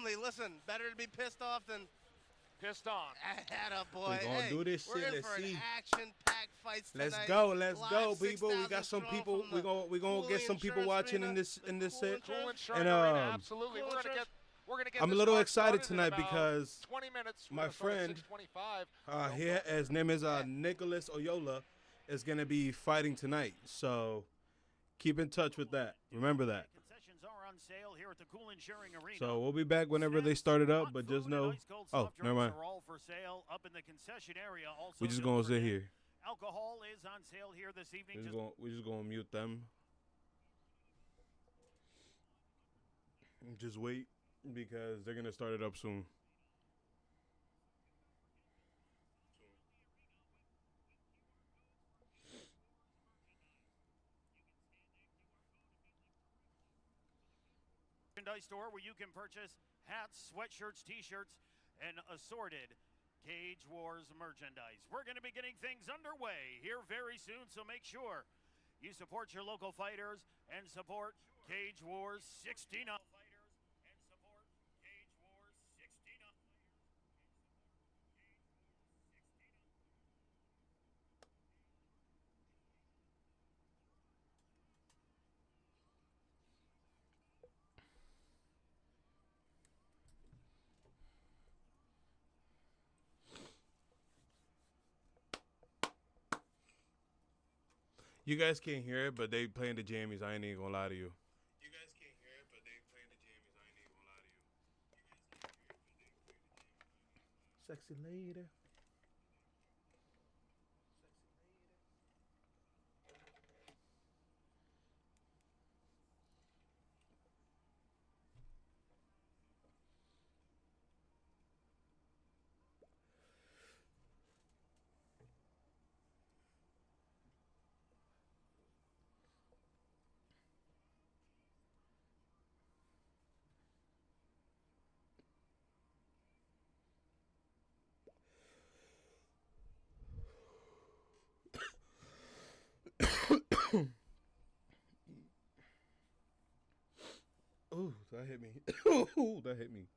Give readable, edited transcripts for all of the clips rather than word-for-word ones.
only. Listen, better to be pissed off than Pissed on. attaboy. We gonna do this we're shit. in Let's for see. an action-packed fights tonight. Let's go. Let's Live go, people. We 6,000 got some strong people. from the We gonna get some people Cooley watching in Insurance this set. Cool Insurance? Insurance And, Arena, absolutely. Cool Insurance? We're gonna get. I'm a this little card excited started in tonight about because 20 minutes. my friend, 6:25. his name is Nicholas Oyola, is gonna be fighting tonight. So keep in touch with that. Remember that. Concessions are on sale here at the Cool Insuring Arena. So we'll be back whenever they start it up. But just know, oh, never mind. Are all for sale up in the concession area. Also, We just don't gonna sit forget, here. Alcohol is on sale here this evening. We just gonna mute them. Just wait because they're gonna start it up soon. Merchandise store where you can purchase hats, sweatshirts, t-shirts, and assorted Cage Wars merchandise. We're going to be getting things underway here very soon, so make sure you support your local fighters and support Cage Wars 69. You guys can't hear it, but they playing the jammies. I ain't even gonna lie to you. You guys can't hear it, but they playing the jammies. I ain't even gonna lie to you. Sexy lady. Ooh, that hit me. Ooh, that hit me.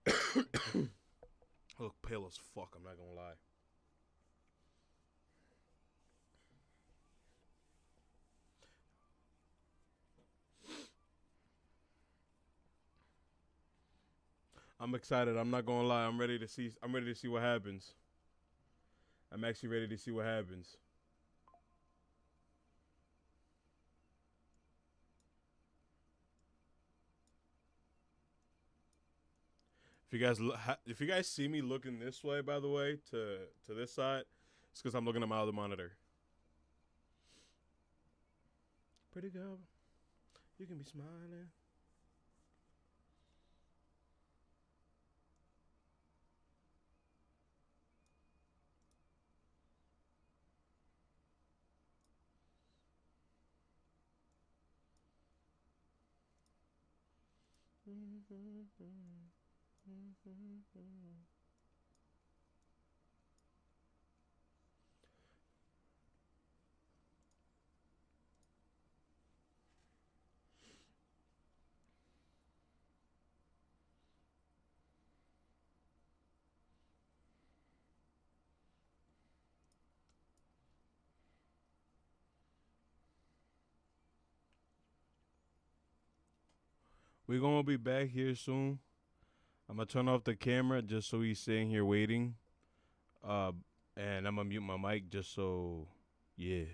I look pale as fuck, I'm not gonna lie. I'm excited. I'm not gonna lie. I'm ready to see what happens. I'm actually ready to see what happens. If you guys see me looking this way, by the way, to this side, it's because I'm looking at my other monitor. Pretty girl, you can be smiling. We're gonna be back here soon. I'm gonna turn off the camera just so he's sitting here waiting. And I'm gonna mute my mic just so, yeah.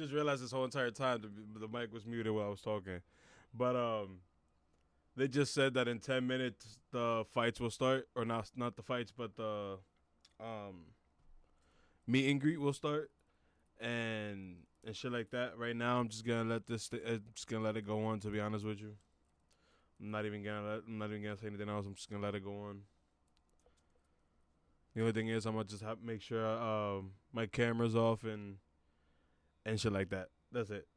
just realized this whole entire time the mic was muted while I was talking. But they just said that in 10 minutes the fights will start, or not the fights, but the meet and greet will start, and shit like that. Right now, I'm just gonna let it go on. To be honest with you, I'm not even gonna say anything else. I'm just gonna let it go on. The only thing is, I'm gonna just have make sure my camera's off and shit like that. That's it.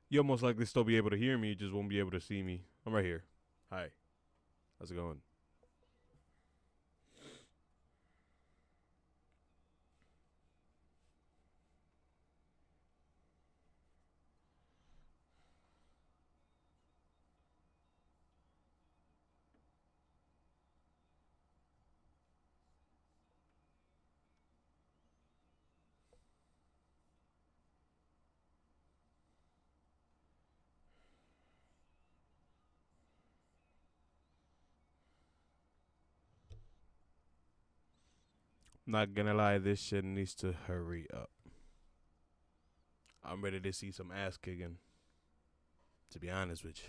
You'll most likely still be able to hear me, you just won't be able to see me. I'm right here. Hi. How's it going? Not gonna lie, this shit needs to hurry up. I'm ready to see some ass kicking. To be honest with you.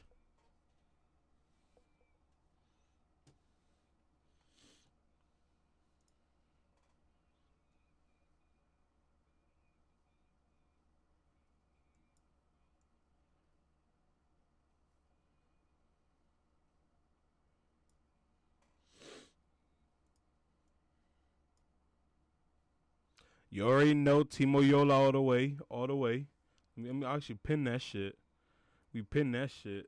You already know Timo Yola all the way. Let me actually pin that shit. We pin that shit.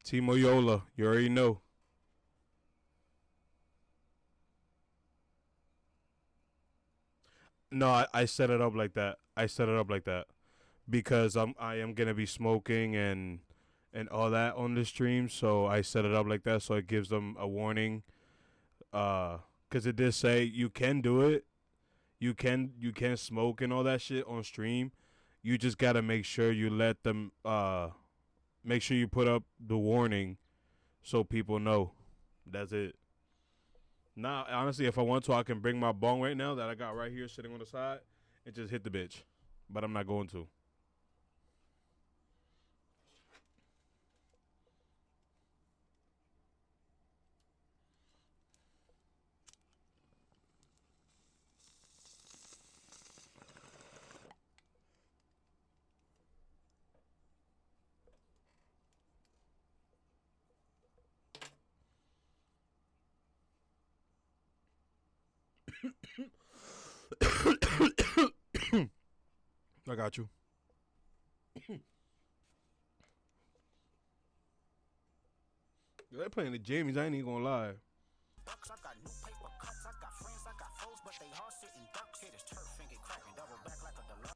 Timo Yola, you already know. No, I set it up like that. Because I am gonna be smoking and all that on the stream, so I set it up like that so it gives them a warning. Cause it did say you can do it. You can smoke and all that shit on stream. You just gotta make sure you let them make sure you put up the warning so people know. That's it. Now, honestly, if I want to, I can bring my bong right now that I got right here sitting on the side and just hit the bitch. But I'm not going to. I got you. They're playing the Jamies. I ain't even gonna lie. I got new paper cuts, I got friends, I got foes, but they all sitting ducks. Hit his turf and get cracking, double back like a deluxe.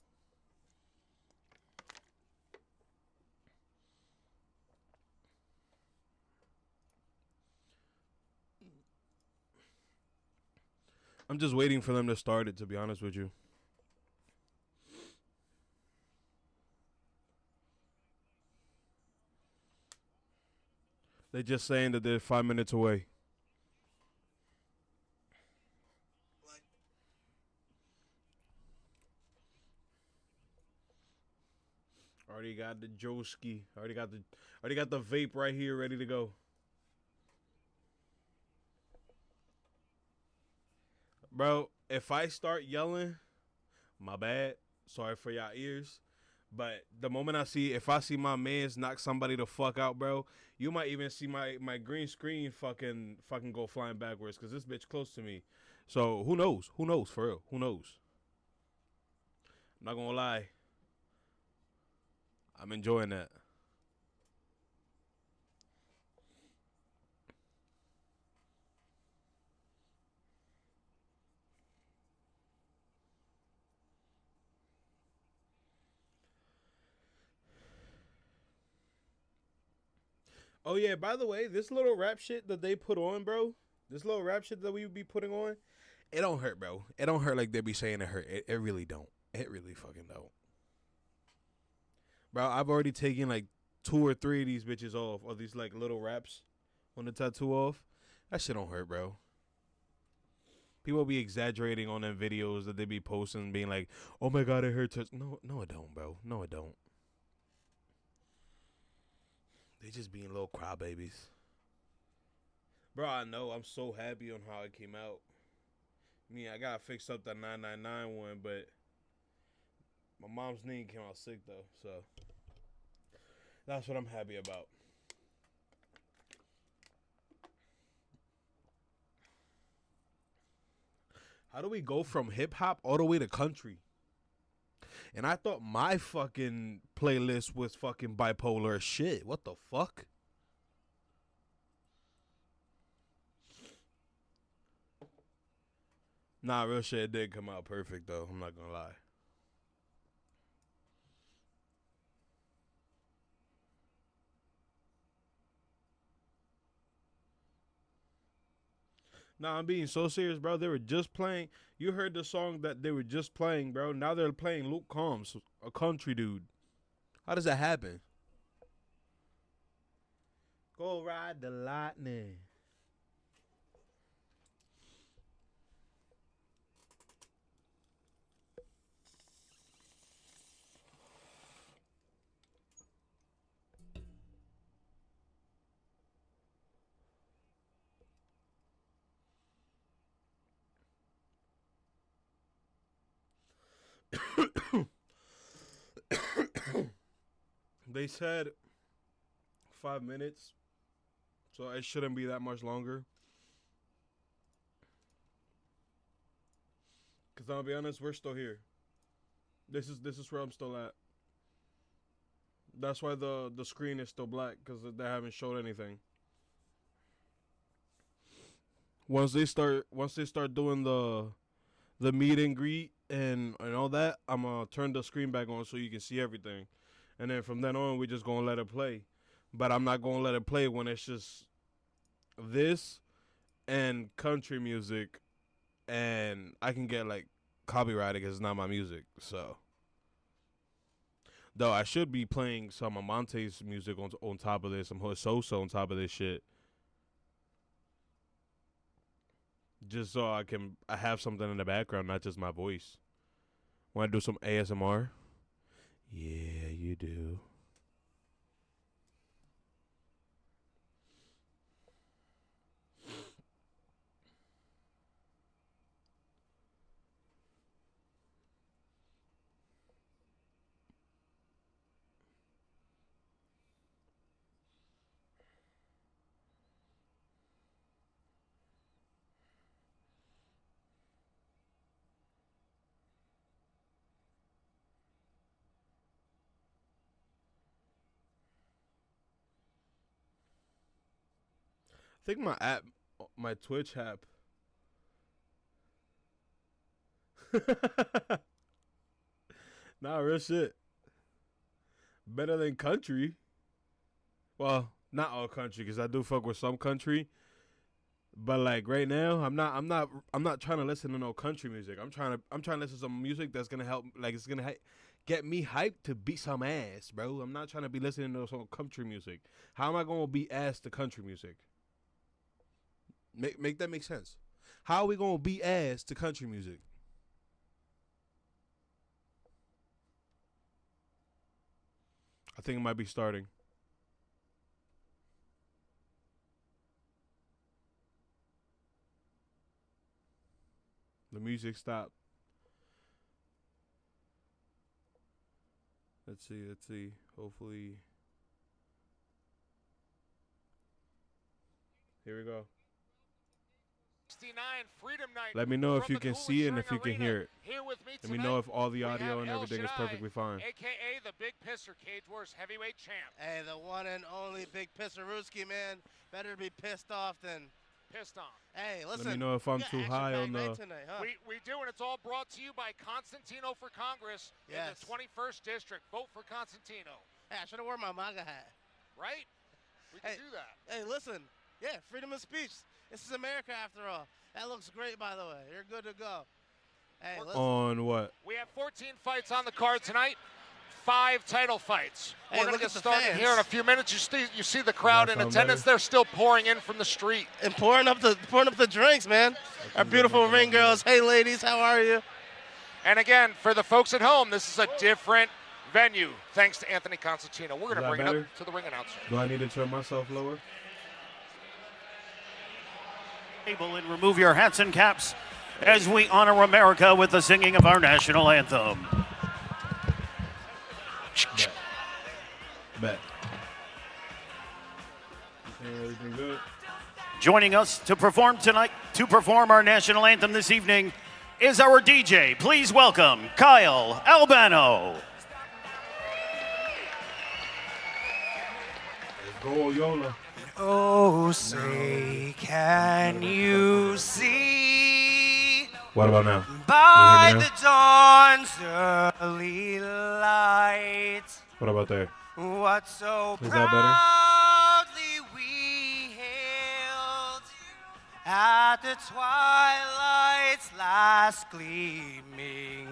I'm just waiting for them to start it, to be honest with you. They're just saying that they're 5 minutes away. Already got the Joski. Already got the vape right here ready to go. Bro, if I start yelling, my bad. Sorry for y'all ears. But the moment if I see my mans knock somebody the fuck out, bro, you might even see my green screen fucking go flying backwards because this bitch close to me. So who knows? Who knows, for real? Who knows? I'm not gonna lie. I'm enjoying that. Oh yeah, by the way, this little rap shit that they put on, bro. This little rap shit that we be putting on, it don't hurt, bro. It don't hurt like they be saying it hurt. It really don't. It really fucking don't. Bro, I've already taken like 2 or 3 of these bitches off, or these like little raps on the tattoo off. That shit don't hurt, bro. People be exaggerating on them videos that they be posting, being like, "Oh my god, it hurts." No, it don't, bro. No, it don't. They just being little crybabies. Bro, I know. I'm so happy on how it came out. I mean, I gotta fix up that 999 one, but my mom's knee came out sick though, so that's what I'm happy about. How do we go from hip hop all the way to country? And I thought my fucking playlist was fucking bipolar as shit. What the fuck? Nah, real shit, it did come out perfect though. I'm not gonna lie. Nah, I'm being so serious, bro. They were just playing. You heard the song that they were just playing, bro. Now they're playing Luke Combs, a country dude. How does that happen? Go ride the lightning. They said 5 minutes, so it shouldn't be that much longer. Cause I'll be honest, we're still here. This is where I'm still at. That's why the screen is still black, cause they haven't showed anything. Once they start doing the meet and greet and all that, I'm gonna turn the screen back on so you can see everything. And then from then on, we're just going to let it play. But I'm not going to let it play when it's just this and country music. And I can get, like, copyrighted because it's not my music. So, though I should be playing some Amonte's music on top of this. Some Hood Sosa on top of this shit. Just so I have something in the background, not just my voice. Want to do some ASMR? Yeah, you do. I think my Twitch app. Nah, real shit. Better than country. Well, not all country, because I do fuck with some country. But like right now, I'm not trying to listen to no country music. I'm trying to listen to some music that's gonna help, like it's gonna get me hyped to beat some ass, bro. I'm not trying to be listening to some country music. How am I gonna beat ass to country music? Make that make sense. How are we gonna beat ass to country music? I think it might be starting. The music stopped. Let's see. Hopefully. Here we go. 69 Freedom Night. Let me know if from you the can Cooley see it and if String you can Arena. hear it. Here with me Let me tonight, know if all the we audio have and El everything is Shaddai, perfectly fine. AKA the Big Pisser, Cage Wars heavyweight champ. Hey, the one and only Big Pissaruski, man. Better be pissed off than Pissed on. Hey, listen. Let me know if I'm we got too action high packed on night the. tonight, huh? We do, and it's all brought to you by Constantino for Congress in Yes. the 21st District. Vote for Constantino, Hey, I should have worn my MAGA hat. right? We can Hey, do that. hey, listen. Yeah, freedom of speech. This is America after all. That looks great, by the way. You're good to go. Hey, listen. On what? We have 14 fights on the card tonight. 5 title fights. Hey, We're going look to at get the started fans. here in a few minutes. You see the crowd That in sound attendance. better? They're still pouring in from the street. And pouring up the drinks, man. Our beautiful ring girls. Hey, ladies, how are you? And again, for the folks at home, this is a different venue, thanks to Anthony Constantino. We're going to that bring it better? up to the ring announcer. Do I need to turn myself lower? Table and remove your hats and caps as we honor America with the singing of our national anthem. Bet. Everything good? Joining us to perform our national anthem this evening is our DJ. Please welcome Kyle Albano. Let's go, Yola. Oh, say, can you see What about now? by Can you hear me the dawn's early light What about there? what so Is that better? proudly we hailed at the twilight's last gleaming,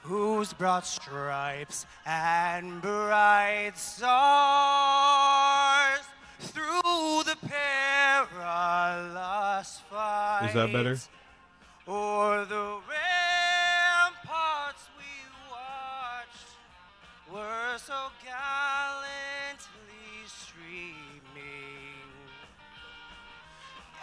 whose broad stripes and bright stars through the perilous fight Is that better? o'er the ramparts we watched were so gallantly streaming,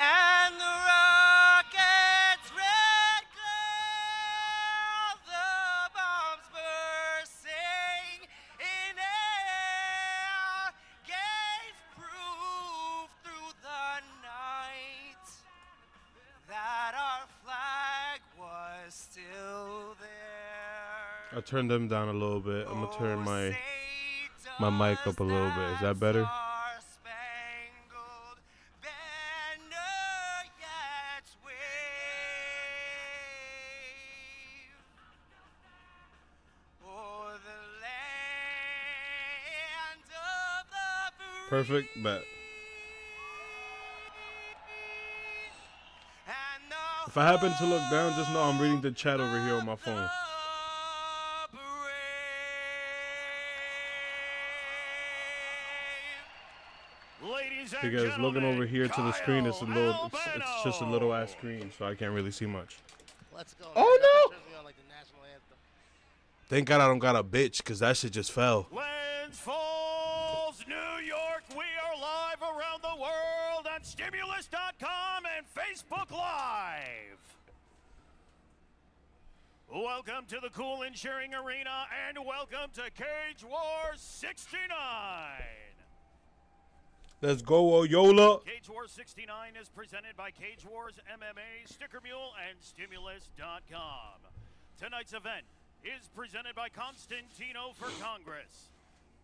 and the rockets' red glare, the bombs bursting in air, gave proof through the night that our flag was still there. I turned them down a little bit. I'm gonna turn Oh, my say mic up a does little bit. Is that that better? star-spangled banner yet wave o'er the land of the free Perfect. Bet. and the If I happen to look down, just know I'm reading the chat over here on my phone. Ladies and Because looking gentlemen, over here to the screen, it's Kyle it's just a little ass screen, so I can't really see much. Let's go. Oh, man. Nothing no! turns me on like the national anthem. Thank God I don't got a bitch, cause that shit just fell. Glens Falls, New York. We are live around the world on Stimulus.com and Facebook Live. Welcome to the Cool and Cheering Arena and welcome to Cage Wars 69. Let's go, Yola. Cage Wars 69 is presented by Cage Wars MMA, Sticker Mule, and Stimulus.com. Tonight's event is presented by Constantino for Congress.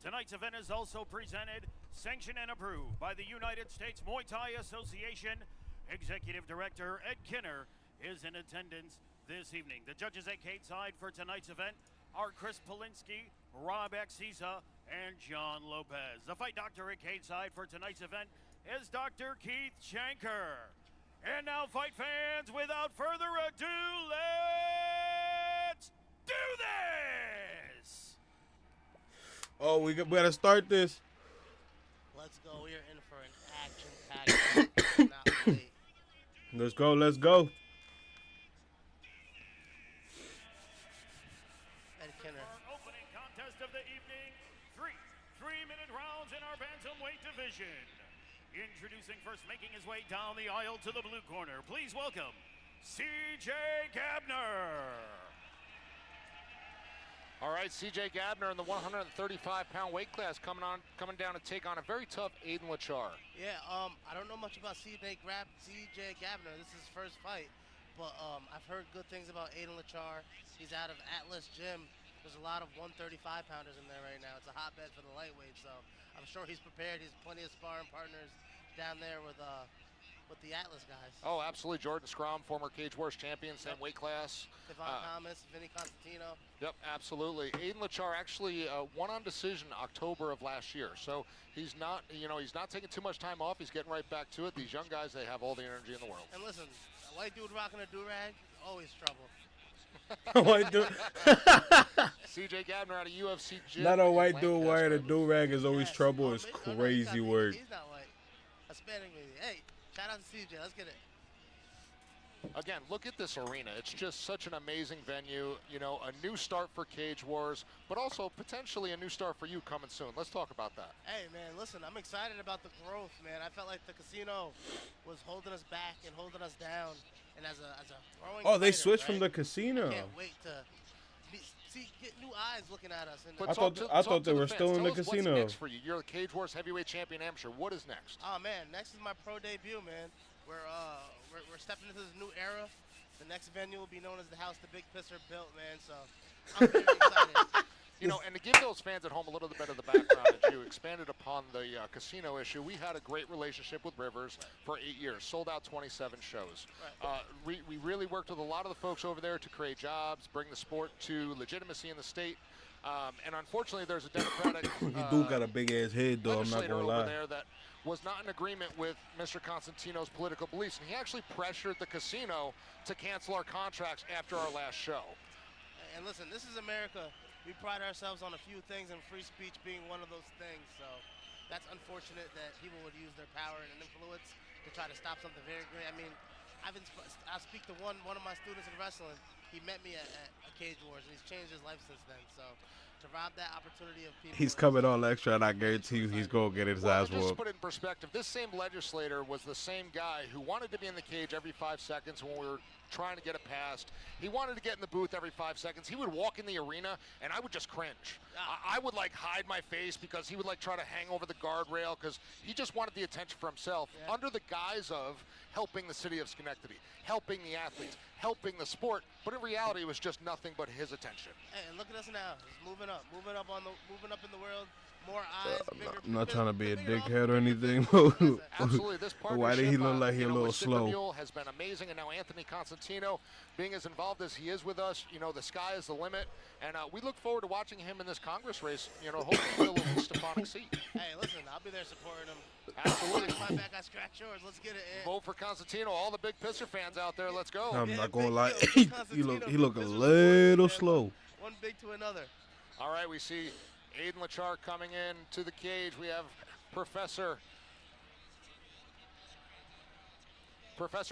Tonight's event is also presented, sanctioned, and approved by the United States Muay Thai Association. Executive Director Ed Kinner is in attendance this evening. The judges at cage side for tonight's event are Chris Polinsky, Rob Axiza, and John Lopez. The fight doctor at cage side for tonight's event is Dr. Keith Shanker. And now, fight fans, without further ado, let's do this! Oh, we gotta start this. Let's go. We are in for an action-packed night. Not wait. Let's go. Let's go. Ed Kinner. Our opening contest of the evening, three-minute rounds in our bantamweight division. Introducing first, making his way down the aisle to the blue corner. Please welcome C.J. Gabner. All right, C.J. Gabner in the 135-pound weight class coming down to take on a very tough Aiden Lachar. Yeah, I don't know much about CJ Gabner. This is his first fight, but I've heard good things about Aiden Lachar. He's out of Atlas Gym. There's a lot of 135-pounders in there right now. It's a hotbed for the lightweight, so I'm sure he's prepared. He's plenty of sparring partners down there with with the Atlas guys. Oh, absolutely. Jordan Scrum, former Cage Wars champion, same weight class. Devon Thomas, Vinny Constantino. Yep, absolutely. Aiden Lachar actually won on decision October of last year. So he's not, he's not taking too much time off. He's getting right back to it. These young guys, they have all the energy in the world. And listen, a white dude rocking a do-rag, always trouble. White dude. CJ Gabner out of UFC Gym. Not a in white dude Lancaster. wearing a do-rag is always Yes. trouble. Oh, It's no, he's not crazy white. work. He's not white. Hispanic maybe. Hey, shout out to CJ. Let's get it. Again, look at this arena. It's just such an amazing venue. A new start for Cage Wars, but also potentially a new start for you coming soon. Let's talk about that. Hey, man, listen, I'm excited about the growth, man. I felt like the casino was holding us back and holding us down. And as a growing Oh, they fighter, switched from the right? casino. Can't wait to get new eyes looking at us. And But I talk thought to they the were fans. still in Tell the us casino. What's next for you? You're the Cage Wars heavyweight champion amateur. What is next? oh man, next is my pro debut, man. We're stepping into this new era. The next venue will be known as the house the Big Pisser built, man. So I'm very excited. And to give those fans at home a little bit of the background, as you expanded upon the casino issue, we had a great relationship with Rivers for 8 years, sold out 27 shows. Right. We really worked with a lot of the folks over there to create jobs, bring the sport to legitimacy in the state. And unfortunately, there's a Democratic He do got a big ass head though. I'm not legislator gonna over lie. there that was not in agreement with Mr. Constantino's political beliefs, and he actually pressured the casino to cancel our contracts after our last show. And listen, this is America. We pride ourselves on a few things, and free speech being one of those things. So that's unfortunate that people would use their power and influence to try to stop something very great. I mean, I speak to one of my students in wrestling. He met me at Cage Wars, and he's changed his life since then. So to rob that opportunity of people. He's coming all extra, and I guarantee you he's gonna get his Well, ass to just whooped. put it in perspective, this same legislator was the same guy who wanted to be in the cage every 5 seconds when we were trying to get it passed. He wanted to get in the booth every 5 seconds. He would walk in the arena, and I would just cringe. I would hide my face because he would try to hang over the guardrail because he just wanted the attention for himself under the guise of helping the city of Schenectady, helping the athletes, helping the sport. But in reality, it was just nothing but his attention. Hey, and look at us now. Just moving up in the world. More eyes, bigger. I'm not trying to be a bigger dickhead or anything. Absolutely, this partnership. Why did he look like he a little with Super slow? Mule has been amazing, and now Anthony Constantino, being as involved as he is with us, the sky is the limit, and we look forward to watching him in this Congress race. Hopefully fill a Stefanik seat. Hey, listen, I'll be there supporting him. Absolutely. My back, I scratch yours. Let's get it. Vote for Constantino. All the Big Pisser fans out there, let's go. I'm Yeah, not gonna big lie. deal. he Constantino, look a Mr. little Sports, man. slow. One big to another. All right, we see Aiden Lachar coming in to the cage. We have Professor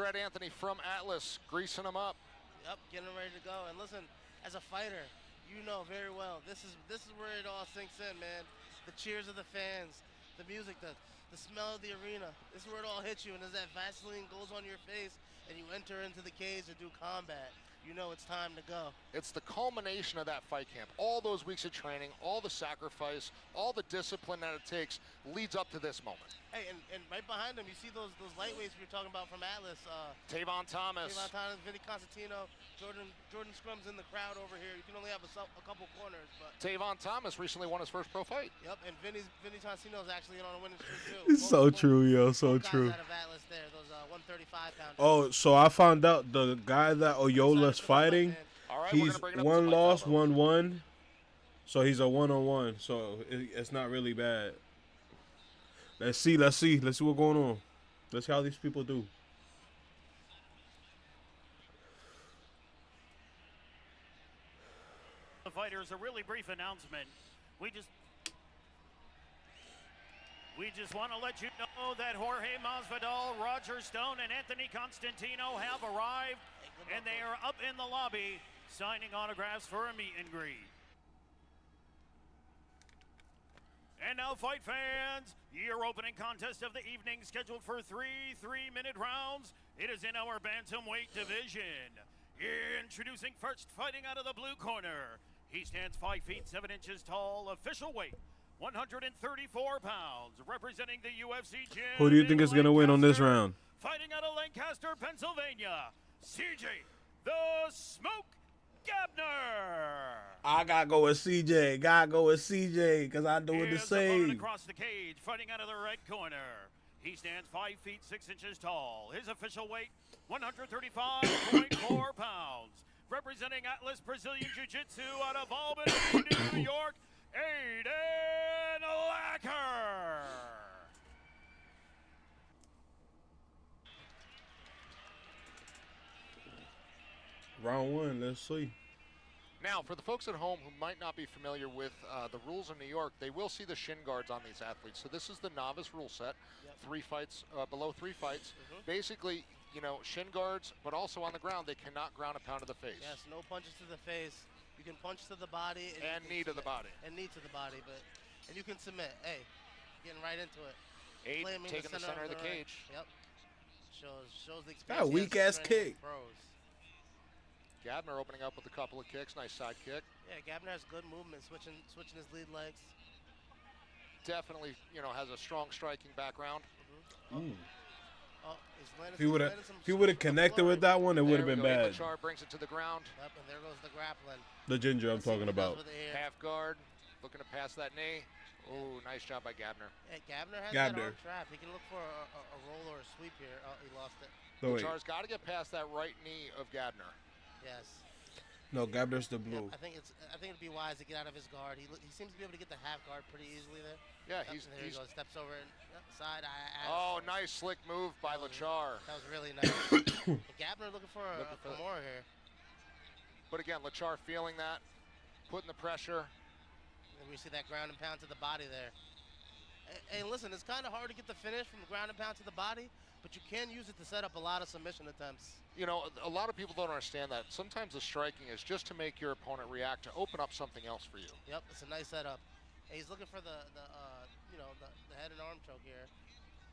Ed Anthony from Atlas greasing him up. Yep, getting ready to go. And listen, as a fighter, you know very well, this is where it all sinks in, man. The cheers of the fans, the music, the smell of the arena. This is where it all hits you, and as that Vaseline goes on your face and you enter into the cage to do combat, you know it's time to go. It's the culmination of that fight camp. All those weeks of training, all the sacrifice, all the discipline that it takes leads up to this moment. Hey, and right behind them, you see those lightweights we were talking about from Atlas. Tavon Thomas. Devon Thomas, Vinny Constantino, Jordan Scrum's in the crowd over here. You can only have a couple corners, but Tavon Thomas recently won his first pro fight. yep. And Vinny Constantino's actually in on a winning streak too. It's so true, yo, so both guys true. Out of Atlas there, those 135 pounders. Oh, so I found out the guy that Oyola's fighting, All right, we're he's gonna bring it up to one Mike loss, Elbow. 1-1. So he's a 1-on-1. So it's not really bad. Let's see what's going on. Let's see how these people do. The fighters, a really brief announcement. We just want to let you know that Jorge Masvidal, Roger Stone, and Anthony Constantino have arrived, and they are up in the lobby signing autographs for a meet and greet. And now, fight fans, your opening contest of the evening, scheduled for 3 3-minute rounds. It is in our bantamweight division. Introducing first, fighting out of the blue corner. He stands 5 feet 7 inches tall, official weight 134 pounds, representing the UFC gym. Who do you think in is going to win on this Lancaster, round? Fighting out of Lancaster, Pennsylvania, CJ the Smoke Gabner. I gotta go with CJ. Gotta go with CJ because I doing the His opponent same. across the cage, fighting out of the red corner. He stands 5 feet 6 inches tall. His official weight, 135.4 pounds. Representing Atlas Brazilian Jiu-Jitsu out of Albany, New York, Aiden Lacker. Round one, let's see. Now, for the folks at home who might not be familiar with the rules in New York, they will see the shin guards on these athletes. So this is the novice rule set, 3 fights, below 3 fights. Basically, you know, shin guards, but also on the ground, they cannot ground a pound to the face. Yes, no punches to the face. You can punch to the body. And knee to the body. And knee to the body, and you can submit. Hey, getting right into it. Aiden Claiming taking the center of the ring. cage. Yep. Shows the experience. That weak-ass kick. Pros. Gabner opening up with a couple of kicks. Nice side kick. Yeah, Gabner has good movement, switching his lead legs. Definitely, you know, has a strong striking background. Oh, he's landed If he would have, some if he would have connected with that one, it would have been bad. Char brings it to the ground. Yep, and there goes the grappling. The ginger I'm Let's see what talking he does about. with it here. Half guard, looking to pass that knee. Oh, nice job by Gabner. Yeah, Gabner has that Gabner. arm trap. He can look for a roll or a sweep here. Oh, he lost it. No, wait. Char's got to get past that right knee of Gabner. Yes. No, Gabner's the Yep, blue. I think it'd be wise to get out of his guard. He seems to be able to get the half guard pretty easily there. Yeah, Yep, he's and there he goes. Steps over and side. Oh, nice slick move by Lachar. That was really nice. And Gabner looking for a Kimura here. But again, Lachar feeling that, putting the pressure. And we see that ground and pound to the body there. Hey, listen, it's kind of hard to get the finish from the ground and pound to the body, but you can use it to set up a lot of submission attempts. You know, a lot of people don't understand that. Sometimes the striking is just to make your opponent react, to open up something else for you. Yep, it's a nice setup. Hey, he's looking for the head and arm choke here,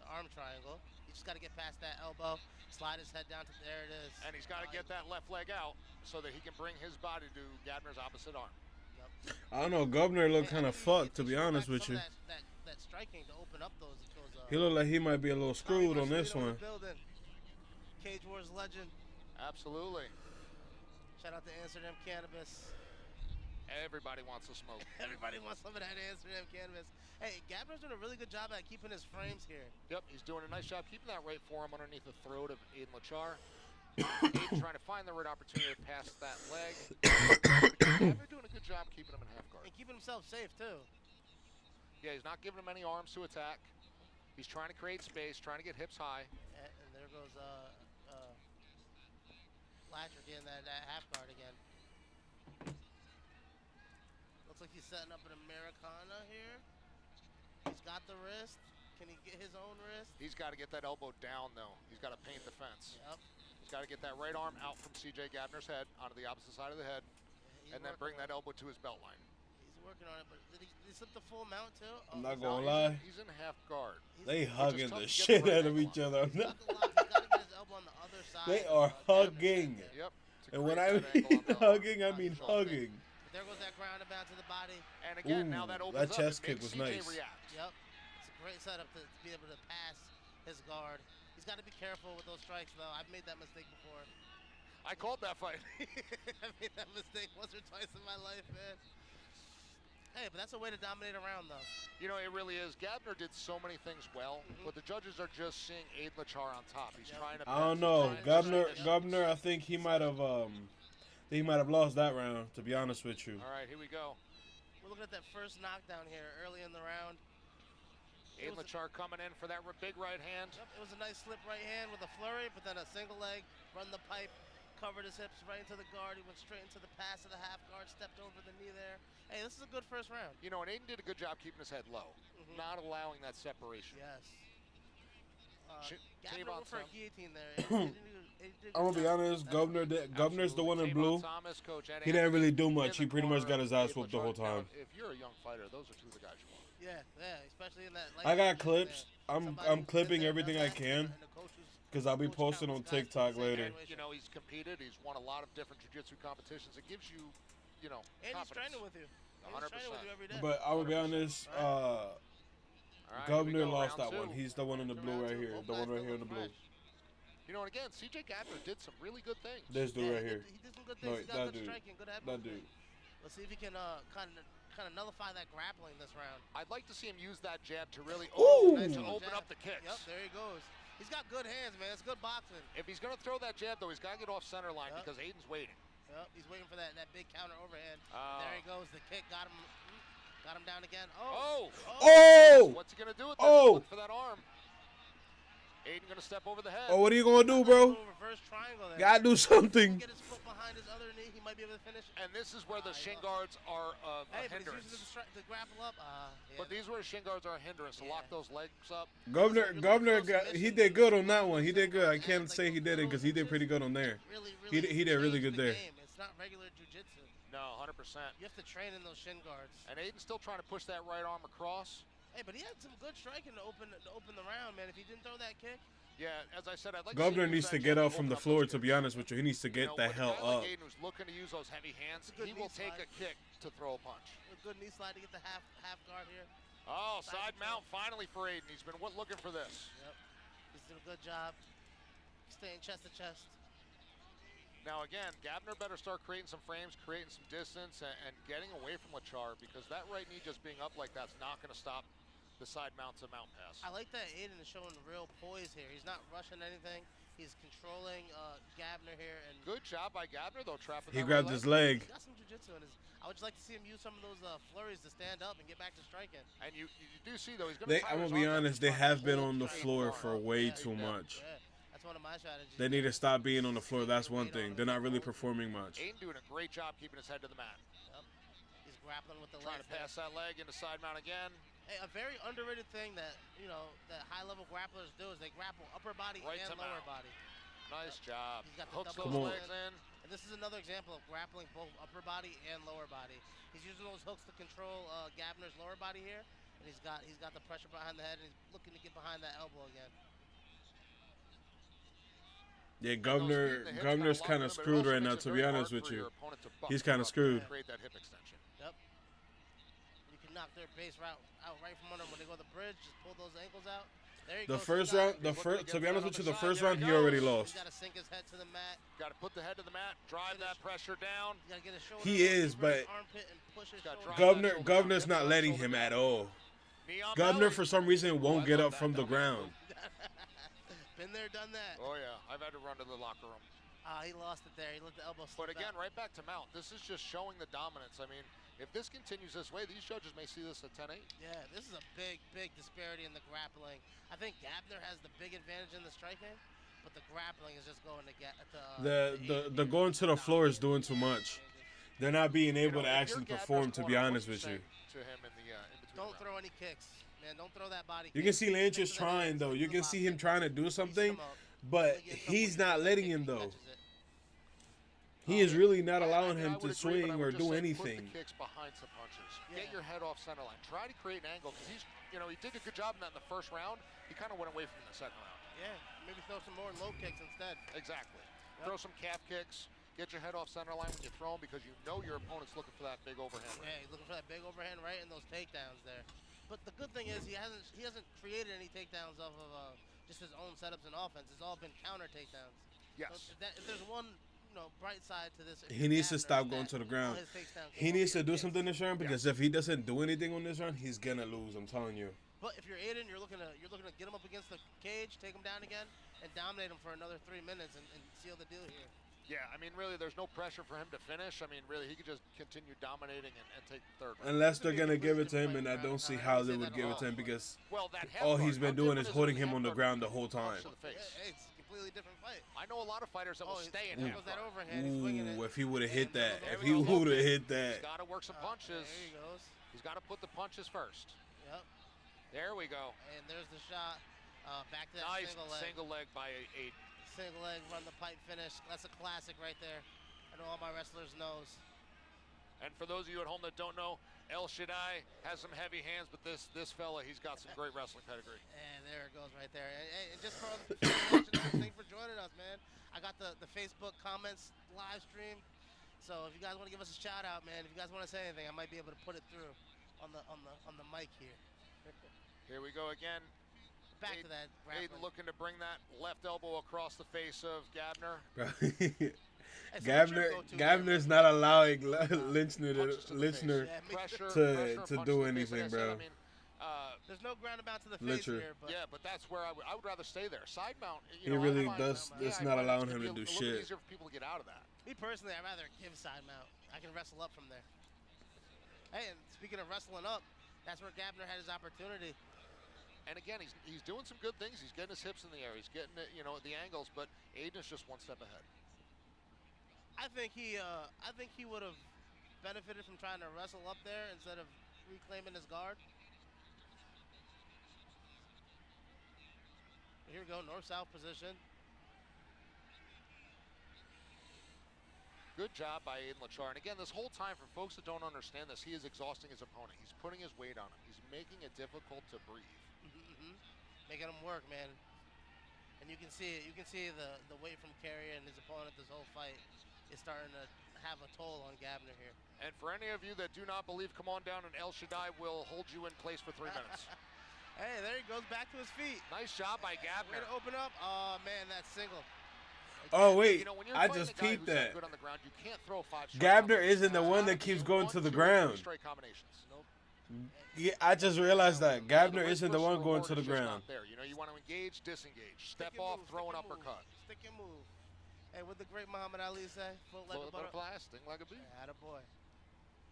the arm triangle. You just got to get past that elbow, slide his head down to there it is. And he's got to get that left leg out so that he can bring his body to Gabner's opposite arm. Yep. I don't know. Governor looked Hey, kind of I think fucked, to he be showed honest back with some you. of That striking to open up those. He looked like he might be a little screwed on this one. Building. Cage Wars legend. Absolutely. Shout out to Amsterdam Cannabis. Everybody wants to smoke. Everybody wants some of that Amsterdam Cannabis. Hey, Gabner's doing a really good job at keeping his frames here. Yep, he's doing a nice job keeping that right forearm underneath the throat of Aiden Lachar. Aiden trying to find the right opportunity to pass that leg. Gabner doing a good job keeping him in half guard. And keeping himself safe, too. Yeah, he's not giving him any arms to attack. He's trying to create space, trying to get hips high. And there goes Latcher getting that half guard again. Looks like he's setting up an Americana here. He's got the wrist. Can he get his own wrist? He's got to get that elbow down, though. He's got to paint the fence. Yep. He's got to get that right arm out from C.J. Gabner's head onto the opposite side of the head, Yeah, and then bring that elbow to his belt line. He's working on it, but did he slip the full mount, too? Oh, I'm not No, gonna lie. He's in half guard. They he's hugging tough the to get shit the right out of angle each other. stuck a lot. He's got to get his elbow on the other side. They of, are Gabner's hugging. head. Yep. to And when create I that angle mean on the- hugging, I on mean the shoulder. hugging. There goes that ground and pound to the body. And again, now Ooh, that opens that up, chest it kick makes was CJ nice. react. Yep. It's a great setup to be able to pass his guard. He's got to be careful with those strikes, though. I've made that mistake before. I called that fight. I've made that mistake once or twice in my life, man. Hey, but that's a way to dominate a round, though. You know, it really is. Gabner did so many things well, but the judges are just seeing Aiden Lachar on top. He's trying to. I don't he's know. trying to Governor, set Governor, I think he might have lost that round, to be honest with you. All right, here we go. We're looking at that first knockdown here early in the round. It Aiden was Lachar coming in for that big right hand. Yep, it was a nice slip right hand with a flurry, but then a single leg, run the pipe, covered his hips right into the guard. He went straight into the pass of the half guard, stepped over the knee there. Hey, this is a good first round. You know, and Aiden did a good job keeping his head low, not allowing that separation. Yes. Tavon Gabner went for a Thomas. guillotine there. He did a I'm good gonna be job. honest. Governor's the one in Tavon blue. Thomas, Coach Ed He didn't Anthony really do in much. the He pretty much corner. got his ass Aiden whooped the Lachar. whole Now, time. if you're a young fighter, those are two of the guys you want. Yeah, especially in that. I got light division clips. there. I'm Somebody who's been clipping there, everything done I that, can, and the coach was- because I'll be coach posting on counts guys for the TikTok same later. situation. You know, he's competed. He's won a lot of different jiu-jitsu competitions. It gives you, you know, And he's confidence. training with you. And he's 100%. training with you every day. But I will be honest. All right, Governor here we go, lost round that one. two. He's the one in the blue Round right two, here. both The guys one right still here in the look blue. fresh. You know, and again, C.J. Gabner did some really good things. This dude Yeah, right here. He did some good No, things. He got that good dude. striking, good head That movement. dude. Let's see if he can kind of nullify that grappling this round. I'd like to see him use that jab to really Ooh. open up the kicks. Yep, there he goes. He's got good hands, man. It's good boxing. If he's going to throw that jab, though, he's got to get off center line because Aiden's waiting. Yep, he's waiting for that big counter overhand. Oh. There he goes. The kick got him down again. Oh! What's he going to do with this? Oh! Look for that arm. Aiden going to step over the head. Oh, what are you going to do, bro? Reverse triangle there. Gotta do something. Get his foot behind his other knee. He might be able to finish. And this is where the shin guards are a Hey, but hindrance. he's using it to grapple up. Yeah. But these where shin guards are a hindrance to lock those legs up. Governor, he did good on that one. He did good. I can't say he didn't because he did pretty good on there. He did really good there. It's not regular jiu-jitsu. No, 100%. You have to train in those shin guards. And Aiden's still trying to push that right arm across. Hey, but he had some good striking to open the round, man. If he didn't throw that kick. Yeah, as I said, I'd like Governor to see him use needs to that get jab up from the open floor, those to be kicks. honest with you. He needs to get the with hell a guy up. like Aiden who's looking to use those heavy hands, It's a good he will knee take slide. a kick to throw a punch. A good knee slide to get the half guard here. Oh, Side side mount finally for Aiden. He's been looking for this. Yep. He's doing a good job. Staying chest to chest. Now again, Gabner better start creating some frames, creating some distance, and getting away from Lachar because that right knee just being up like that's not going to stop the side mount to mount pass. I like that Aiden is showing real poise here. He's not rushing anything. He's controlling Gabner here. And Good job by Gabner, though, trapping He that grabbed right his leg. leg. He's got some jiu-jitsu in his. I would just like to see him use some of those flurries to stand up and get back to striking. And you do see, though, he's going to I'm gonna be honest. They have been on the floor for way too much. Yeah, that's one of my strategies. They need to stop being on the floor. That's one thing. They're not really performing much. Aiden doing a great job keeping his head to the mat. Yep. He's grappling with the Trying legs to pass that leg into side mount again. Hey, a very underrated thing that that high-level grapplers do is they grapple upper body Right and to lower mount. body. Nice job. He's got the Hooks double those hook. legs in. And this is another example of grappling both upper body and lower body. He's using those hooks to control Gabner's lower body here, and he's got the pressure behind the head, and he's looking to get behind that elbow again. Yeah, Governor's kind of screwed right now. To be honest with you, he's kind of screwed. Create that hip extension. Yep. You can knock their base route out right from under him when they go to the bridge. Just pull those ankles out. There you The go. first round, to be honest with you, the first There round he he already goes. lost. He's got to sink his head to the mat. Got to put the head to the mat, drive that pressure down. He's got to get his shoulder. He is, deeper in his but armpit and push his got shoulder. drive. Governor's not letting him at all. Knee on Governor, belly. for some reason, won't I get love up that, from the though. ground. Been there, done that. Oh, yeah. I've had to run to the locker room. He lost it there. He let the elbow slip But again, out. right back to mount. This is just showing the dominance. I mean, if this continues this way, these judges may see this at 10-8. Yeah, this is a big disparity in the grappling. I think Gabner has the big advantage in the striking, but the grappling is just going to get The going to the floor is doing too much. They're not being able to If actually you're Gabner's perform, to be corner, honest what with do you. say to him in the in between Don't rounds? throw any kicks, man. Don't throw that body. You can see Lanch's trying, though. You can see him trying to do something, but he's not letting him, though. He is really not allowing him to swing or do anything. Put the kicks behind some punches. Get your head off center line. Try to create an angle because he's, he did a good job in that in the first round. He kind of went away from it in the second round. Yeah, maybe throw some more low kicks instead. Exactly. Throw some calf kicks. Get your head off center line when you throw them because you know your opponent's looking for that big overhand. Yeah, he's looking for that big overhand right and those takedowns there. But the good thing is he hasn't created any takedowns off of just his own setups and offense. It's all been counter takedowns. Yes. So if there's one bright side to this, He needs to stop going to the ground. He needs to do something this round because if he doesn't do anything on this round, he's gonna lose. I'm telling you. But if you're Aiden, you're looking to get him up against the cage, take him down again, and dominate him for another 3 minutes and seal the deal here. Yeah, I mean, really, there's no pressure for him to finish. I mean, really, he could just continue dominating and take the third round. Unless they're gonna give it to him, and I don't see how they would give it to him because Well, that head all guard, he's been how doing is different holding it him when on the head ground the guard whole time. punch to the face? It's a completely different fight. I know a lot of fighters that will stay in there half goes that guard. overhand. He's swinging it. Ooh, if he would have hit that, There if we he go. would have hit He's that. got to work some punches. There he goes. He's got to put the punches first. Yep. There we go. And there's the shot. Back to that Nice single leg. by Aiden. Single leg, run the pipe finish. That's a classic right there. I know all my wrestlers knows. And for those of you at home that don't know, El Shaddai has some heavy hands, but this fella, he's got some great wrestling pedigree. And there it goes right there. And just for other people watching, thanks for joining us, man. I got the Facebook comments live stream. So if you guys want to give us a shout out, man, if you guys want to say anything, I might be able to put it through on the mic here. Here we go again. Back to that Aiden grappling. looking to bring that left elbow across the face of Gabner. Hey, so what's your go-to game? Gabner's not allowing Lynchner Punches to the face. Yeah, me Pressure, too. pressure, to punch do the face. Like anything, I said, bro. I mean, There's no ground about to the face Lyncher. here, but yeah, but that's where I would rather stay there. Side mount. He You know, really I find, does. yeah, It's I not find allowing it's him to gonna be do a little bit shit. easier for people to get out of that. me personally, I'd rather give side mount. I can wrestle up from there. Hey, and speaking of wrestling up, that's where Gabner had his opportunity. And again, he's doing some good things. He's getting his hips in the air. He's getting it, you know, the angles. But Aiden's just one step ahead. I think he would have benefited from trying to wrestle up there instead of reclaiming his guard. Here we go, north-south position. Good job by Aiden Lachar. And again, this whole time, for folks that don't understand this, he is exhausting his opponent. He's putting his weight on him. He's making it difficult to breathe. Making him work, man. And you can see it. You can see the weight from Carrier and his opponent this whole fight is starting to have a toll on Gabner here. And for any of you that do not believe, come on down and El Shaddai will hold you in place for 3 minutes. Hey, there he goes back to his feet. Nice job by Way Gabner. to open up. Oh, man, that single. Oh wait, You know, when you're I fighting just a guy peeped who's that. good on the ground, you can't throw 5 straight Gabner combinations. isn't the It's one gotta that keeps be going 1, to the 2, ground. 3 straight combinations. Nope. Yeah, I just realized that Gabner risk isn't the versus one going reward to the is just ground. not there. You know, you want to engage, disengage, step Stick and off, move, throw an stick and uppercut. Move. Stick and move. Hey, what the great Muhammad Ali say? Float like Float a like a butterfly. butterfly, sting like a bee. Yeah, attaboy.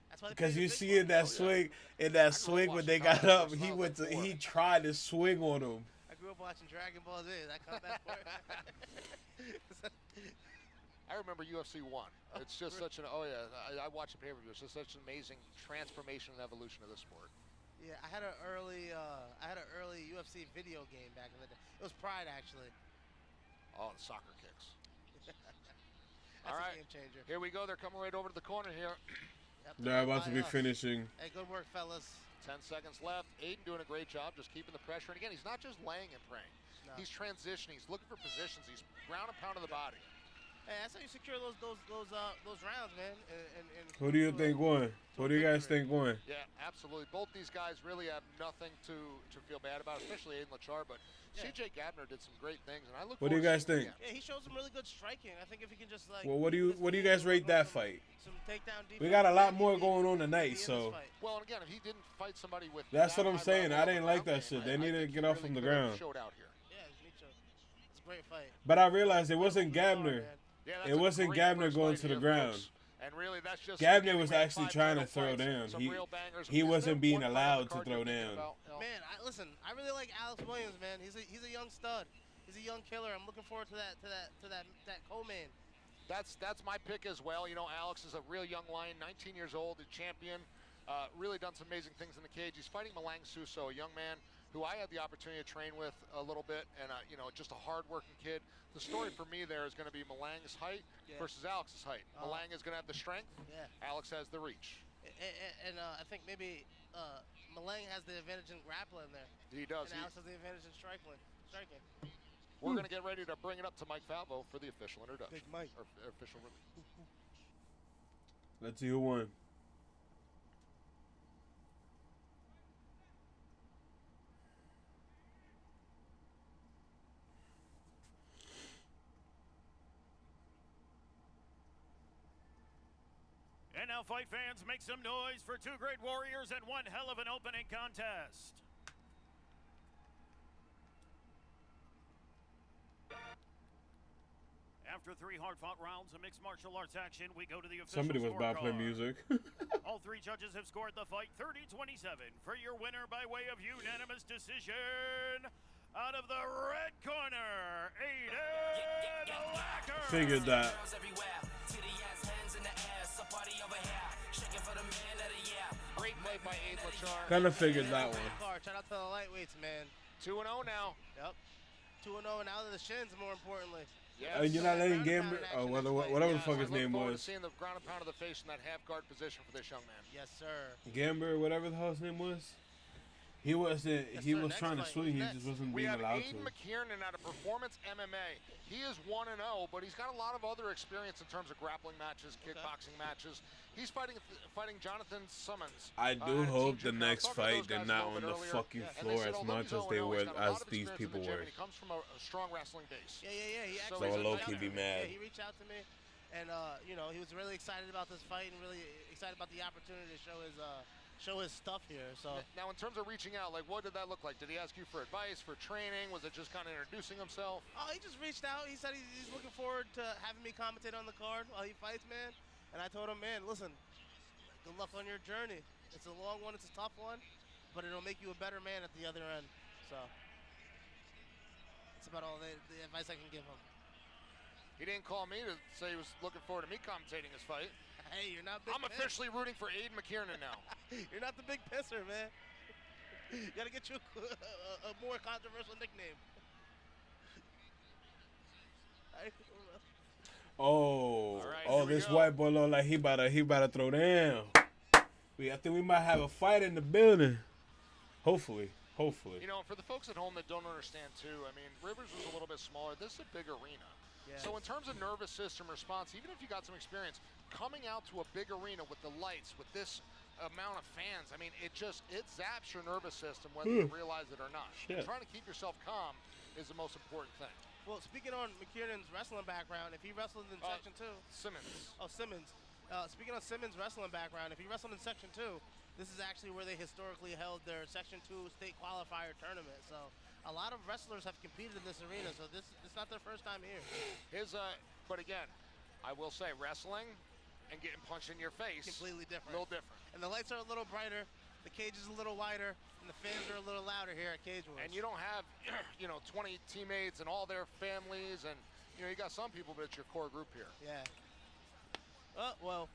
That's why they Because paid the you big see bucks. in that yeah. swing, when they got up, he went to, he tried to swing on him. I grew up watching Dragon Ball Z. That combat sport. I remember UFC 1. It's just such an, I watched the pay-per-view. It's just such an amazing transformation and evolution of the sport. Yeah, I had an early UFC video game back in the day. It was Pride, actually. Oh, the soccer kicks. That's All a right. game changer. Here we go. They're coming right over to the corner here. Yep, They're about to be by us. finishing. Hey, good work, fellas. 10 seconds left. Aiden doing a great job just keeping the pressure. And again, he's not just laying and praying. No. He's transitioning. He's looking for positions. He's ground and pound of the body. Hey, that's how you secure those rounds, man. And Who do you think won? Who do you guys think won? Yeah, absolutely. Both these guys really have nothing to feel bad about, especially Aiden Lachar. But Yeah. CJ Gabner did some great things, and I look. What do you forward to guys seeing think? him again. Yeah, he showed some really good striking. I think if he can just like. Well, what do you guys rate that fight? Some takedown defense. We got a lot he'd more be- going on he'd be tonight, in this so fight. Well, and again, if he didn't fight somebody with That's that what I'm high saying. level I of didn't a like ground that game, shit. They need to think get he off really from the could have ground. Showed out here. Yeah, me too. It's a great fight. But I realized it wasn't Gabner. Yeah, that's It a wasn't great Gabner first going fight to the here, ground. folks. And really, that's just Gabner we was ran actually 5 trying to title throw fights, down. some real bangers. He Is wasn't there being one fight on the allowed to card throw you're thinking down. about, El? Man, listen. I really like Alex Williams, man. He's a young stud. He's a young killer. I'm looking forward to that co-main. That's my pick as well. You know, Alex is a real young lion, 19 years old, a champion. Really done some amazing things in the cage. He's fighting Malang Suso, a young man who I had the opportunity to train with a little bit, and you know, just a hard-working kid. The story for me there is going to be Malang's height versus Alex's height. Malang is going to have the strength. Yeah. Alex has the reach. And I think maybe Malang has the advantage in grappling there. He does. And Alex has the advantage in striking. We're going to get ready to bring it up to Mike Falvo for the official introduction. Big Mike. Or official release. Let's see who won. And now, fight fans, make some noise for two great warriors and one hell of an opening contest. After 3 hard-fought rounds of mixed martial arts action, we go to the official Somebody was about to play scorecard. music. All 3 judges have scored the fight 30-27 for your winner by way of unanimous decision. Out of the red corner, Aiden Lacker. Figured that. Great fight by Aiden Lachar. Kind of figured that one. Shout out to the lightweights, man. 2-0 now. Yep. 2-0 and out of the shins, more importantly. Yes. And you're not letting Ground and Gambler, pound action whatever the next fuck fight. his name I look forward was. to seeing the ground and pound of the face in that half guard position for this young man. Yes, sir. Gambler, whatever the hell his name was. He wasn't. Yes, He sir. was Next trying to fight, swing. who's He just next? wasn't We being have allowed Aiden to. McKiernan out of Performance MMA. He is 1-0, but he's got a lot of other experience in terms of grappling matches, kickboxing matches. He's fighting Jonathan Summons. I do out of hope Team the Juvenile. next Talked to fight those they're guys a not little on bit the earlier, fucking and they floor said, as although much he's as they 0-0, were he's got a lot as of these experience in people the gym, were. and he comes from a strong wrestling base. Yeah. He So actually So reached low-key out be to me. mad. Yeah, he reached out to me. And you know, he was really excited about this fight and really excited about the opportunity to show his stuff here. So Now, in terms of reaching out, like, what did that look like? Did he ask you for advice, for training? Was it just kind of introducing himself? oh, he just reached out. He said he's looking forward to having me commentate on the card while he fights, man. And I told him, man, listen, good luck on your journey. It's a long one, it's a tough one, but it'll make you a better man at the other end. So that's about all the advice I can give him. He didn't call me to say he was looking forward to me commentating his fight. Hey, you're not big. I'm officially rooting for Aiden McKiernan now. You're not the big pisser, man. You gotta get you a more controversial nickname. Oh, right, oh, here we this go. white boy look like he about to throw down. I think we might have a fight in the building. Hopefully. You know, for the folks at home that don't understand too, I mean, Rivers was a little bit smaller. This is a big arena. Yeah. So in terms of nervous system response, even if you got some experience, coming out to a big arena with the lights, with this amount of fans, I mean, it zaps your nervous system whether you realize it or not. Shit. Trying to keep yourself calm is the most important thing. Well, speaking on McKiernan's wrestling background, if he wrestled in Section 2. Simmons. Oh, Simmons. Speaking of Simmons' wrestling background, if he wrestled in Section 2, this is actually where they historically held their Section 2 state qualifier tournament. So a lot of wrestlers have competed in this arena, so this is not their first time here. But again, I will say wrestling and getting punched in your face, Completely different. a little different. And the lights are a little brighter, the cage is a little wider, and the fans are a little louder here at Cage Wars. And you don't have, 20 teammates and all their families, and you got some people, but it's your core group here. Yeah. Oh, well.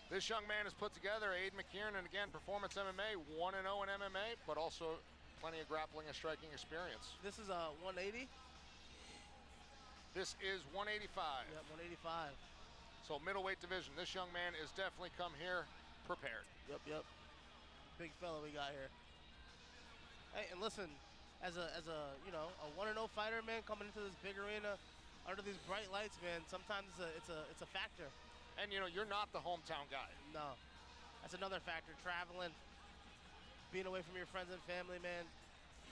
This young man has put together Aiden McKiernan, again, Performance MMA, 1-0 in MMA, but also plenty of grappling and striking experience. This is a 180? This is 185. Yep, 185. So middleweight division. This young man is definitely come here prepared. Yep. Big fella we got here. Hey, and listen, as a 1-0 fighter, man, coming into this big arena under these bright lights, man, sometimes it's a factor. And you're not the hometown guy. No, that's another factor. Traveling, being away from your friends and family, man.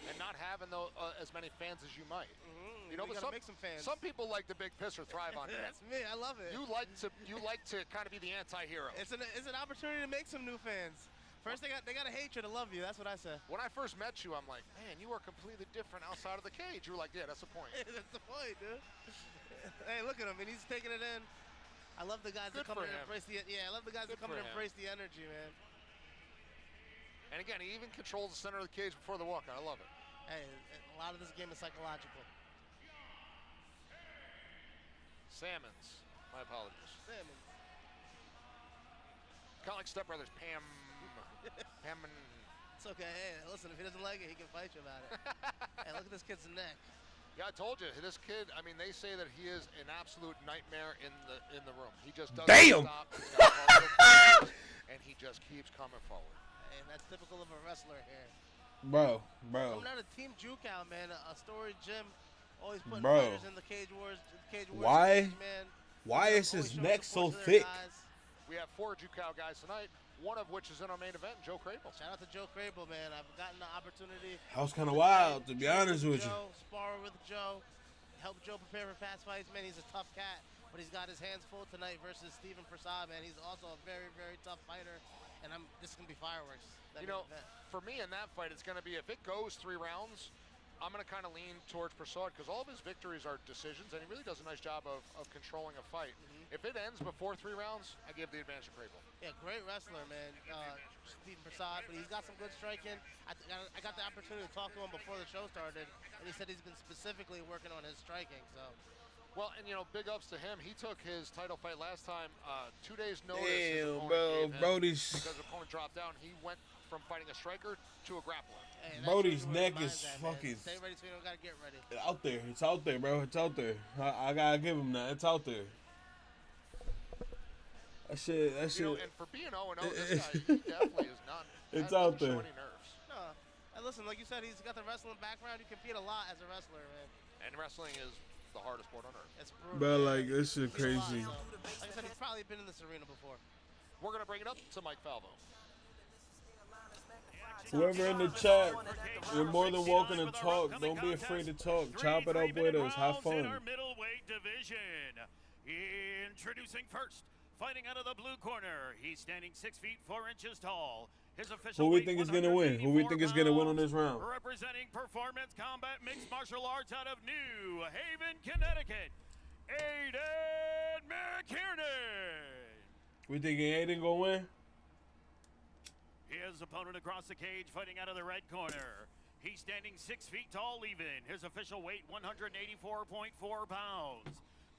And not having as many fans as you might. Mm-hmm. But we gotta make some fans. Some people like the big pisser thrive on that. That's me. I love it. You like to kind of be the anti-hero. It's an opportunity to make some new fans. First, they got to hate you to love you. That's what I said. When I first met you, I'm like, man, you are completely different outside of the cage. You were like, yeah, that's the point. That's the point, dude. Hey, look at him, and he's taking it in. I love the guys that come in and embrace the I love the guys that come in and embrace the energy, man. And again, he even controls the center of the cage before the walkout. I love it. Hey, a lot of this game is psychological. Salmons. My apologies. Salmon. Kind of like Step Brothers. Pam and... It's okay. Hey, listen, if he doesn't like it, he can fight you about it. Hey, look at this kid's neck. Yeah, I told you, this kid, I mean, they say that he is an absolute nightmare in the room. He just doesn't stop. He's got all the and he just keeps coming forward. Hey, and that's typical of a wrestler here. Bro. Coming out of Team Jukow, man, a storied gym, always putting fighters in the Cage Wars. Why? Stage, man. Why is his neck so thick? We have 4 Jukow guys tonight, one of which is in our main event, Joe Crable. Shout out to Joe Crable, man. I've gotten the opportunity. That was kind of wild, to be honest with you. Spar with Joe, help Joe prepare for past fights, man. He's a tough cat, but he's got his hands full tonight versus Steven Prasad, man. He's also a very, very tough fighter, and this is gonna be fireworks. For me in that fight, it's gonna be if it goes 3 rounds, I'm going to kind of lean towards Prasad because all of his victories are decisions, and he really does a nice job of controlling a fight. If it ends before 3 rounds, I give the advantage to Crable. Yeah, great wrestler, man, Steven Prasad, but he's got some good striking. I got the opportunity to talk to him before the show started, and he said he's been specifically working on his striking. So, well, and big ups to him. He took his title fight last time 2 days notice. Damn, bro, because the opponent dropped down. He went from fighting a striker to a grappler. Hey, Brody's neck is fucking. Stay ready, so you don't gotta get ready. Out there, it's out there, bro. It's out there. I gotta give him that. It's out there. That shit. And for being 0-0, this guy he definitely is not. It's out there. Any nerves. No, and listen, like you said, he's got the wrestling background. You compete a lot as a wrestler, man. And wrestling is the hardest sport on earth. It's brutal. Bro, like this shit crazy. Like I said, he's probably been in this arena before. We're gonna bring it up to Mike Falvo. Whoever in the chat, you're more than welcome to talk. Don't be afraid to talk. Chop it up with us. Have fun. In our middleweight division, Introducing first, fighting out of the blue corner. He's standing 6 feet 4 inches tall. His official Who we weight, think is gonna win? Who we think is gonna win on this round? Representing Performance Combat Mixed Martial Arts out of New Haven, Connecticut, Aiden McKiernan. We thinking Aiden gonna win? His opponent across the cage, fighting out of the red corner. He's standing 6 feet tall even. His official weight, 184.4 pounds.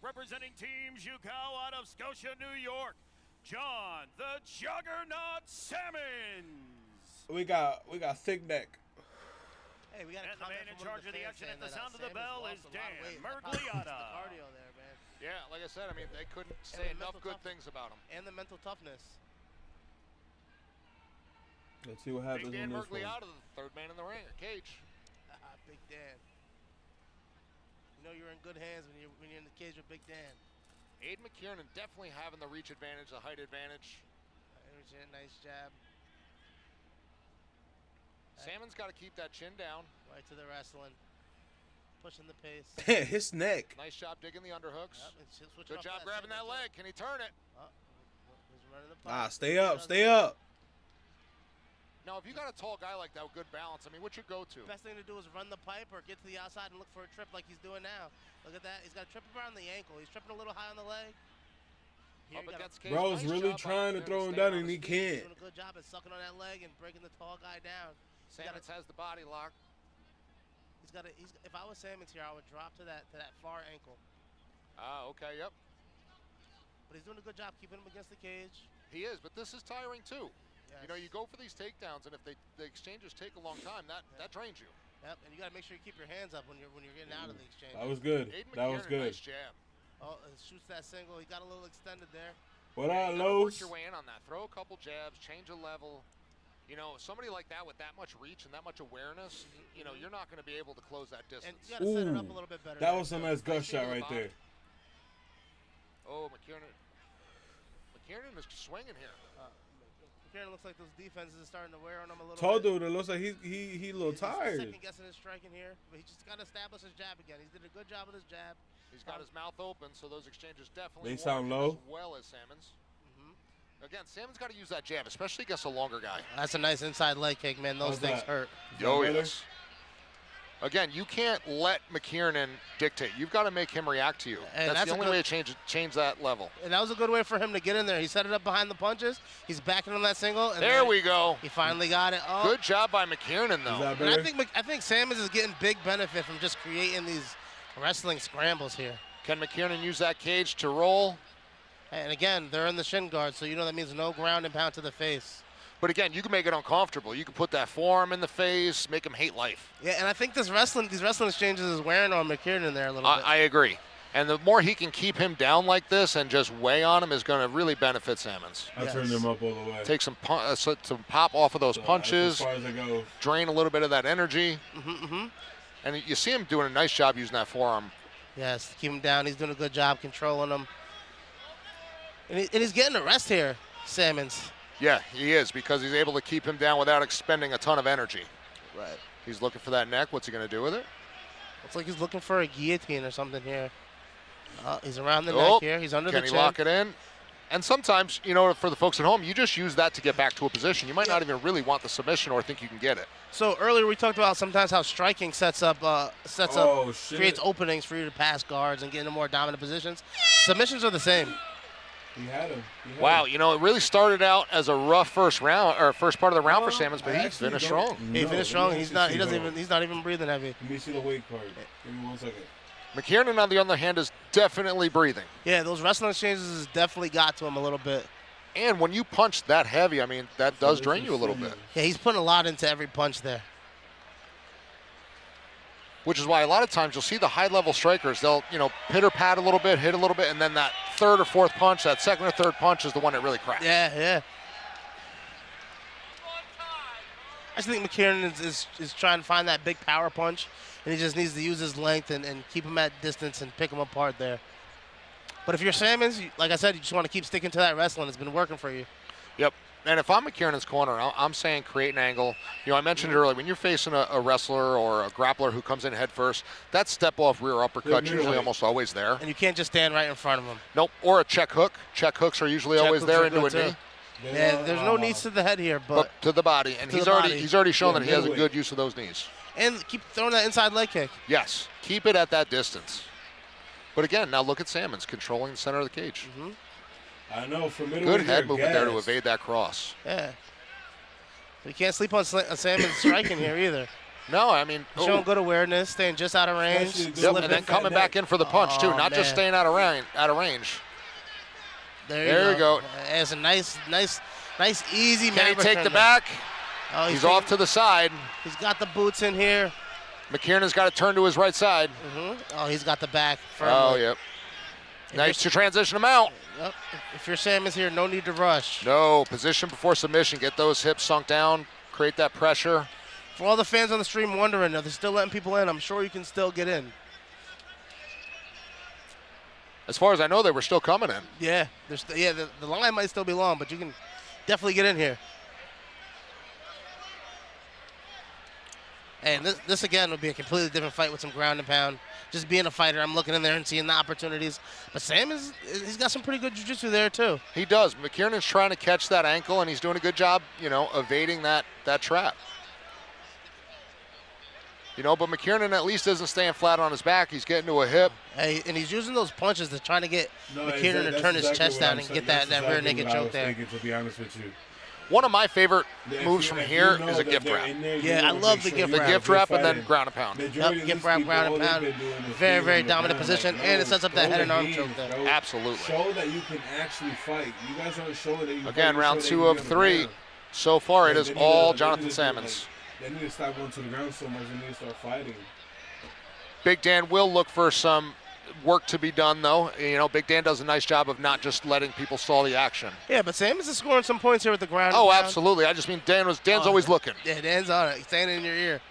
Representing Team Jucal out of Scotia, New York, John the Juggernaut Salmons. We got thick neck. Hey, we got And the man in charge of the action at the sound of the bell is Dan Mergliata. Cardio there, man. Yeah, like I said, I mean, they couldn't say enough good things about him. And the mental toughness. Let's see what happens Big Dan on this one. Mergliata, the third man in the ring, cage. Big Dan. You know you're in good hands when you're in the cage with Big Dan. Aiden McKiernan definitely having the reach advantage, the height advantage. Nice jab. Salmon's got to keep that chin down. Right to the wrestling. Pushing the pace. His neck. Nice job digging the underhooks. Yep, and switching Good off job grabbing that single leg. Can he turn it? He's running the punch. Stay up, stay up. Now, if you got a tall guy like that with good balance, I mean, what's your go-to? Best thing to do is run the pipe or get to the outside and look for a trip like he's doing now. Look at that. He's got a trip around the ankle. He's tripping a little high on the leg. Here, Bro's really trying to throw him down and he can't. He's doing a good job at sucking on that leg and breaking the tall guy down. Salmons has the body lock. If I was Salmons here, I would drop to that far ankle. Okay, yep. But he's doing a good job keeping him against the cage. He is, but this is tiring too. Yes. You know, you go for these takedowns, and if the exchanges take a long time, that drains you. Yep, and you got to make sure you keep your hands up when you're getting out of the exchange. That was good. That was good. Nice jab. Oh, and shoots that single. He got a little extended there. What up, Work Los? your way in on that. Throw a couple jabs, change a level. You know, somebody like that with that much reach and that much awareness, you know, you're not going to be able to close that distance. And you got to set it up a little bit better. That was a nice gut shot right there. Oh, McKiernan is swinging here. McKiernan looks like those defenses are starting to wear on him a little Told bit. dude, it looks like he a little tired. Second guessing his striking here, but he just got to establish his jab again. He did a good job with his jab. He's got his mouth open, so those exchanges definitely They sound work low. as well as Salmons. Again, Salmon's got to use that jab, especially against a longer guy. That's a nice inside leg kick, man. Those things hurt. Oh, yes. Again, you can't let McKiernan dictate. You've got to make him react to you. And that's the only way to change that level. And that was a good way for him to get in there. He set it up behind the punches. He's backing on that single. And there we go. He finally got it. Oh. Good job by McKiernan, though. And I think Salmons is getting big benefit from just creating these wrestling scrambles here. Can McKiernan use that cage to roll? And again, they're in the shin guard, so you know that means no ground and pound to the face. But again, you can make it uncomfortable. You can put that forearm in the face, make him hate life. Yeah, and I think these wrestling exchanges is wearing on McKiernan there a little bit. I agree. And the more he can keep him down like this and just weigh on him is going to really benefit Salmons. I turned him up all the way. Take some pop off of those punches. As far as I go. Drain a little bit of that energy. And you see him doing a nice job using that forearm. Yes, keep him down. He's doing a good job controlling him. And he's getting a rest here, Salmons. Yeah, he is, because he's able to keep him down without expending a ton of energy. Right. He's looking for that neck. What's he going to do with it? Looks like he's looking for a guillotine or something here. He's around the neck here. He's under the chin. Can he lock it in? And sometimes, you know, for the folks at home, you just use that to get back to a position. You might not even really want the submission or think you can get it. So earlier we talked about sometimes how striking creates openings for you to pass guards and get into more dominant positions. Submissions are the same. He had him. Wow, you know, it really started out as a rough first part of the round for Salmons, but he finished strong. He finished strong. He's not even breathing heavy. Let me see the weight card. Give me 1 second. McKiernan, on the other hand, is definitely breathing. Yeah, those wrestling exchanges has definitely got to him a little bit. And when you punch that heavy, I mean, that does drain you a little bit. Yeah, he's putting a lot into every punch there. Which is why a lot of times you'll see the high-level strikers, they'll, you know, pitter-pat a little bit, hit a little bit, and then that third or fourth punch, that second or third punch is the one that really cracks. Yeah. I just think McKiernan is trying to find that big power punch, and he just needs to use his length and keep him at distance and pick him apart there. But if you're Salmons, like I said, you just want to keep sticking to that wrestling. It's been working for you. Yep. And if I'm McKiernan's corner, I'm saying create an angle. You know, I mentioned it earlier. When you're facing a wrestler or a grappler who comes in head first, that step-off rear uppercut's usually almost always there. And you can't just stand right in front of him. Nope. Or a check hook. Check hooks are usually always there into a knee. Yeah, there's no knees to the head here, but to the body. And he's already shown that he has a good use of those knees. And keep throwing that inside leg kick. Yes. Keep it at that distance. But again, now look at Salmons controlling the center of the cage. I know. For good head movement there to evade that cross. Yeah. But you can't sleep on Salmons striking here either. No, I mean, showing good awareness, staying just out of range. Yep, and then coming back in for the punch too, not just staying out of range. There you go. It's a nice, easy. Can he take the back? Oh, he's off to the side. He's got the boots in here. McKiernan's got to turn to his right side. Oh, he's got the back firmly. Oh, yep. Nice to transition him out. Yep. If your Salmons here, no need to rush. No, position before submission. Get those hips sunk down. Create that pressure. For all the fans on the stream wondering, are they still letting people in? I'm sure you can still get in. As far as I know, they were still coming in. Yeah, the line might still be long, but you can definitely get in here. And this again would be a completely different fight with some ground and pound. Just being a fighter, I'm looking in there and seeing the opportunities. But Sam he's got some pretty good jiu-jitsu there too. He does. McKiernan's trying to catch that ankle, and he's doing a good job, you know, evading that trap. You know, but McKiernan at least isn't staying flat on his back. He's getting to a hip. Hey, and he's using those punches to trying to get McKiernan to turn his chest down and get that rear naked choke there. To be honest with you. One of my favorite moves from here is a gift wrap. Yeah, I love the gift wrap. The gift wrap and then ground and pound. Yep, gift wrap, ground and pound. Very, very dominant position, and it sets up that head and arm choke there. Absolutely. Show that you can actually fight. You guys aren't showing that you can Again, round 2 of 3. So far, it is all Jonathan Salmons. They need to stop going to the ground so much. They need to start fighting. Big Dan will look for some work to be done, though. You know, Big Dan does a nice job of not just letting people stall the action. Yeah, but Salmons is scoring some points here with the ground. Oh, absolutely. I just mean Dan's always looking. Yeah, Dan's on it. He's saying it in your ear.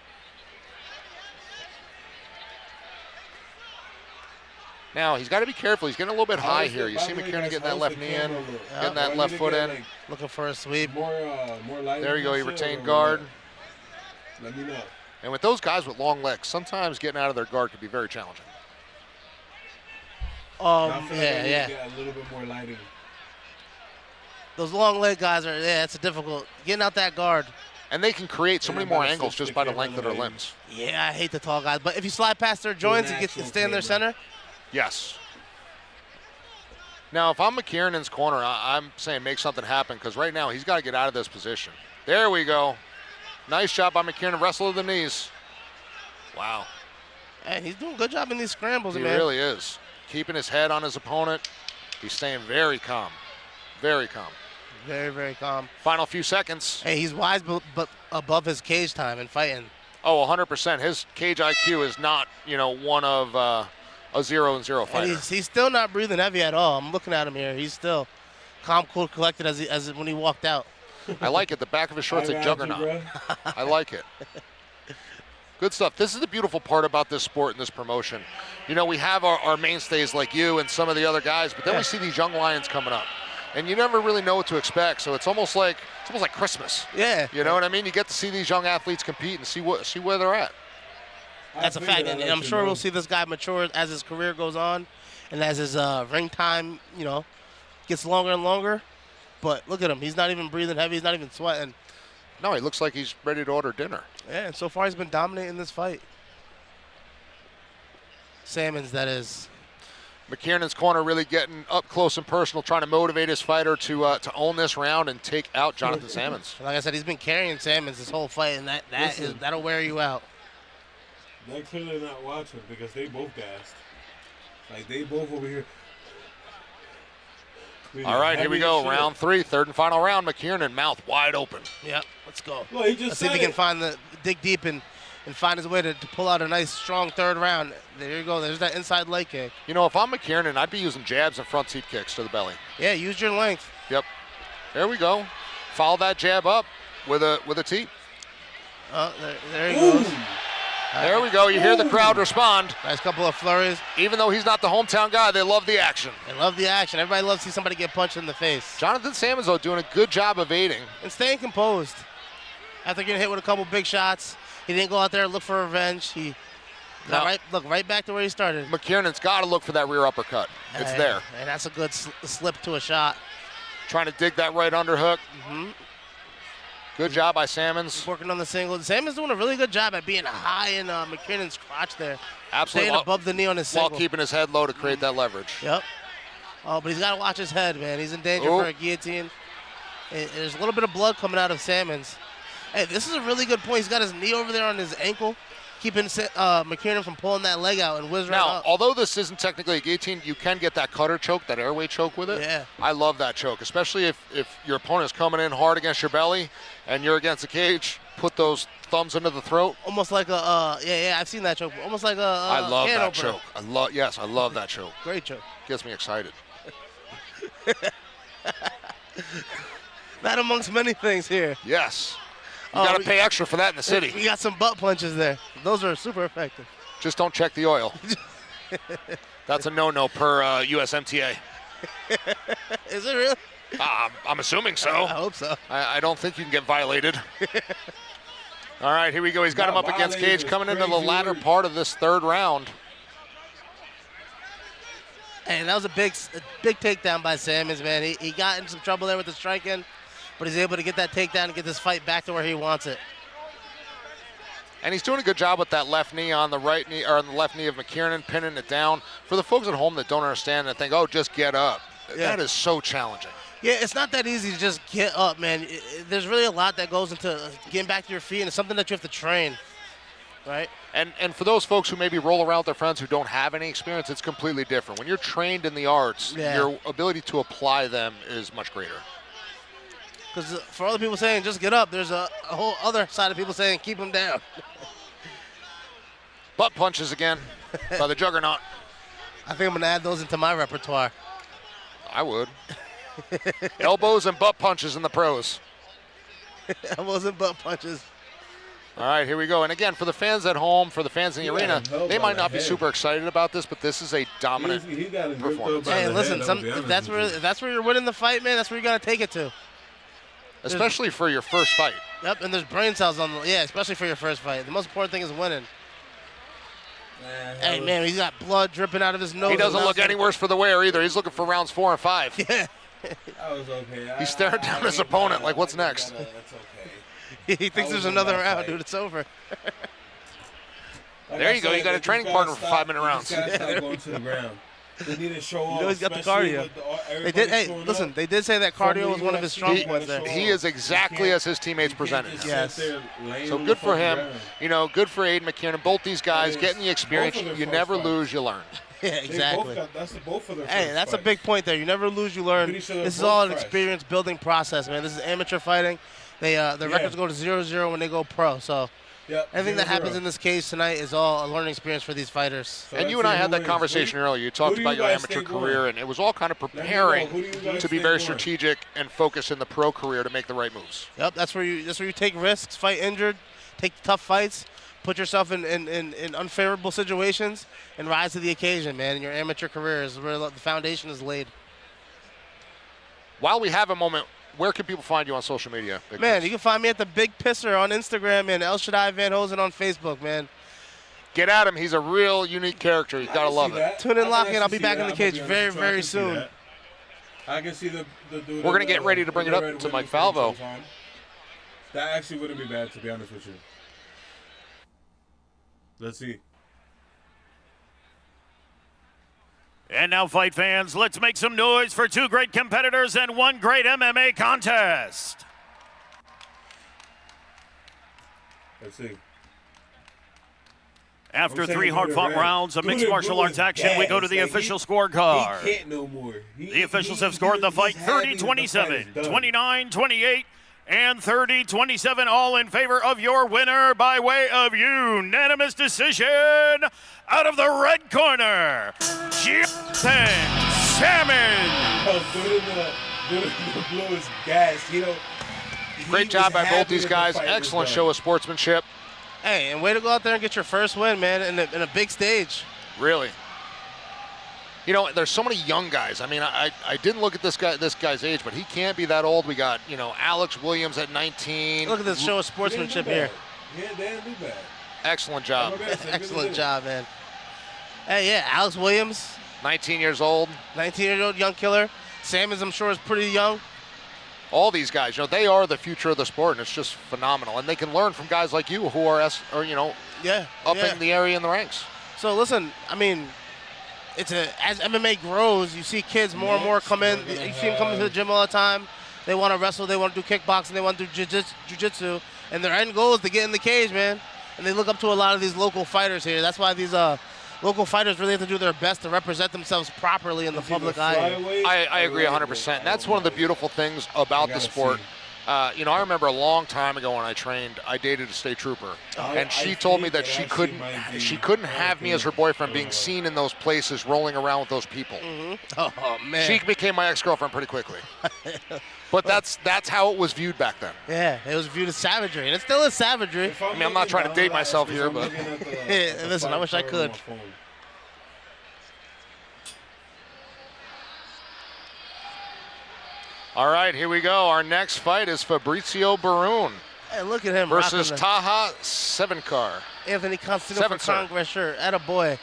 Now, he's got to be careful. He's getting a little bit high here. You see McKiernan getting that left knee in, getting that left foot in. Looking for a sweep. More there you go. He retained guard. Let me know. And with those guys with long legs, sometimes getting out of their guard could be very challenging. Yeah. Get a little bit more lighting. Those long leg guys it's difficult. Getting out that guard. And they can create so many more angles just by the length of their limbs. Yeah, I hate the tall guys. But if you slide past their joints and stay in their center. Yes. Now, if I'm McKiernan's corner, I'm saying make something happen because right now he's got to get out of this position. There we go. Nice job by McKiernan. Wrestle to the knees. Wow. Hey, he's doing a good job in these scrambles, man. He really is. Keeping his head on his opponent. He's staying very calm. Very calm. Very, very calm. Final few seconds. Hey, he's wise but above his cage time and fighting. Oh, 100%. His cage IQ is not, one of a 0-0 fighter. And he's still not breathing heavy at all. I'm looking at him here. He's still calm, cool, collected as when he walked out. I like it. The back of his short's a juggernaut. I like it. Good stuff. This is the beautiful part about this sport and this promotion. We have our mainstays like you and some of the other guys, but then we see these young lions coming up. And you never really know what to expect, so it's almost like Christmas. Yeah. You know what I mean? You get to see these young athletes compete and see where they're at. That's a fact, and I'm sure we'll see this guy mature as his career goes on and as his ring time, gets longer and longer. But look at him. He's not even breathing heavy. He's not even sweating. No, he looks like he's ready to order dinner. Yeah, and so far he's been dominating this fight. Salmons, that is. McKiernan's corner really getting up close and personal, trying to motivate his fighter to own this round and take out Jonathan Salmons. Like I said, he's been carrying Salmons this whole fight, and that'll wear you out. They're clearly not watching because they both gassed. Like, they both over here. All right, here we go. Round 3, third and final round. McKiernan, mouth wide open. Yep, let's go. Well, let's see if he can dig deep and find his way to pull out a nice, strong third round. There you go. There's that inside leg kick. If I'm McKiernan, I'd be using jabs and front seat kicks to the belly. Yeah, use your length. Yep. There we go. Follow that jab up with a tee. Oh, there he goes. There we go. You hear the crowd respond. Nice couple of flurries. Even though he's not the hometown guy, they love the action. They love the action. Everybody loves to see somebody get punched in the face. Jonathan Sammons, though, doing a good job evading. And staying composed. After getting hit with a couple big shots, he didn't go out there and look for revenge. He got right back to where he started. McKiernan's got to look for that rear uppercut. It's there. And that's a good slip to a shot. Trying to dig that right underhook. Mm-hmm. Good job by Sammons. Working on the single. Sammons doing a really good job at being high in McKiernan's crotch there. Absolutely. Staying above the knee on his single. While keeping his head low to create that leverage. Yep. Oh, but he's got to watch his head, man. He's in danger for a guillotine. There's a little bit of blood coming out of Sammons. Hey, this is a really good point. He's got his knee over there on his ankle, keeping McKiernan from pulling that leg out and whiz right up. Now, although this isn't technically a guillotine, you can get that cutter choke, that airway choke with it. Yeah. I love that choke, especially if your opponent is coming in hard against your belly and you're against the cage. Put those thumbs into the throat. Almost like a I've seen that choke. Almost like a I love can that opener. choke. I love that choke. Great choke. Gets me excited. That amongst many things here. Yes. You got to pay extra for that in the city. We got some butt punches there. Those are super effective. Just don't check the oil. That's a no-no per USMTA. Is it really? I'm assuming so. I hope so. I don't think you can get violated. All right, here we go. He's got him up against cage coming into the latter part of this third round. And that was a big takedown by Sammons, man. He got in some trouble there with the striking, but he's able to get that takedown and get this fight back to where he wants it. And he's doing a good job with that left knee on the right knee, or on the left knee of McKiernan, pinning it down. For the folks at home that don't understand and think, oh, just get up. Yeah. That is so challenging. Yeah, it's not that easy to just get up, man. There's really a lot that goes into getting back to your feet, and it's something that you have to train, right? And for those folks who maybe roll around with their friends who don't have any experience, it's completely different. When you're trained in the arts, your ability to apply them is much greater. Because for other people saying just get up, there's a whole other side of people saying keep them down. Butt punches again by the Juggernaut. I think I'm going to add those into my repertoire. I would. Elbows and butt punches in the pros. Elbows and butt punches. All right, here we go. And again, for the fans at home, for the fans in the arena, they might not be super excited about this, but this is a dominant performance. Hey, listen, if that's where you're winning the fight, man, that's where you got to take it to. Especially for your first fight. Yep, and there's brain cells on the, especially for your first fight. The most important thing is winning. Hey, man, he's got blood dripping out of his nose. He doesn't look any worse for the wear either. He's looking for rounds 4 and 5. Yeah. That was okay. He's staring down his opponent like, what's next? That's okay. He thinks there's another round, dude. It's over. There you go. You got a training partner for 5-minute rounds. Going to the ground. They need to show off. You know he's got the cardio. They did. Hey, listen. They did say that cardio was one of his strong points there. He is exactly as his teammates presented. Yes. So good for him. You know, good for Aiden McKiernan. Both these guys getting the experience. You never lose, you learn. Yeah, exactly. Both of their hey, that's a big point there. You never lose, you learn. This is all an experience building process, man. This is amateur fighting. They the records go to 0-0 when they go pro. So everything that happens in this case tonight is all a learning experience for these fighters. And you and I had that conversation earlier. You talked about your amateur career, and it was all kind of preparing to be very strategic and focus in the pro career to make the right moves. Yep, that's where you take risks, fight injured, take tough fights, put yourself in unfavorable situations, and rise to the occasion, man. In your amateur career is where the foundation is laid. While we have a moment, where can people find you on social media? Man, you can find me at the Big Pisser on Instagram and El Shaddai Van Hosen on Facebook, man. Get at him. He's a real unique character. You gotta love it. Tune in, lock in. I'll be back in the cage very, very soon. I can see the We're gonna get ready to bring it up to Mike Falvo. That actually wouldn't be bad, to be honest with you. Let's see. And now, fight fans, let's make some noise for 2 great competitors and 1 great MMA contest. Let's see. After 3 hard-fought rounds of mixed martial arts action, we go to the official scorecard. He can't no more. The officials have scored the fight 30-27, 29-28, and 30-27, all in favor of your winner by way of unanimous decision. Out of the red corner, Jonathan Sammons. The blue is gas. Great job by both these guys. Excellent show of sportsmanship. Hey, and way to go out there and get your first win, man, in a big stage. Really. You know, there's so many young guys. I mean, I didn't look at this guy's age, but he can't be that old. We got, you know, Alex Williams at 19. Look at this show of sportsmanship here. Yeah, they didn't do bad. Excellent job. Excellent job, man. Hey, yeah, Alex Williams, 19 years old. 19-year-old young killer. Sammons, I'm sure, is pretty young. All these guys, you know, they are the future of the sport, and it's just phenomenal. And they can learn from guys like you who are, you know, upping the area in the ranks. So listen, I mean, as MMA grows, you see kids more and more come in. You see them coming to the gym all the time. They want to wrestle, they want to do kickboxing, they want to do jiu-jitsu, and their end goal is to get in the cage, man. And they look up to a lot of these local fighters here. That's why these local fighters really have to do their best to represent themselves properly in the public eye. I agree 100%. That's one of the beautiful things about the sport. You know, I remember a long time ago when I trained, I dated a state trooper, and she told me that she couldn't have me as her boyfriend being seen in those places rolling around with those people. Oh, man. She became my ex-girlfriend pretty quickly. But that's how it was viewed back then. Yeah, it was viewed as savagery, and it still is savagery. I mean, I'm not trying to date myself here, but... Listen, I wish I could. All right, here we go. Our next fight is Fabrizio Barun Hey, look at him versus rocking Taha Sevenkar. Anthony Constantino for Congress shirt. Attaboy.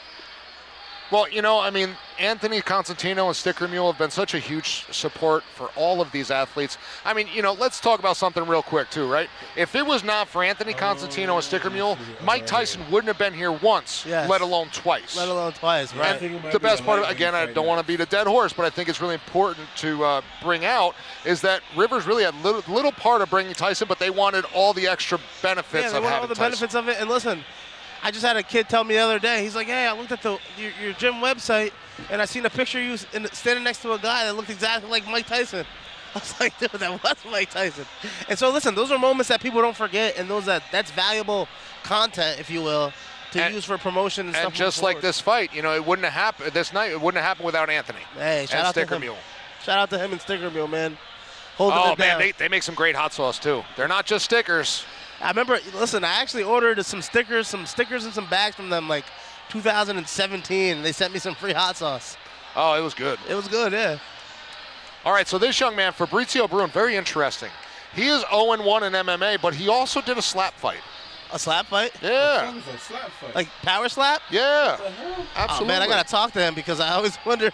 Well, you know, I mean, Anthony Constantino and Sticker Mule have been such a huge support for all of these athletes. I mean, you know, let's talk about something real quick, too, right? If it was not for Anthony Constantino and Sticker Mule, Mike Tyson wouldn't have been here once, let alone twice. Let alone twice, right? And the best part, again, I don't want to beat a dead horse, but I think it's really important to bring out is that Rivers really had little part of bringing Tyson, but they wanted all the extra benefits they of wanted having all the Tyson. benefits of it. And listen, I just had a kid tell me the other day, he's like, hey, I looked at your gym website, and I seen a picture of you standing next to a guy that looked exactly like Mike Tyson. I was like, dude, that was Mike Tyson. And so, listen, those are moments that people don't forget, and that's valuable content, if you will, to use for promotion and stuff. And just like this fight, you know, it wouldn't have happened this night. It wouldn't have happened without Anthony. Hey, shout out Sticker to him. Mule. Shout out to him and Sticker Mule, man. Holding it down. Man, they make some great hot sauce too. They're not just stickers. I remember, listen, I actually ordered some stickers and some bags from them like 2017, and they sent me some free hot sauce. Oh, it was good. It was good, yeah. All right, so this young man, Fabrizio Barun, very interesting. He is 0-1 in MMA, but he also did a slap fight. A slap fight? Yeah. Like power slap? Yeah. Absolutely. Oh, man, I got to talk to him because I always wondered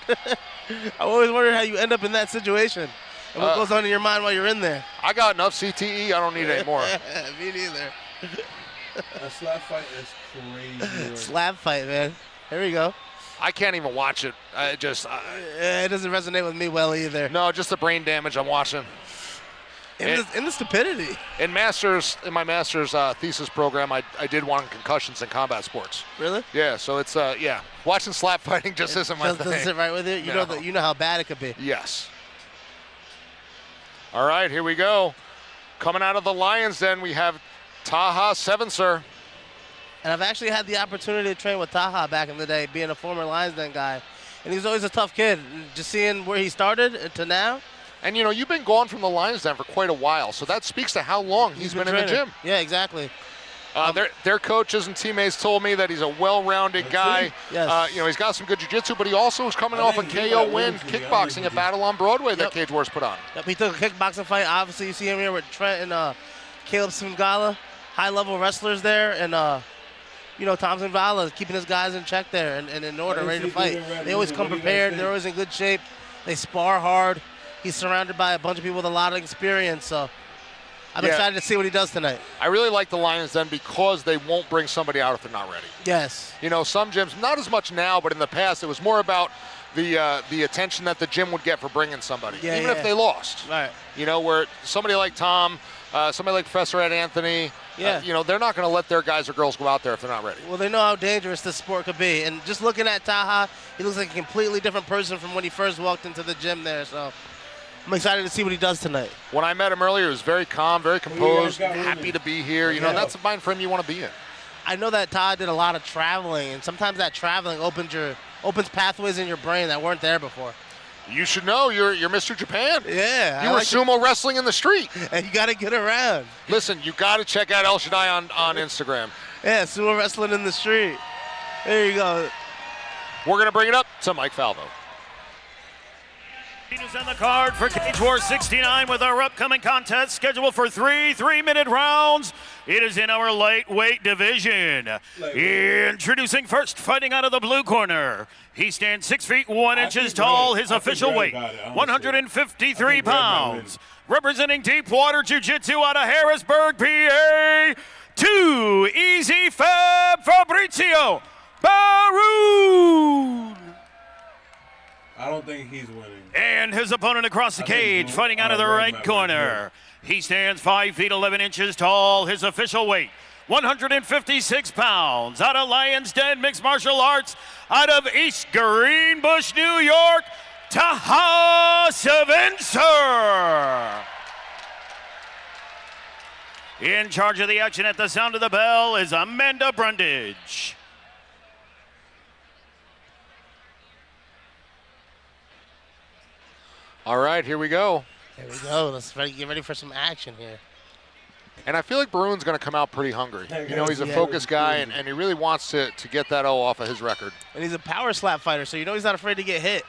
how you end up in that situation. And what goes on in your mind while you're in there? I got enough CTE. I don't need any more. Me neither. A slap fight is crazy. Slap fight, man. Here we go. I can't even watch it. It doesn't resonate with me well either. No, just the brain damage I'm watching. In the stupidity. In my master's thesis program, I did one on concussions in combat sports. Really? Yeah. So it's watching slap fighting just isn't my thing. Doesn't sit right with you. You know how bad it could be. Yes. All right, here we go. Coming out of the Lions Den, we have Taha Sevenkar. And I've actually had the opportunity to train with Taha back in the day, being a former Lions Den guy. And he's always a tough kid. Just seeing where he started to now. And, you know, you've been gone from the Lions Den for quite a while, so that speaks to how long he's been in the gym. Yeah, exactly. Their coaches and teammates told me that he's a well-rounded guy. Yes. You know, he's got some good jiu-jitsu, but he also is coming off a KO win kickboxing at Battle on Broadway that Cage Wars put on. Yep, he took a kickboxing fight. Obviously, you see him here with Trent and Caleb Singala, high-level wrestlers there, and you know, Tom Singala keeping his guys in check there and in order, ready to fight. They always come prepared. They're always in good shape. They spar hard. He's surrounded by a bunch of people with a lot of experience, so I'm excited to see what he does tonight. I really like the Lions Den because they won't bring somebody out if they're not ready. Yes. You know, some gyms, not as much now, but in the past, it was more about the attention that the gym would get for bringing somebody, even if they lost. Right. You know, where somebody like Tom, somebody like Professor Ed Anthony, you know, they're not going to let their guys or girls go out there if they're not ready. Well, they know how dangerous this sport could be. And just looking at Taha, he looks like a completely different person from when he first walked into the gym there. So I'm excited to see what he does tonight. When I met him earlier, he was very calm, very composed, happy to be here. You know, that's the mind frame you want to be in. I know that Todd did a lot of traveling, and sometimes that traveling opens pathways in your brain that weren't there before. You should know. You're Mr. Japan. Yeah. You were sumo wrestling in the street. And you got to get around. Listen, you got to check out El Shaddai on Instagram. Yeah, sumo wrestling in the street. There you go. We're going to bring it up to Mike Falvo. Is on the card for Cage Wars 69 with our upcoming contest scheduled for 3 3-minute rounds. It is in our lightweight division. Introducing first, fighting out of the blue corner. He stands 6 feet 1 inches tall. His official weight, 153 pounds. Representing Deepwater Jiu-Jitsu out of Harrisburg, PA, 2 Easy Fab Fabrizio Barun. I don't think he's winning. And his opponent across the cage, fighting out of the right corner. He stands 5 feet 11 inches tall. His official weight, 156 pounds. Out of Lions Den Mixed Martial Arts, out of East Greenbush, New York, Taha Svenser. In charge of the action at the sound of the bell is Amanda Brundage. All right, here we go. There we go. Let's get ready for some action here. And I feel like Barun's going to come out pretty hungry. You know, he's a focused guy, and he really wants to get that O off of his record. And he's a power slap fighter, so you know he's not afraid to get hit.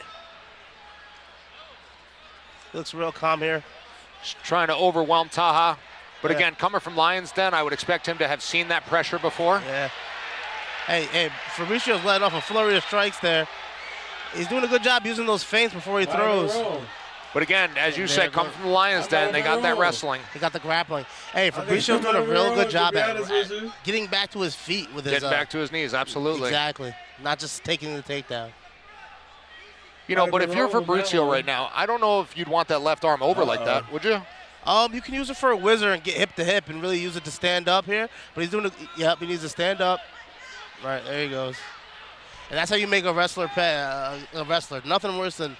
He looks real calm here. Just trying to overwhelm Taha. But again, coming from Lions Den, I would expect him to have seen that pressure before. Yeah. Hey, Fabricio's letting off a flurry of strikes there. He's doing a good job using those feints before he throws. But again, as you said, coming from the Lions Den, they got that wrestling. They got the grappling. Hey, Fabricio's doing a real good job at getting back to his feet with his... Getting back to his knees, absolutely. Exactly. Not just taking the takedown. You know, but if you're Fabricio right now, I don't know if you'd want that left arm over like that, would you? You can use it for a whizzer and get hip to hip and really use it to stand up here. But he's doing it. Yep, he needs to stand up. Right, there he goes. And that's how you make a wrestler pay, a wrestler. Nothing worse than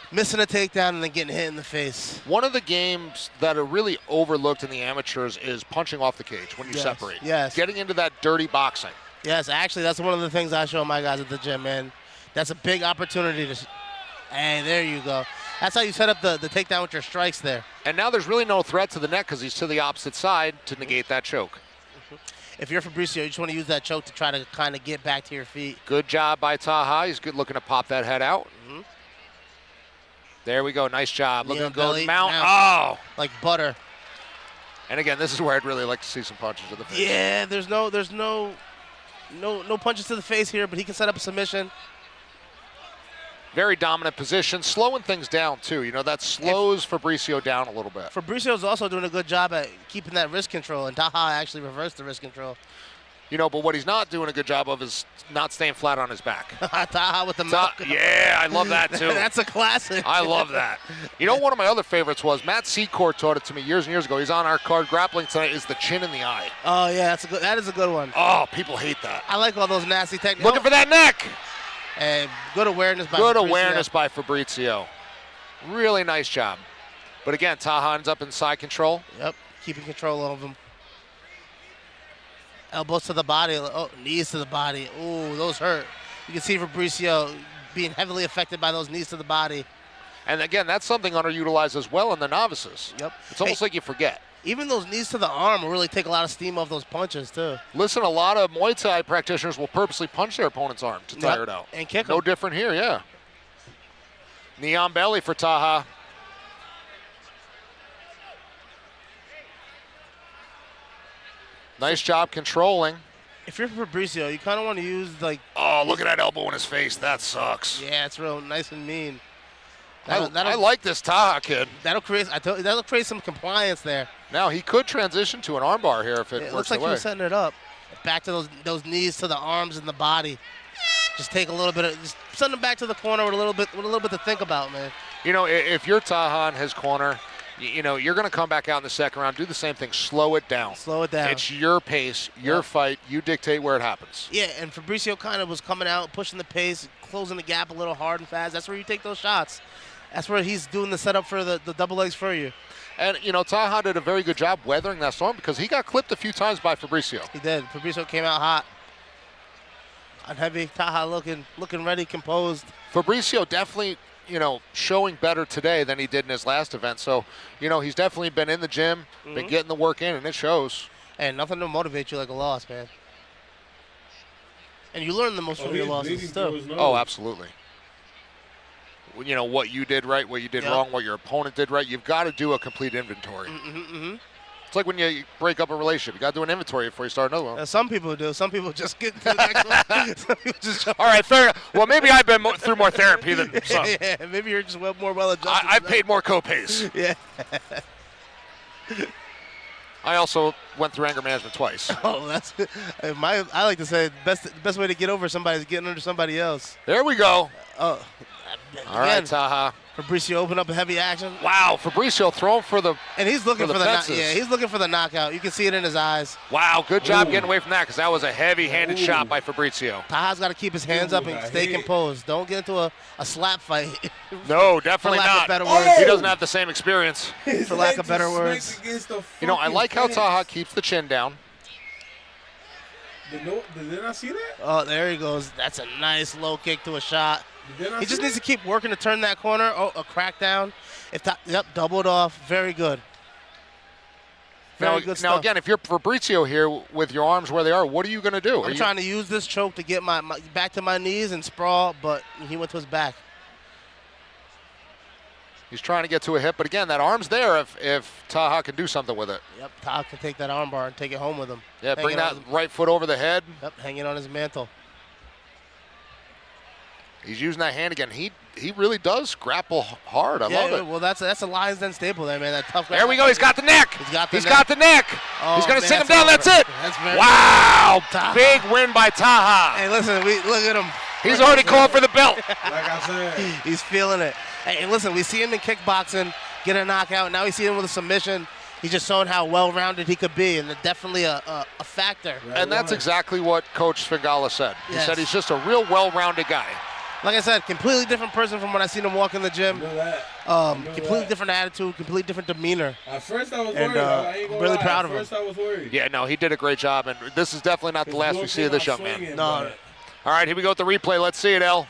missing a takedown and then getting hit in the face. One of the games that are really overlooked in the amateurs is punching off the cage when you separate. Yes. Getting into that dirty boxing. Yes, actually, that's one of the things I show my guys at the gym, man. That's a big opportunity to... Hey, there you go. That's how you set up the takedown with your strikes there. And now there's really no threat to the neck because he's to the opposite side to negate that choke. If you're Fabricio, you just want to use that choke to try to kind of get back to your feet. Good job by Taha. He's good looking to pop that head out. There we go. Nice job. Looking to go mount. Oh! Like butter. And again, this is where I'd really like to see some punches to the face. Yeah, there's no punches to the face here, but he can set up a submission. Very dominant position, slowing things down too. You know, that slows Fabricio down a little bit. Fabricio's also doing a good job at keeping that wrist control, and Taha actually reversed the wrist control. You know, but what he's not doing a good job of is not staying flat on his back. Taha with the mouth. Yeah, I love that too. That's a classic. I love that. You know, one of my other favorites was Matt Secord taught it to me years and years ago. He's on our card grappling tonight. Is the chin in the eye. Oh yeah, that is a good one. Oh, people hate that. I like all those nasty techniques. Looking for that neck. And good awareness by Good awareness by Fabricio. Really nice job. But again, Taha ends up in side control. Yep, keeping control of him. Elbows to the body. Oh, knees to the body. Ooh, those hurt. You can see Fabricio being heavily affected by those knees to the body. And again, that's something underutilized as well in the novices. Yep. It's almost like you forget. Even those knees to the arm will really take a lot of steam off those punches, too. Listen, a lot of Muay Thai practitioners will purposely punch their opponent's arm to tire it out. And kick No different here, yeah. Knee on belly for Taha. Nice job controlling. If you're Fabricio, you kind of want to use, like... Oh, look at that elbow in his face. That sucks. Yeah, it's real nice and mean. I like this Taha kid. That'll create some compliance there. Now, he could transition to an armbar here if it works looks like away. he was setting it up. Back to those knees to the arms and the body. Just take a little bit of... Just send him back to the corner with a little bit to think about, man. You know, if you're Taha in his corner... You know, you're going to come back out in the second round, do the same thing, slow it down. Slow it down. It's your pace, your fight, you dictate where it happens. Yeah, and Fabricio kind of was coming out, pushing the pace, closing the gap a little hard and fast. That's where you take those shots. That's where he's doing the setup for the double legs for you. And, you know, Taha did a very good job weathering that storm because he got clipped a few times by Fabricio. He did. Fabricio came out hot. On heavy, Taha looking ready, composed. Fabricio definitely showing better today than he did in his last event. So, he's definitely been in the gym, been getting the work in, and it shows. And nothing to motivate you like a loss, man. And you learn the most from your losses, too. Oh, absolutely. What you did right, what you did wrong, what your opponent did right. You've got to do a complete inventory. It's like when you break up a relationship. You got to do an inventory before you start another one. Some people do. Some people just get to the next one. Some people just all right, fair. Well, maybe I've been through more therapy than some. Yeah, maybe you're just more well adjusted. I've paid more co-pays. Yeah. I also went through anger management twice. Oh, that's I like to say the best way to get over somebody is getting under somebody else. There we go. Oh, all right, Taha. Fabricio open up a heavy action. Wow, Fabricio throwing for the and he's looking for the yeah, he's looking for the knockout. You can see it in his eyes. Wow, good job getting away from that because that was a heavy-handed shot by Fabricio. Taha's got to keep his hands up and stay composed. Don't get into a slap fight. No, definitely not. He doesn't have the same experience. For lack of better words. I like how Taha keeps the chin down. Did they not see that? Oh, there he goes. That's a nice low kick to a shot. He just needs to keep working to turn that corner. Oh, a crackdown. Yep, doubled off. Very good. Very good stuff. Now, again, if you're Fabricio here with your arms where they are, what are you going to do? I'm trying to use this choke to get my back to my knees and sprawl, but he went to his back. He's trying to get to a hip, but again, that arm's there if Taha can do something with it. Yep, Taha can take that arm bar and take it home with him. Yeah, bring that right foot over the head. Yep, hang it on his mantle. He's using that hand again. He really does grapple hard. I love it. Well, that's a Lions Den staple there, man. That tough. There we go. He's got the neck. He's got the neck. Oh, he's going to sink him down. That's it. Wow. Big win by Taha. Hey, listen, look at him. He's already called for the belt. Like I said. He's feeling it. Hey, listen, we see him in kickboxing, get a knockout. Now we see him with a submission. He's just showing how well-rounded he could be, and definitely a factor. And that's exactly what Coach Svingala said. He said he's just a real well-rounded guy. Like I said, completely different person from when I seen him walk in the gym. Completely different attitude, completely different demeanor. At first I was worried. I ain't gonna really lie. proud of him. At first I was worried. Yeah, no, he did a great job, and this is definitely not the last we see of this young man. No. All right, here we go with the replay. Let's see it, El.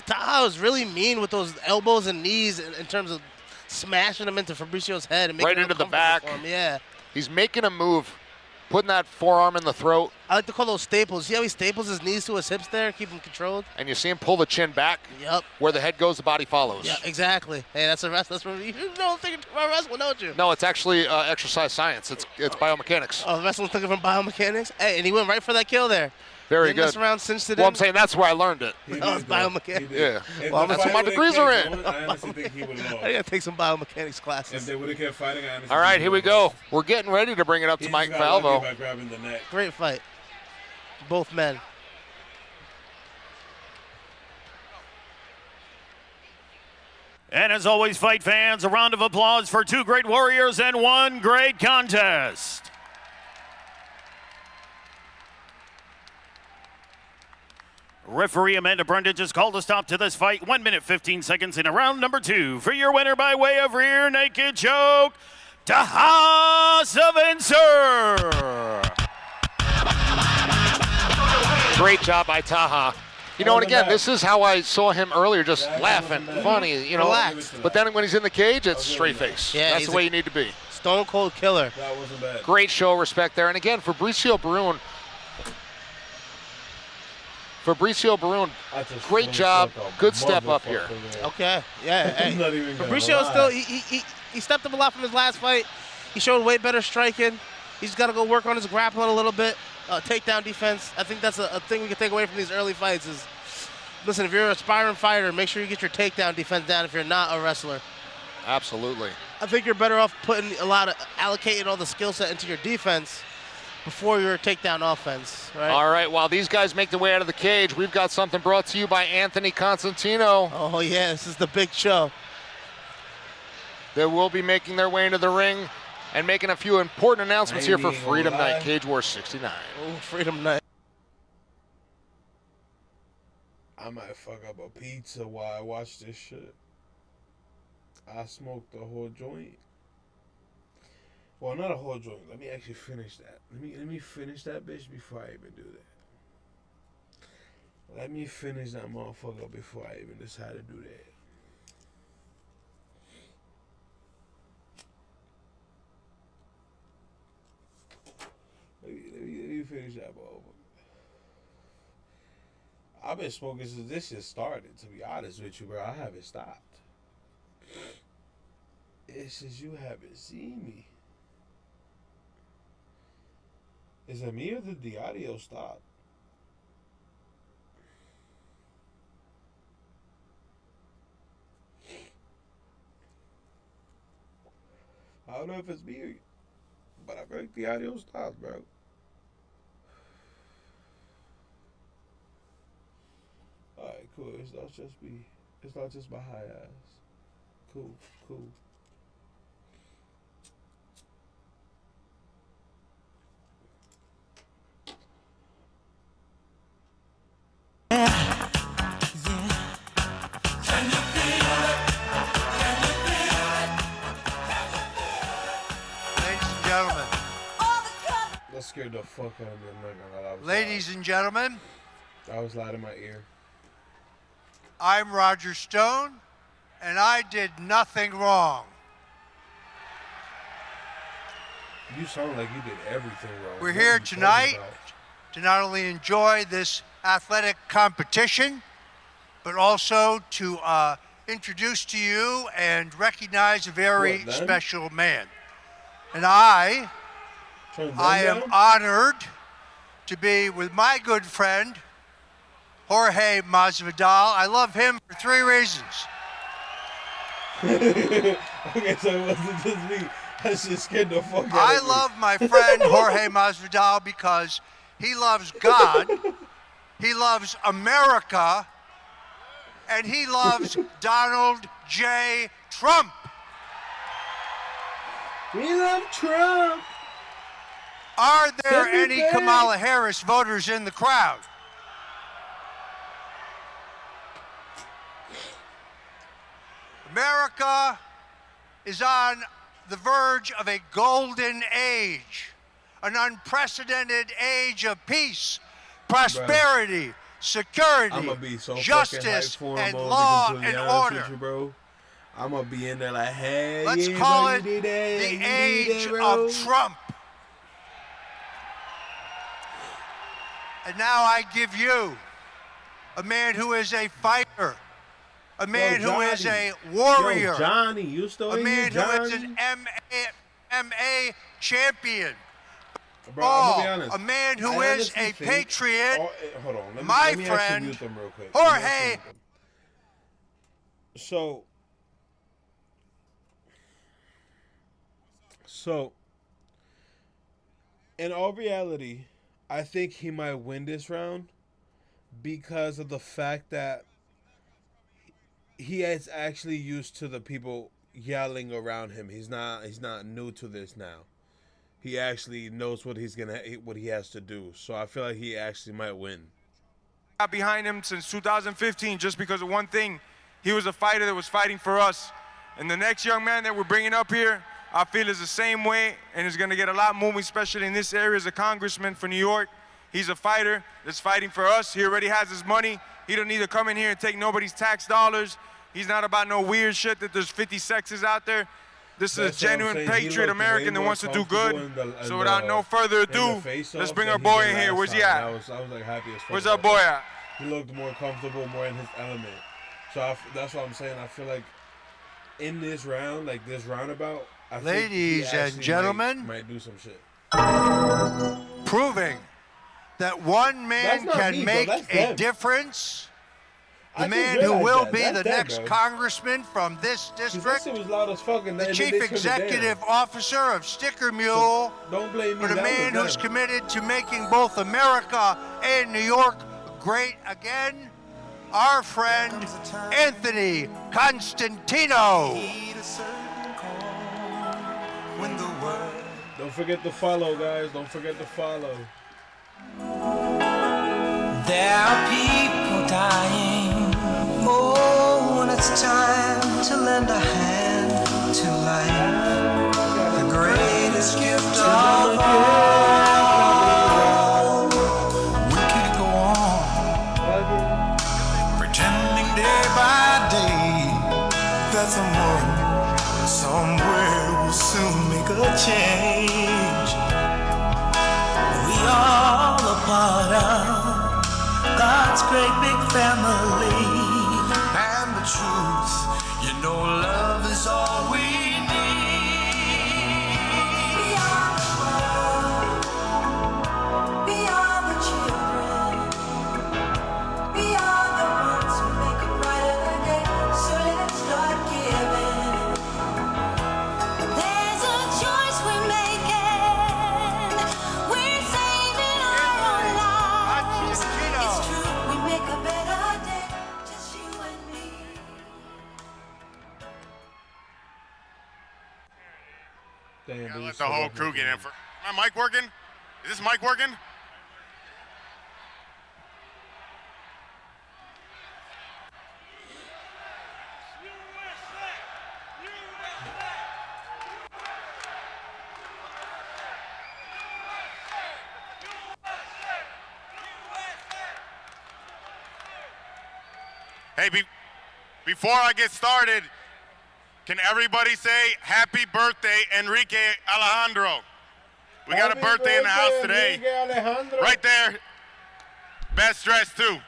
Taha was really mean with those elbows and knees in terms of smashing them into Fabricio's head and making right into the back. Yeah. He's making a move, putting that forearm in the throat. I like to call those staples. See how he staples his knees to his hips there, keep him controlled? And you see him pull the chin back. Yep. Where the head goes, the body follows. Yeah, exactly. Hey, that's a wrestling. You don't think about wrestling, don't you? No, it's actually exercise science. It's biomechanics. Oh, wrestling's looking from biomechanics? Hey, and he went right for that kill there. Very good. Around, cinched it well, in. I'm saying that's where I learned it. Oh, it's biomechanics. Yeah. Well, that's what my degrees are in. I honestly think he would have lost. I gotta take some biomechanics classes. If they would have kept fighting, I honestly all right, here we go. We're getting ready to bring it up to Mike Falvo. Great fight. Both men. And as always, fight fans, a round of applause for two great warriors and one great contest. Referee Amanda Brundage has called a stop to this fight. 1 minute, 15 seconds in round number 2. For your winner by way of rear naked choke, Taha Savincer. Great job by Taha. You know, and again, this is how I saw him earlier, just laughing, funny, you know. Relaxed. But then when he's in the cage, it's straight face. Yeah, that's the way you need to be. Stone cold killer. That wasn't bad. Great show of respect there. And again, Fabricio Barun, great job, good step up here. Okay, yeah. Hey. Fabricio still, he stepped up a lot from his last fight. He showed way better striking. He's got to go work on his grappling a little bit. Takedown defense. I think that's a thing we can take away from these early fights is, listen, if you're an aspiring fighter, make sure you get your takedown defense down if you're not a wrestler. Absolutely. I think you're better off allocating all the skill set into your defense before your takedown offense, right? All right, while these guys make their way out of the cage, we've got something brought to you by Anthony Constantino. Oh, yeah, this is the big show. They will be making their way into the ring and making a few important announcements here for Freedom Night, Cage Wars 69. Oh, Freedom Night. I might fuck up a pizza while I watch this shit. I smoked the whole joint. Well, not a whole joint. Let me actually finish that. Let me finish that bitch before I even do Let me finish that motherfucker before I even decide to do that. Let me finish that motherfucker. I've been smoking since this shit started, to be honest with you, bro. I haven't stopped. It's just you haven't seen me. Is it me or did the audio stop? I don't know if it's me, but I feel like the audio stopped, bro. Alright, cool. It's not just me. It's not just my high ass. Cool, cool. Gentlemen. That scared the fuck out of me. I'm not gonna lie. Ladies and gentlemen, I was loud in my ear. I'm Roger Stone, and I did nothing wrong. You sound like you did everything wrong. We're What here are you tonight talking to not only enjoy this athletic competition, but also to introduce to you and recognize a very What, them? special man. And I am honored to be with my good friend, Jorge Masvidal. I love him for 3 reasons. Okay, so it wasn't just me. That shit scared the fuck out of me. I love my friend Jorge Masvidal because he loves God, he loves America, and he loves Donald J. Trump. We love Trump. Are there Send me any back. Kamala Harris voters in the crowd? America is on the verge of a golden age, an unprecedented age of peace, prosperity, security, I'm gonna be so justice, fucking hyped for him, and bro, to be law completely and honest order. with you, bro. I'm gonna be in there like, hey, Let's yeah, call bro, it you did that, the you did age that, bro. of Trump. And now I give you a man who is a fighter, a man who is a warrior, Yo, Johnny, you still a in here, man who is Johnny? an MMA champion. Bro, I'm gonna be Oh, honest. a man who I is honestly a think- patriot. Hold on, My let me actually friend, mute them real quick. Let me Jorge. actually mute them. So, in all reality, I think he might win this round because of the fact that he is actually used to the people yelling around him. He's not new to this now. He actually knows what he has to do. So I feel like he actually might win. Behind him since 2015 just because of one thing. He was a fighter that was fighting for us. And the next young man that we're bringing up here, I feel is the same way and is going to get a lot moving, especially in this area as a congressman for New York. He's a fighter that's fighting for us. He already has his money. He don't need to come in here and take nobody's tax dollars. He's not about no weird shit that there's 50 sexes out there. This is a That's what I'm genuine saying. He patriot looked American way that more wants to do good. comfortable in So without no further ado, let's bring our boy in here. Where's he at? I was like happy as fuck. Where's our about boy that. at? He looked more comfortable, more in his element. So that's what I'm saying. I feel like in this round, like this roundabout, I think he Ladies and actually gentlemen, might do some shit. proving that one man That's not can me, bro. make That's a them. difference. The I just man who realized will that. be That's the them, next bro. congressman from this 'Cause that district, shit was loud as fuck, and the they chief turned it down. executive officer of Sticker Mule, Don't blame me. but a that was man who's them. committed to making both America and New York great again, our friend Anthony Constantino. Don't forget to follow, guys. Don't forget to follow. There are people dying. Oh, when it's time to lend a hand to life, the greatest gift of all. We could go on part of God's great big family. And the truth, you know, love is all we need. We are the world, we are the children, we are the ones who make a brighter day. So let's start giving. There's a choice we're making. We're saving our own lives. It's true, we make a better day, just you and me. Damn, Gotta dude, let so the whole fucking crew get in good. for. My mic working? Is this mic working? Hey, before I get started, can everybody say happy birthday, Enrique Alejandro? We got a Happy birthday in the house today. Enrique Alejandro. Right there. Best dressed too.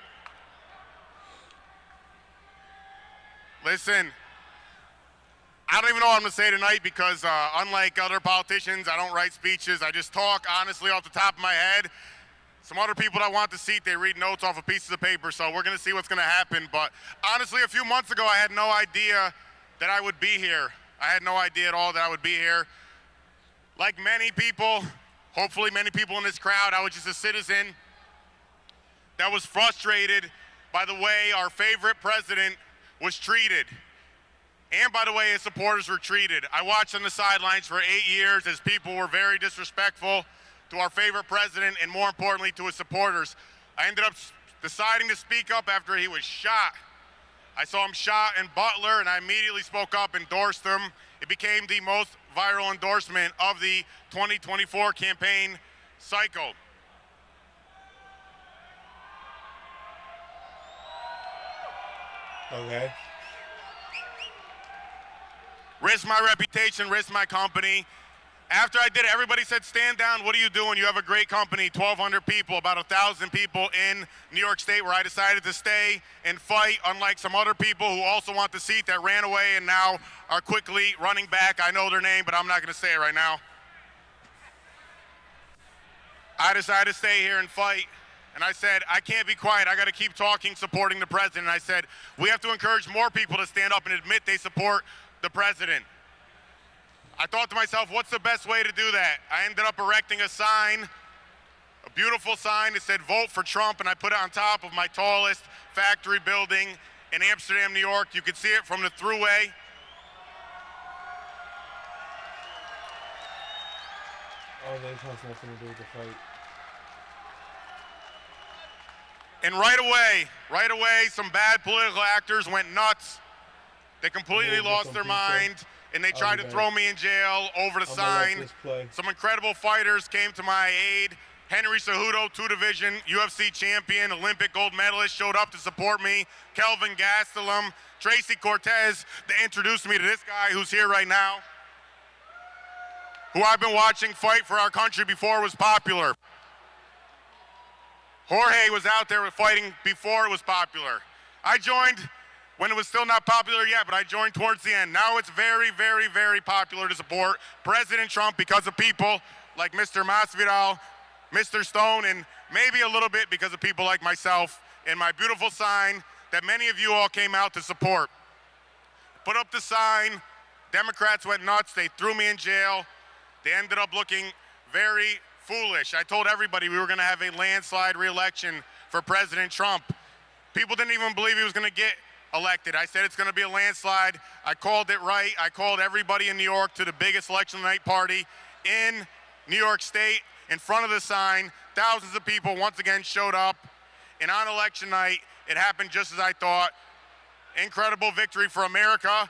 Listen, I don't even know what I'm gonna say tonight because unlike other politicians, I don't write speeches. I just talk honestly off the top of my head. Some other people that want the seat, they read notes off of pieces of paper, so we're gonna see what's gonna happen. But honestly, a few months ago, I had no idea that I would be here. I had no idea at all that I would be here. Like many people, hopefully many people in this crowd, I was just a citizen that was frustrated by the way our favorite president was treated, and by the way his supporters were treated. I watched on the sidelines for 8 years as people were very disrespectful to our favorite president and more importantly to his supporters. I ended up deciding to speak up after he was shot. I saw him shot in Butler and I immediately spoke up, endorsed him. It became the most viral endorsement of the 2024 campaign cycle. Okay. Risk my reputation, risk my company. After I did it, everybody said, stand down, what are you doing? You have a great company, 1,200 people, about 1,000 people in New York State, where I decided to stay and fight, unlike some other people who also want the seat that ran away and now are quickly running back. I know their name, but I'm not gonna say it right now. I decided to stay here and fight, and I said, I can't be quiet, I gotta keep talking, supporting the president. And I said, we have to encourage more people to stand up and admit they support the president. I thought to myself, what's the best way to do that? I ended up erecting a sign, a beautiful sign that said vote for Trump, and I put it on top of my tallest factory building in Amsterdam, New York. You could see it from the thruway. Oh, this has nothing to do with the fight. And right away, some bad political actors went nuts. They completely lost their mind, and they tried to throw me in jail over the sign. Some incredible fighters came to my aid. Henry Cejudo, 2-division UFC champion, Olympic gold medalist, showed up to support me. Kelvin Gastelum, Tracy Cortez, they introduced me to this guy who's here right now, who I've been watching fight for our country before it was popular. Jorge was out there fighting before it was popular. I joined when it was still not popular yet, but I joined towards the end. Now it's very, very, very popular to support President Trump because of people like Mr. Masvidal, Mr. Stone, and maybe a little bit because of people like myself and my beautiful sign that many of you all came out to support. Put up the sign, Democrats went nuts, they threw me in jail. They ended up looking very foolish. I told everybody we were gonna have a landslide re-election for President Trump. People didn't even believe he was gonna get elected. I said it's gonna be a landslide. I called it right. I called everybody in New York to the biggest election night party in New York State. In front of the sign, thousands of people once again showed up. And on election night, it happened just as I thought. Incredible victory for America.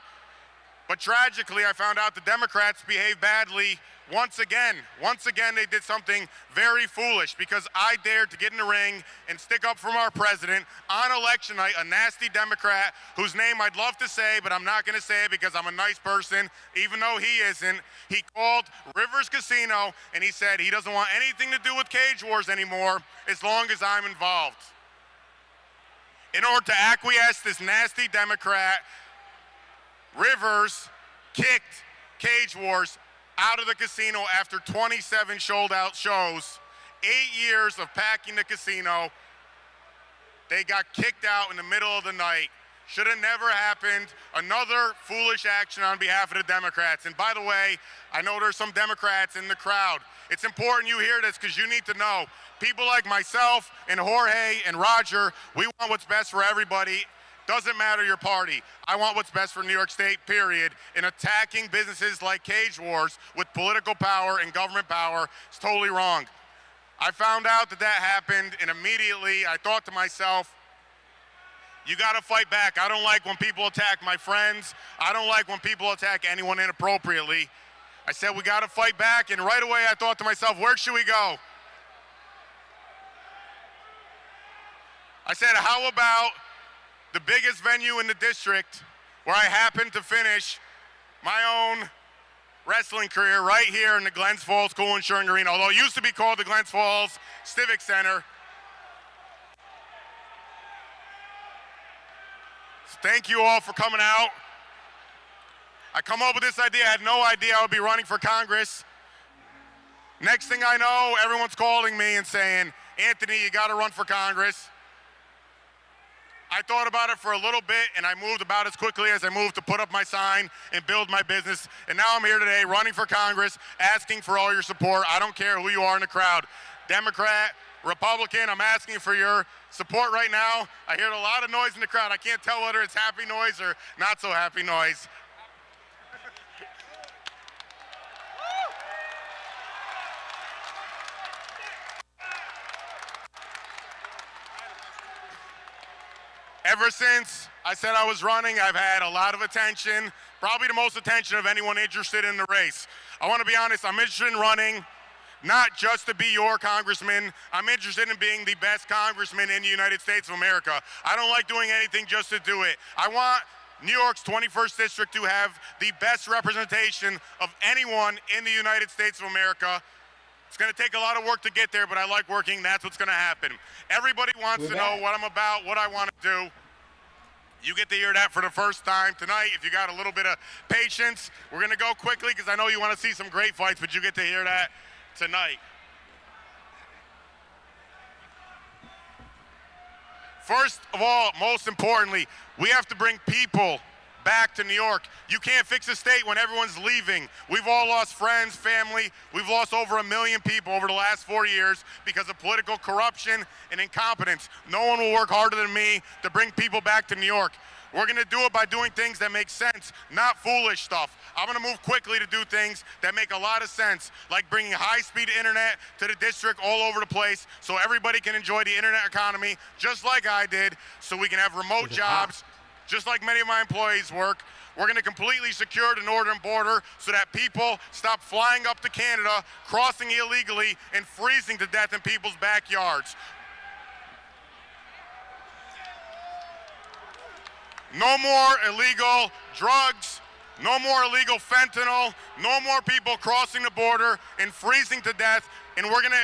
But tragically, I found out the Democrats behaved badly once again. Once again, they did something very foolish because I dared to get in the ring and stick up for our president on election night, a nasty Democrat whose name I'd love to say, but I'm not going to say it because I'm a nice person, even though he isn't. He called Rivers Casino and he said he doesn't want anything to do with Cage Wars anymore as long as I'm involved. In order to acquiesce this nasty Democrat, Rivers kicked Cage Wars out of the casino after 27 sold-out shows, 8 years of packing the casino. They got kicked out in the middle of the night. Should have never happened. Another foolish action on behalf of the Democrats. And by the way, I know there's some Democrats in the crowd. It's important you hear this because you need to know. People like myself and Jorge and Roger, we want what's best for everybody. Doesn't matter your party. I want what's best for New York State, period. And attacking businesses like Cage Wars with political power and government power is totally wrong. I found out that happened, and immediately I thought to myself, you gotta fight back. I don't like when people attack my friends. I don't like when people attack anyone inappropriately. I said, we gotta fight back, and right away I thought to myself, where should we go? I said, how about the biggest venue in the district where I happened to finish my own wrestling career right here in the Glens Falls Cool Insuring Arena, although it used to be called the Glens Falls Civic Center. So thank you all for coming out. I come up with this idea, I had no idea I would be running for Congress. Next thing I know, everyone's calling me and saying, Anthony, you gotta run for Congress. I thought about it for a little bit, and I moved about as quickly as I moved to put up my sign and build my business. And now I'm here today running for Congress, asking for all your support. I don't care who you are in the crowd. Democrat, Republican, I'm asking for your support right now. I hear a lot of noise in the crowd. I can't tell whether it's happy noise or not so happy noise. Ever since I said I was running, I've had a lot of attention, probably the most attention of anyone interested in the race. I want to be honest, I'm interested in running, not just to be your congressman. I'm interested in being the best congressman in the United States of America. I don't like doing anything just to do it. I want New York's 21st District to have the best representation of anyone in the United States of America. It's going to take a lot of work to get there, but I like working. That's what's going to happen. Everybody wants to know what I'm about, what I want to do. You get to hear that for the first time tonight. If you got a little bit of patience, we're going to go quickly because I know you want to see some great fights, but you get to hear that tonight. First of all, most importantly, we have to bring people back to New York. You can't fix a state when everyone's leaving. We've all lost friends, family. We've lost over 1 million people over the last 4 years because of political corruption and incompetence. No one will work harder than me to bring people back to New York. We're going to do it by doing things that make sense, not foolish stuff. I'm going to move quickly to do things that make a lot of sense, like bringing high-speed internet to the district all over the place so everybody can enjoy the internet economy just like I did, so we can have remote jobs, just like many of my employees work. We're going to completely secure the northern border so that people stop flying up to Canada, crossing illegally, and freezing to death in people's backyards. No more illegal drugs, no more illegal fentanyl, no more people crossing the border and freezing to death, and we're going to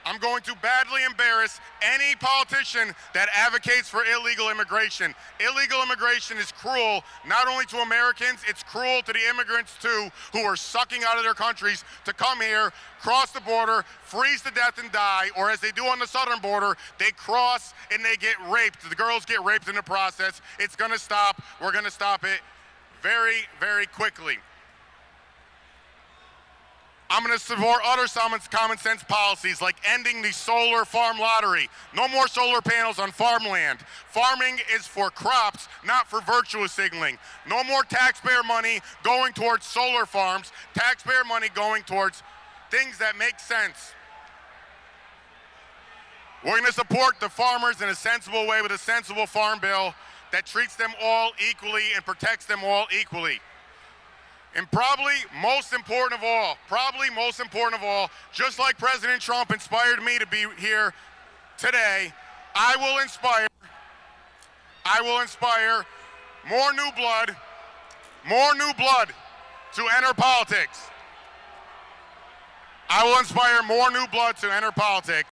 I'm going to badly embarrass any politician that advocates for illegal immigration. Illegal immigration is cruel, not only to Americans, it's cruel to the immigrants too, who are sucking out of their countries to come here, cross the border, freeze to death and die, or as they do on the southern border, they cross and they get raped. The girls get raped in the process. It's gonna stop. We're gonna stop it very, very quickly. I'm going to support other common sense policies like ending the solar farm lottery. No more solar panels on farmland. Farming is for crops, not for virtue signaling. No more taxpayer money going towards solar farms. Taxpayer money going towards things that make sense. We're going to support the farmers in a sensible way with a sensible farm bill that treats them all equally and protects them all equally. And probably most important of all, just like President Trump inspired me to be here today, I will inspire more new blood to enter politics. I will inspire more new blood to enter politics.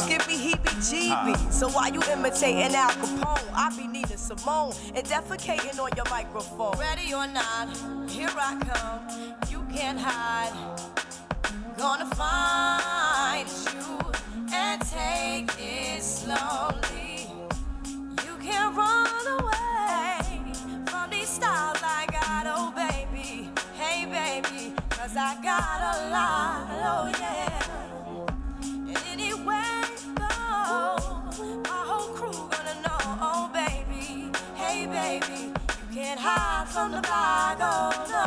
Give me heebie-jeebie. So why you imitating Al Capone? I be needing Simone and defecating on your microphone. Ready or not, here I come. You can't hide. Gonna find you and take it slowly. You can't run away from these styles I got, oh baby. Hey baby, 'cause I got a lot, oh yeah. Anywhere you go, my whole crew gonna know, oh baby, hey baby, you can't hide from the flag, oh no.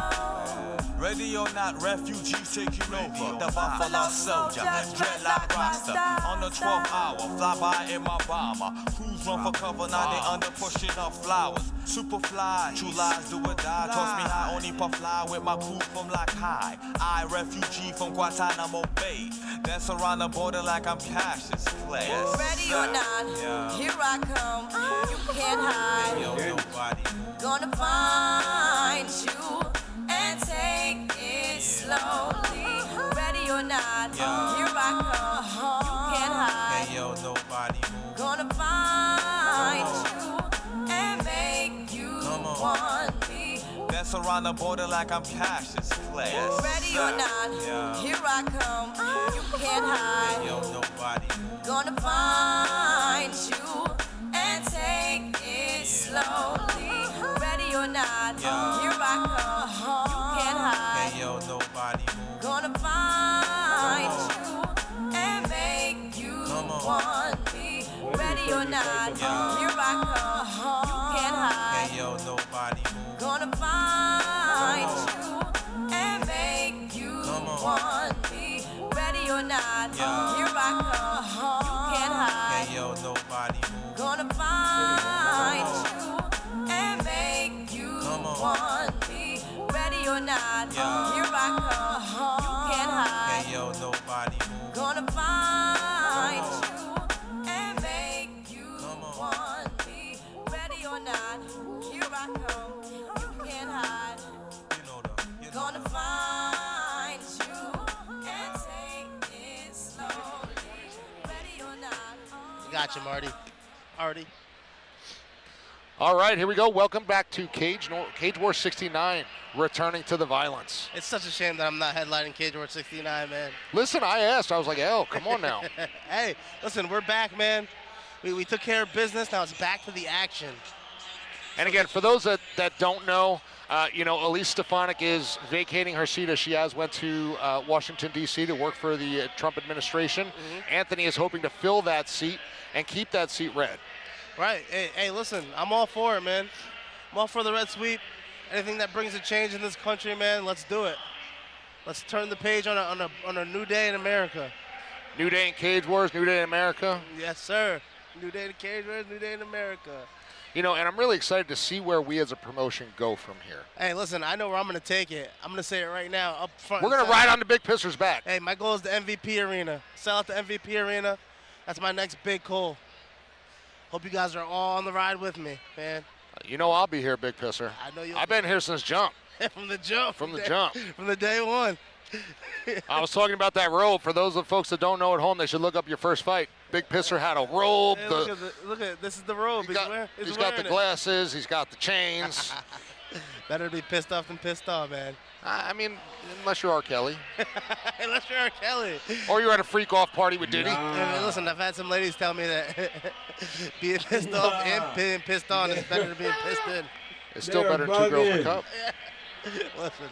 Ready or not, refugees taking over. The Buffalo Soldier, dreadlock roster. On the 12th hour, fly by in my bomber. Crews run for cover, now they under pushing up flowers. Super fly, true lies do or die. Toss me high, only puff fly with my crew from like high. I, refugee from Guantanamo Bay. Dance around the border like I'm Cassius Clay. Ready or not, here I come. You can't hide. Gonna find you and take it slowly. Ready or not, here I come. You can't hide. Gonna find you and make you want me. Dance around the border like I'm Cassius Clay. Ready or not, here I come. You can't hide. Gonna find you and take it slowly. want me, ready or not, here I come, you can't hide. Hey yo, nobody move. Gonna find you and make you want me, ready or not, here I come, you can't hide. Hey yo, nobody move. Gonna find you and make you want me, ready or not, here I come, you can't hide. Hey yo, nobody move. Gonna find you and make you want me, ready or not, here I come, you can't hide. Gonna find you and take it slowly, ready or not. Got you, Marty. Artie. All right, here we go. Welcome back to Cage War 69, returning to the violence. It's such a shame that I'm not headlining Cage War 69, man. Listen, I asked. I was like, "Oh, come on now." Hey, listen, we're back, man. We took care of business. Now it's back to the action. And again, for those that don't know, Elise Stefanik is vacating her seat as she went to Washington, D.C. to work for the Trump administration. Mm-hmm. Anthony is hoping to fill that seat and keep that seat red. Right. Hey, listen, I'm all for it, man. I'm all for the red sweep. Anything that brings a change in this country, man, let's do it. Let's turn the page on a new day in America. New day in Cage Wars, new day in America. Yes, sir. New day in Cage Wars, new day in America. And I'm really excited to see where we as a promotion go from here. Hey, listen, I know where I'm going to take it. I'm going to say it right now up front. We're going to ride on the Big Pisser's back. Hey, my goal is the MVP arena. Sell out the MVP arena. That's my next big goal. Hope you guys are all on the ride with me, man. I'll be here, Big Pisser. I know you'll I've been here since jump. From the jump. From the jump. From the day one. I was talking about that robe. For those of folks that don't know at home, they should look up your first fight. Big Pisser had a robe. Hey, look at this is the robe. He's got the glasses. He's got the chains. Better be pissed off than pissed off, man. I mean, unless you're R. Kelly. Unless you're R. Kelly. Or you're at a freak-off party with Diddy. Listen, I've had some ladies tell me that being pissed off and being pissed on is better than being pissed in. It's still better than 2 girls in a cup. Listen.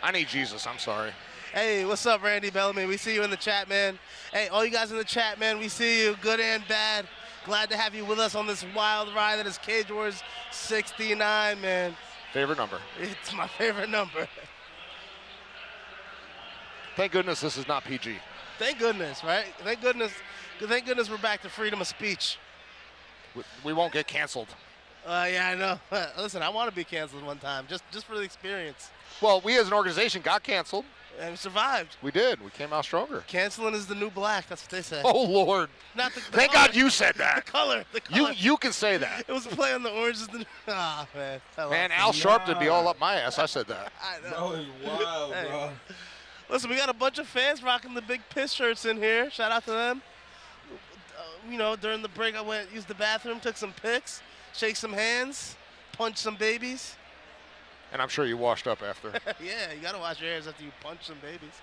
I need Jesus. I'm sorry. Hey, what's up, Randy Bellamy? We see you in the chat, man. Hey, all you guys in the chat, man, we see you, good and bad. Glad to have you with us on this wild ride that is Cage Wars 69, man. Favorite number? It's my favorite number. Thank goodness this is not PG. Thank goodness, right? Thank goodness we're back to freedom of speech. We won't get canceled. Yeah, I know. Listen, I want to be canceled one time, just for the experience. Well, we as an organization got canceled. And we survived. We did. We came out stronger. Canceling is the new black. That's what they say. Oh, Lord. Not the Thank color. God you said that. The color. You can say that. It was a play on the oranges. Ah, man. Man, Al Sharp would be all up my ass. I said that. I know. That was wild, bro. Listen, we got a bunch of fans rocking the Big Piss shirts in here. Shout out to them. During the break, I went, used the bathroom, took some pics, shake some hands, punch some babies. And I'm sure you washed up after. Yeah, you got to wash your hands after you punch some babies.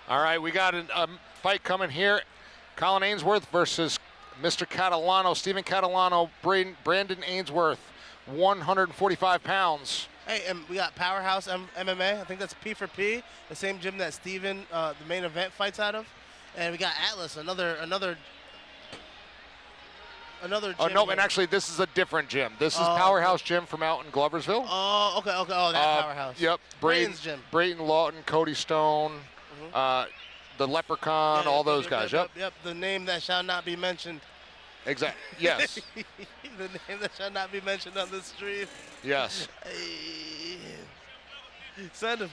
All right, we got a fight coming here. Colin Ainsworth versus Mr. Catalano, Stephen Catalano, Brandon Ainsworth, 145 pounds. Hey, and we got Powerhouse MMA. I think that's P for P, the same gym that Steven, the main event, fights out of. And we got Atlas, another gym. Oh, no, and actually, this is a different gym. This is Powerhouse Gym from out in Gloversville. Oh, okay. Oh, that Powerhouse. Yep. Brayton's gym. Brayton Lawton, Cody Stone, the Leprechaun, all those guys. Yep. The name that shall not be mentioned. Exactly. Yes. The name that shall not be mentioned on this stream. Yes. Hey. Send him.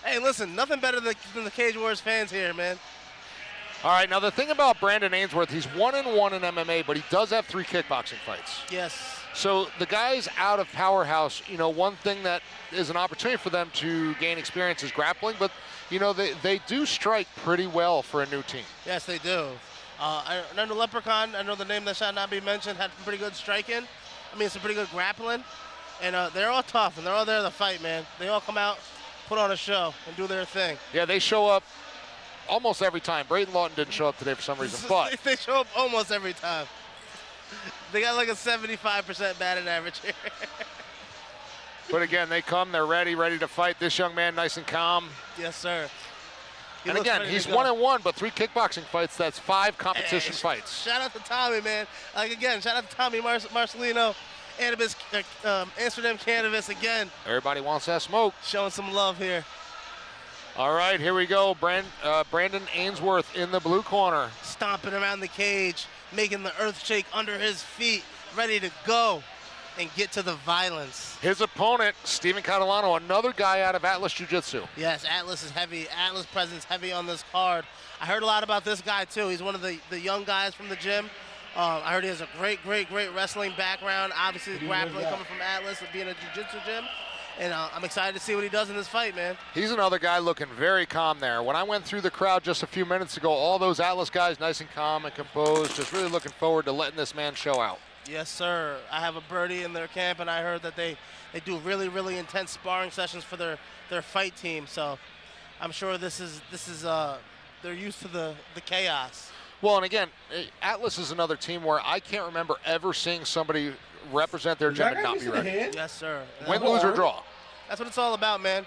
Hey, listen, nothing better than the Cage Wars fans here, man. All right, now the thing about Brandon Ainsworth, he's 1-1 in MMA, but he does have 3 kickboxing fights. Yes. So the guys out of Powerhouse, one thing that is an opportunity for them to gain experience is grappling, but, they do strike pretty well for a new team. Yes, they do. I know Leprechaun, I know the name that shall not be mentioned, had some pretty good striking. Some pretty good grappling. And they're all tough, and they're all there to fight, man. They all come out, put on a show, and do their thing. Yeah, they show up almost every time. Brayden Lawton didn't show up today for some reason, but they show up almost every time. They got like a 75% batting average here. But again, they come, they're ready to fight. This young man, nice and calm. Yes, sir. He And looks again, ready he's to go. 1-1, but 3 kickboxing fights. That's 5 competition Hey, fights. Shout out to Tommy, man. Like, again, shout out to Tommy Marcelino, Amsterdam Cannabis again. Everybody wants that smoke. Showing some love here. All right, here we go. Brandon Ainsworth in the blue corner. Stomping around the cage, making the earth shake under his feet, ready to go and get to the violence. His opponent, Steven Catalano, another guy out of Atlas Jiu-Jitsu. Yes, Atlas is heavy. Atlas presence heavy on this card. I heard a lot about this guy, too. He's one of the young guys from the gym. I heard he has a great wrestling background. Obviously, grappling coming from Atlas and being a jiu-jitsu gym. And I'm excited to see what he does in this fight, man. He's another guy looking very calm there. When I went through the crowd just a few minutes ago, all those Atlas guys nice and calm and composed, just really looking forward to letting this man show out. Yes, sir. I have a birdie in their camp, and I heard that they do really intense sparring sessions for their fight team. So I'm sure this is they're used to the chaos. Well, and again, Atlas is another team where I can't remember ever seeing somebody represent their gym and not be ready. Yes, sir. Win, lose, or draw. That's what it's all about, man.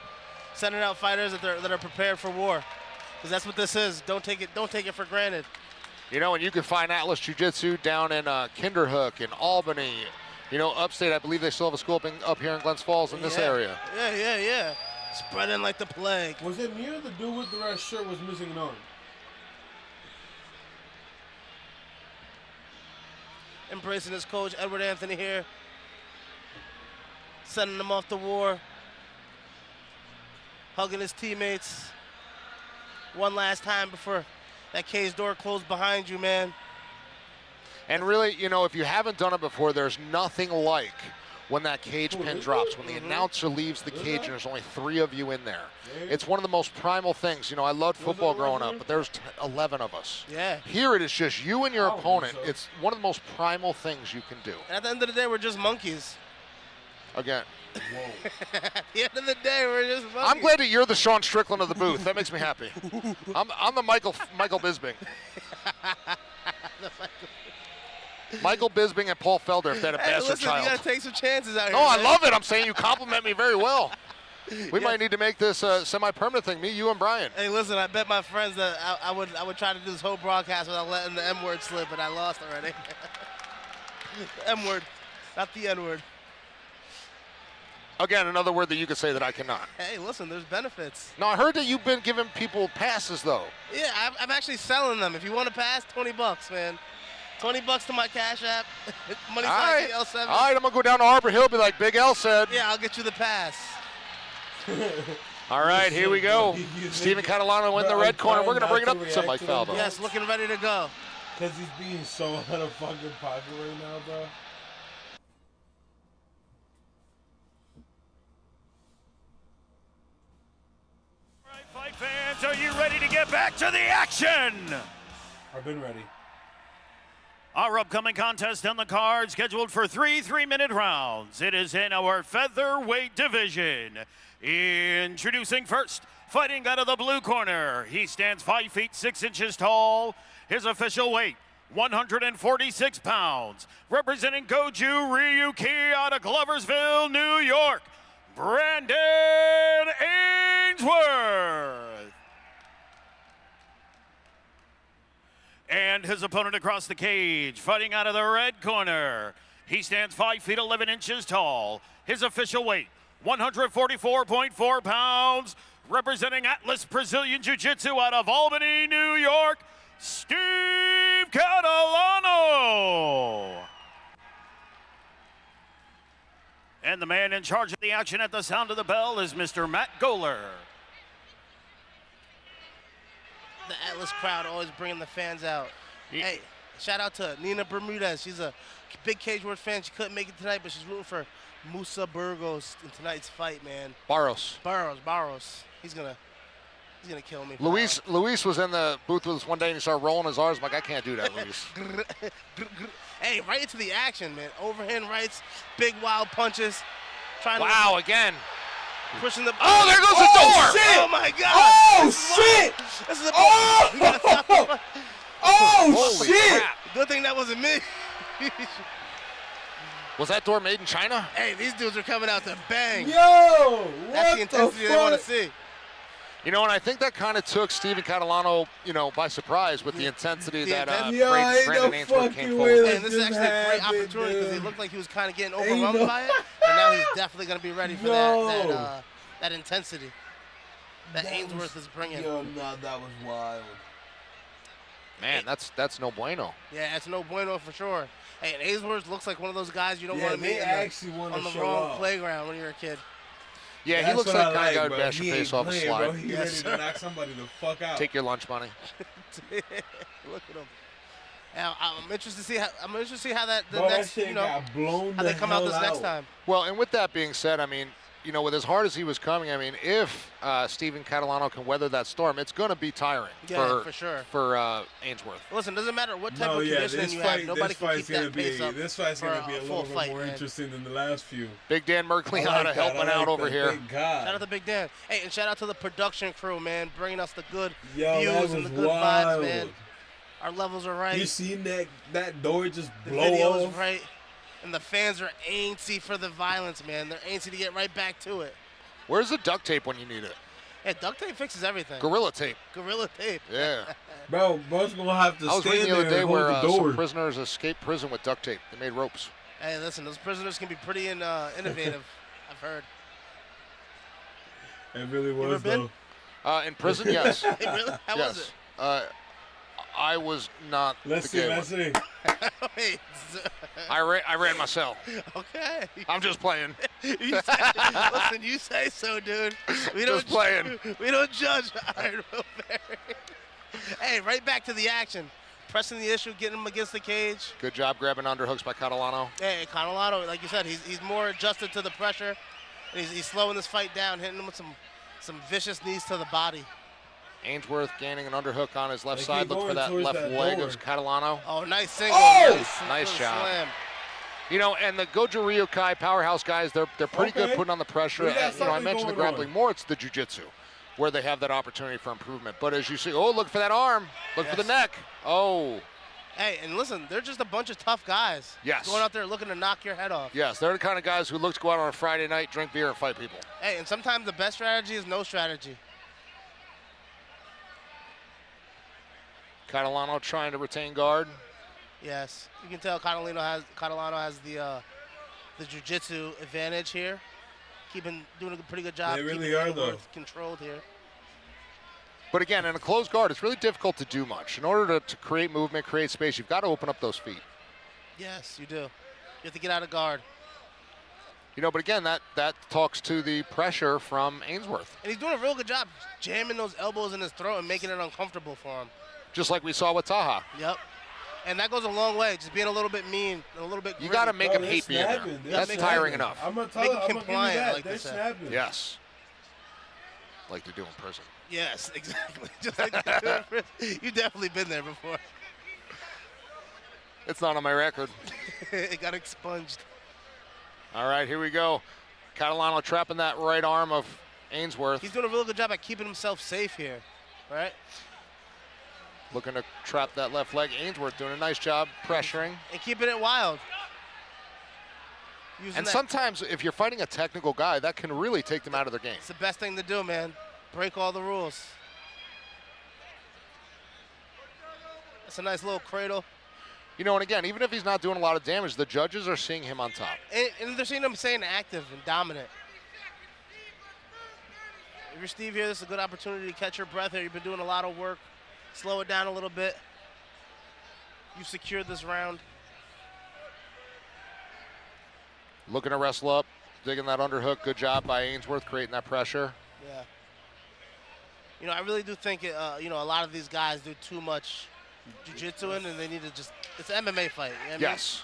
Sending out fighters that are prepared for war, because that's what this is. Don't take it for granted. You know, and you can find Atlas Jiu-Jitsu down in Kinderhook, in Albany. You know, upstate, I believe they still have a school up here in Glens Falls in this area. Yeah. Spreading like the plague. Was it me or the dude with the red shirt was missing an arm? Embracing his coach, Edward Anthony here. Sending him off to war. Hugging his teammates. One last time before that cage door closed behind you, man. And really, you know, if you haven't done it before, there's nothing like when that cage pin drops, when the announcer leaves the cage and there's only 3 of you in there. It's one of the most primal things. You know, I loved football growing up, but there's 11 of us. Yeah. Here it is just you and your opponent. It's one of the most primal things you can do. And at the end of the day, we're just monkeys. Again. At the end of the day, we're just monkeys. I'm glad that you're the Sean Strickland of the booth. That makes me happy. I'm the Michael Bisping. Michael Bisping and Paul Felder, if they had a bastard listen, child. You gotta take some chances out here. No, I man. love it. I'm saying you compliment me very well. We might need to make this a semi-permanent thing. Me, you, and Brian. Hey, listen, I bet my friends that I would try to do this whole broadcast without letting the M-word slip, but I lost already. The M-word, not the N-word. Again, another word that you could say that I cannot. Hey, listen, there's benefits. No, I heard that you've been giving people passes, though. Yeah, I'm actually selling them. If you want to pass, $20, man. $20 to my Cash App. Money All sign right. L7. All right, I'm going to go down to Arbor Hill, be like Big L said. Yeah, I'll get you the pass. All right, here we go. Steven Catalano in the red corner. We're going to bring it up to Mike Faldo. Yes, looking ready to go. Because he's being so out of fucking pocket right now, bro. Fight fans, are you ready to get back to the action? I've been ready. Our upcoming contest on the card scheduled for 3 3-minute rounds. It is in our featherweight division. Introducing first, fighting out of the blue corner. He stands 5 feet 6 inches tall. His official weight, 146 pounds. Representing Goju Ryuki out of Gloversville, New York, Brandon Ainsworth. And his opponent across the cage, fighting out of the red corner. He stands 5 feet 11 inches tall. His official weight, 144.4 pounds. Representing Atlas Brazilian Jiu-Jitsu out of Albany, New York, Steve Catalano. And the man in charge of the action at the sound of the bell is Mr. Matt Goller. The Atlas crowd always bringing the fans out. Hey, shout out to Nina Bermudez. She's a big Cage Warriors fan. She couldn't make it tonight, but she's rooting for Musa Burgos in tonight's fight, man. Barros. He's gonna kill me. Luis was in the booth with us one day and he started rolling his R's. I'm like, I can't do that, Luis. Hey, right into the action, man. Overhand rights, big wild punches. Wow, again. Pushing the. Oh, there goes the door! Shit. Oh my God! Oh shit! This is a. Oh shit! Crap. Good thing that wasn't me. Was that door made in China? Hey, these dudes are coming out to bang. Yo! That's the What intensity the they want to fuck? see. You know, and I think that kind of took Steven Catalano, you know, by surprise with the intensity that Yo, ain't Brandon no Ainsworth came fucking forward. way And this is actually a great opportunity because he looked like he was kind of getting overwhelmed by it, and now he's definitely going to be ready for that intensity that Ainsworth is bringing. Yo, no, that was wild. Man, that's no bueno. Yeah, that's no bueno for sure. Hey, and Ainsworth looks like one of those guys you don't Yeah, want to they meet actually wanna on the show wrong up. playground when you're a kid. Yeah, he That's looks what like I the kind of guy bro. who'd bash He your ain't face off a playing, slide. Bro. He Yes, ready sir. to knock somebody the fuck out. Take your lunch money. Look at him. Now, I'm interested to see how that the Bro, that next, shit you know, got blown how they the come out hell this next out. time. Well, and with that being said, I mean, you know, with as hard as he was coming, I mean, if Steven Catalano can weather that storm, it's going to be tiring Yeah, for sure. for Ainsworth. Listen, doesn't matter what type No, of yeah, conditioning this you fight, have, nobody this can fight's keep gonna that be pace up. this fight's gonna be a full little bit fight, more man. interesting than the last few. Big Dan Merkley I like helping that, I out like over that. here. Thank God. Shout out to Big Dan. Hey, and shout out to the production crew, man, bringing us the good Yo, views that and the was good vibes, wild. man. Our levels are right. You seen that door just The blow video's off? right. And the fans are antsy for the violence, man. They're antsy to get right back to it. Where's the duct tape when you need it? Yeah, duct tape fixes everything. Gorilla tape. Gorilla tape. Yeah. Bro's gonna have to I was stand reading the other there day and hold where the door. some prisoners escaped prison with duct tape. They made ropes. Hey, listen, those prisoners can be pretty innovative, I've heard. It really ever was been? though. In prison, yes. Hey, really? How yes. was it? I was not Let's the see, gay let's one. see. Wait. I ran my cell. Okay. I'm just playing. Listen, you say so, dude. We Just playing. We don't judge Iron Will Berry. Hey, right back to the action. Pressing the issue, getting him against the cage. Good job grabbing underhooks by Catalano. Hey, Catalano, like you said, he's more adjusted to the pressure. And he's slowing this fight down, hitting him with some vicious knees to the body. Ainsworth gaining an underhook on his left They side. keep Look for going that towards left that leg door. of Catalano. Oh, nice single. Oh! Nice job. Slam. You know, and the Goju Ryokai powerhouse guys, they're pretty good Okay. putting on the pressure. We got You know, I something mentioned the going grappling. on. More, it's the jiu-jitsu, where they have that opportunity for improvement. But as you see, oh, look for that arm. Look for the neck. Oh, Hey, and listen, they're just a bunch of tough guys. Yes. Going out there looking to knock your head off. yes, they're the kind of guys who look to go out on a Friday night, drink beer, and fight people. Hey, and sometimes the best strategy is no strategy. Catalano trying to retain guard. Yes, you can tell Catalano has the jiu-jitsu advantage here. Doing a pretty good job. They really keeping are, though. Ainsworth controlled here. But again, in a closed guard, it's really difficult to do much. In order to create movement, create space, you've got to open up those feet. Yes, you do. You have to get out of guard. You know, but again, that talks to the pressure from Ainsworth. And he's doing a real good job jamming those elbows in his throat and making it uncomfortable for him. Just like we saw with Taha. Yep. And that goes a long way, just being a little bit mean, and a little bit You gritty. got to make Bro, him they're hate being there. snapping. They're That's snapping. tiring enough. I'm gonna tell Make you, it I'm gonna give you compliant, that. like They're they said. snapping. Yes. Like they do in prison. Yes, exactly. Just like that. You've definitely been there before. It's not on my record. It got expunged. All right, here we go. Catalano trapping that right arm of Ainsworth. He's doing a real good job at keeping himself safe here, right? Looking to trap that left leg. Ainsworth doing a nice job pressuring. And keeping it wild. Using And that- sometimes if you're fighting a technical guy, that can really take them out of their game. It's the best thing to do, man. Break all the rules. That's a nice little cradle. You know, and again, even if he's not doing a lot of damage, the judges are seeing him on top. And they're seeing him staying active and dominant. If you're Steve here, this is a good opportunity to catch your breath here. You've been doing a lot of work. Slow it down a little bit. You've secured this round. Looking to wrestle up, digging that underhook. Good job by Ainsworth creating that pressure. Yeah. You know, I really do think, a lot of these guys do too much jiu-jitsu and they need to just, it's an MMA fight. You know what I mean? Yes.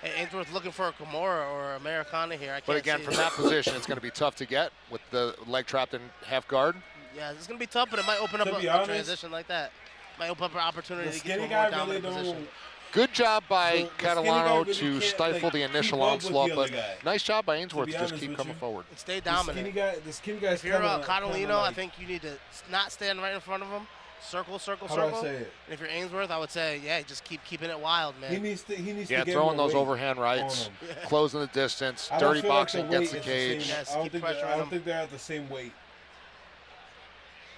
And Ainsworth looking for a Kimura or Americana here. I can't But again, see from it. that position, it's going to be tough to get with the leg trapped in half guard. Yeah, it's going to be tough, but it might open up To be a honest, transition like that. Might open up an opportunity The to get to skinny a more guy really dominant position. don't. Good job by The skinny guy Catalano really to can't, stifle like, the initial keep up with the onslaught, other but guy. nice job by Ainsworth be to just honest keep with coming you. forward. And stay The dominant. skinny guy's If you're kinda, Catalino, I like, think you need to not stand right in front of him. Circle, circle, How do I circle. say it? And if you're Ainsworth, I would say, yeah, just keep keeping it wild, man. he needs to Yeah, get throwing more those weight overhand rights, on him. closing the distance, I don't dirty feel like boxing the weight against the is the same. cage. Yes, I don't keep think pressuring I don't him. think they're at the same weight.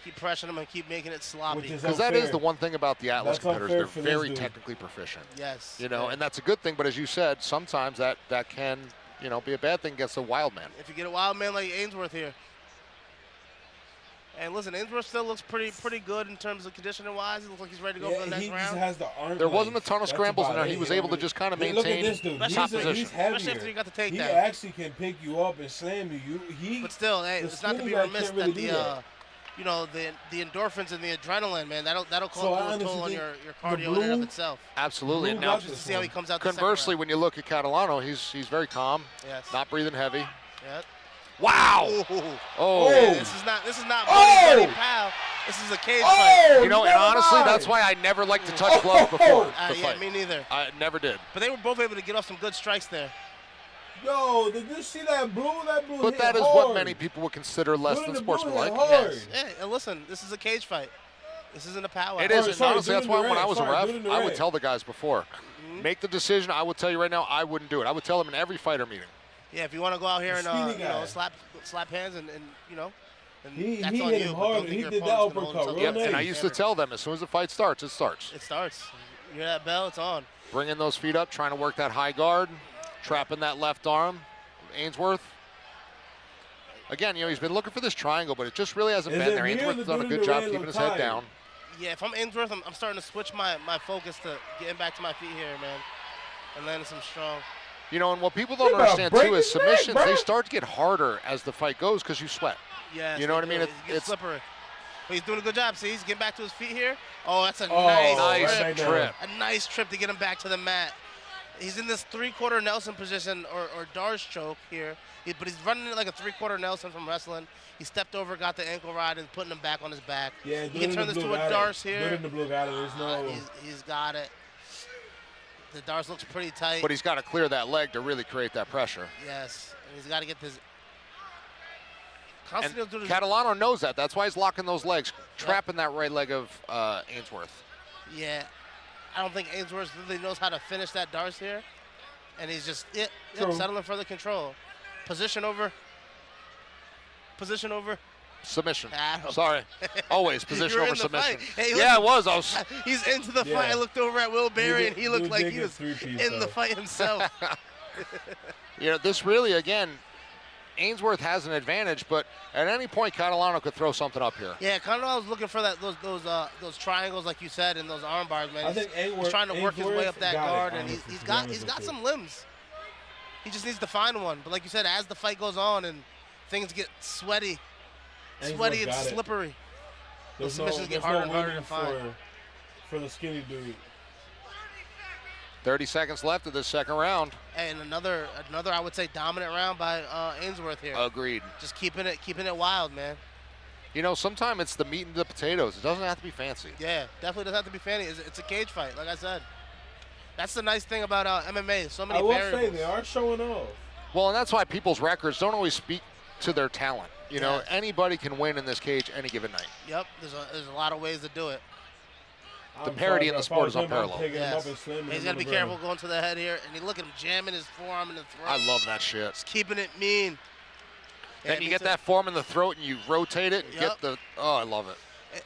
Keep pressuring him and keep making it sloppy. Because that is the one thing about the Atlas That's competitors. unfair They're for this very dude. technically proficient. Yes. You know, and that's a good thing. But as you said, sometimes that can, you know, be a bad thing against a wild man. If you get a wild man like Ainsworth here. And listen, Ainsworth still looks pretty good in terms of conditioning wise. He looks like he's ready to go for the next he round. just has the arm. There wasn't a ton of That's scrambles in about there. it. He was able to just kind of maintain Look at this dude. top position. He's heavier. Especially after you got the takedown. He actually can pick you up and slam you. But still, hey, the it's not to skinny be guy remiss can't really that do the that. you know, the endorphins and the adrenaline, man, that'll So I call a honestly toll on think your the cardio in and of blue- itself. Absolutely. Blue Now, got Just to see how he comes out. conversely, when you look at Catalano, he's very calm, Yes. not breathing heavy. Yep. Wow! Oh. Oh! This is not Buddy Pal. This is a cage fight. You know, and honestly, that's why I never liked to touch gloves before the Yeah, fight. me neither. I never did. But they were both able to get off some good strikes there. Yo, did you see that blue? That blue But hit that is hard. what many people would consider less Blue than in the blue hit sportsmanlike. hard. Yes. Yeah, and listen, this is a cage fight. This isn't a power. It is, and sorry, honestly, do it that's in why the when I red. was a Sorry, ref, do it in the I would red. tell the guys before, make the decision. I would tell you right now, I wouldn't do it. I would tell them in every fighter meeting. Yeah, if you want to go out here and skinny you know, guy. slap hands and you know, and He that's on hit you. him but hard. don't think He your did that opponent's gonna hold uppercut himself real up. And I nice. used to tell them, as soon as the fight starts, it starts. It starts. You hear that bell? It's on. Bringing those feet up, trying to work that high guard, trapping that left arm. Ainsworth. Again, you know, he's been looking for this triangle, but it just really hasn't Is been it there. weird Ainsworth that has done a dude in good the job red keeping look his head tired? down. Yeah, if I'm Ainsworth, I'm starting to switch my focus to getting back to my feet here, man, and landing some strong. You know, and what people don't You better understand, break too, is his neck, submissions, bro. they start to get harder as the fight goes because you sweat. Yeah. You know what I mean? It's It's slippery. But he's doing a good job. See, he's getting back to his feet here. Oh, that's a nice nice trip. A nice trip to get him back to the mat. He's in this three-quarter Nelson position or Darce choke here, but he's running it like a three-quarter Nelson from wrestling. He stepped over, got the ankle ride, and putting him back on his back. Yeah, he can turn this to a Darce Do it here. in the blue, got it. There's no. He's got it. The Darce looks pretty tight. But he's got to clear that leg to really create that pressure. Yes, and he's got to get this. And Constantine doing Catalano knows that. That's why he's locking those legs, trapping that right leg of Ainsworth. Yeah, I don't think Ainsworth really knows how to finish that Darce here. And he's just settling for the control. Position over. Position over. Submission. I don't- Sorry. Always position You were over in the submission. fight. Hey, Yeah, look- it was. I was. He's into the Yeah. fight. I looked over at Will Berry, and he looked Dude like did he get was three-piece, in the though. fight himself. You know, this really, again, Ainsworth has an advantage, but at any point, Catalano could throw something up here. Yeah, Conrad was looking for those triangles, like you said, and those arm bars, man. I think He's trying to work his way up that got it, guard, and honestly, he's to be got honest with you. some limbs. He just needs to find one. But like you said, as the fight goes on and things get sweaty and got it. slippery, There's the submissions get there's harder and harder winning to find. for the skinny dude. 30 seconds left of this second round. And another I would say dominant round by Ainsworth here. Agreed. Just keeping it wild, man. You know, sometimes it's the meat and the potatoes. It doesn't have to be fancy. Yeah, definitely doesn't have to be fancy. It's a cage fight, like I said. That's the nice thing about MMA. So many I will variables. say they are showing off. Well, and that's why people's records don't always speak to their talent. You know, Yes. anybody can win in this cage any given night. Yep, there's a lot of ways to do it. The parity in the sport is unparalleled. Yes. He's got to be careful going to the head here. And you look at him jamming his forearm in the throat. I love that shit. Just keeping it mean. Then Yeah, you me get too. that form in the throat and you rotate it and Yep. get the, oh, I love it.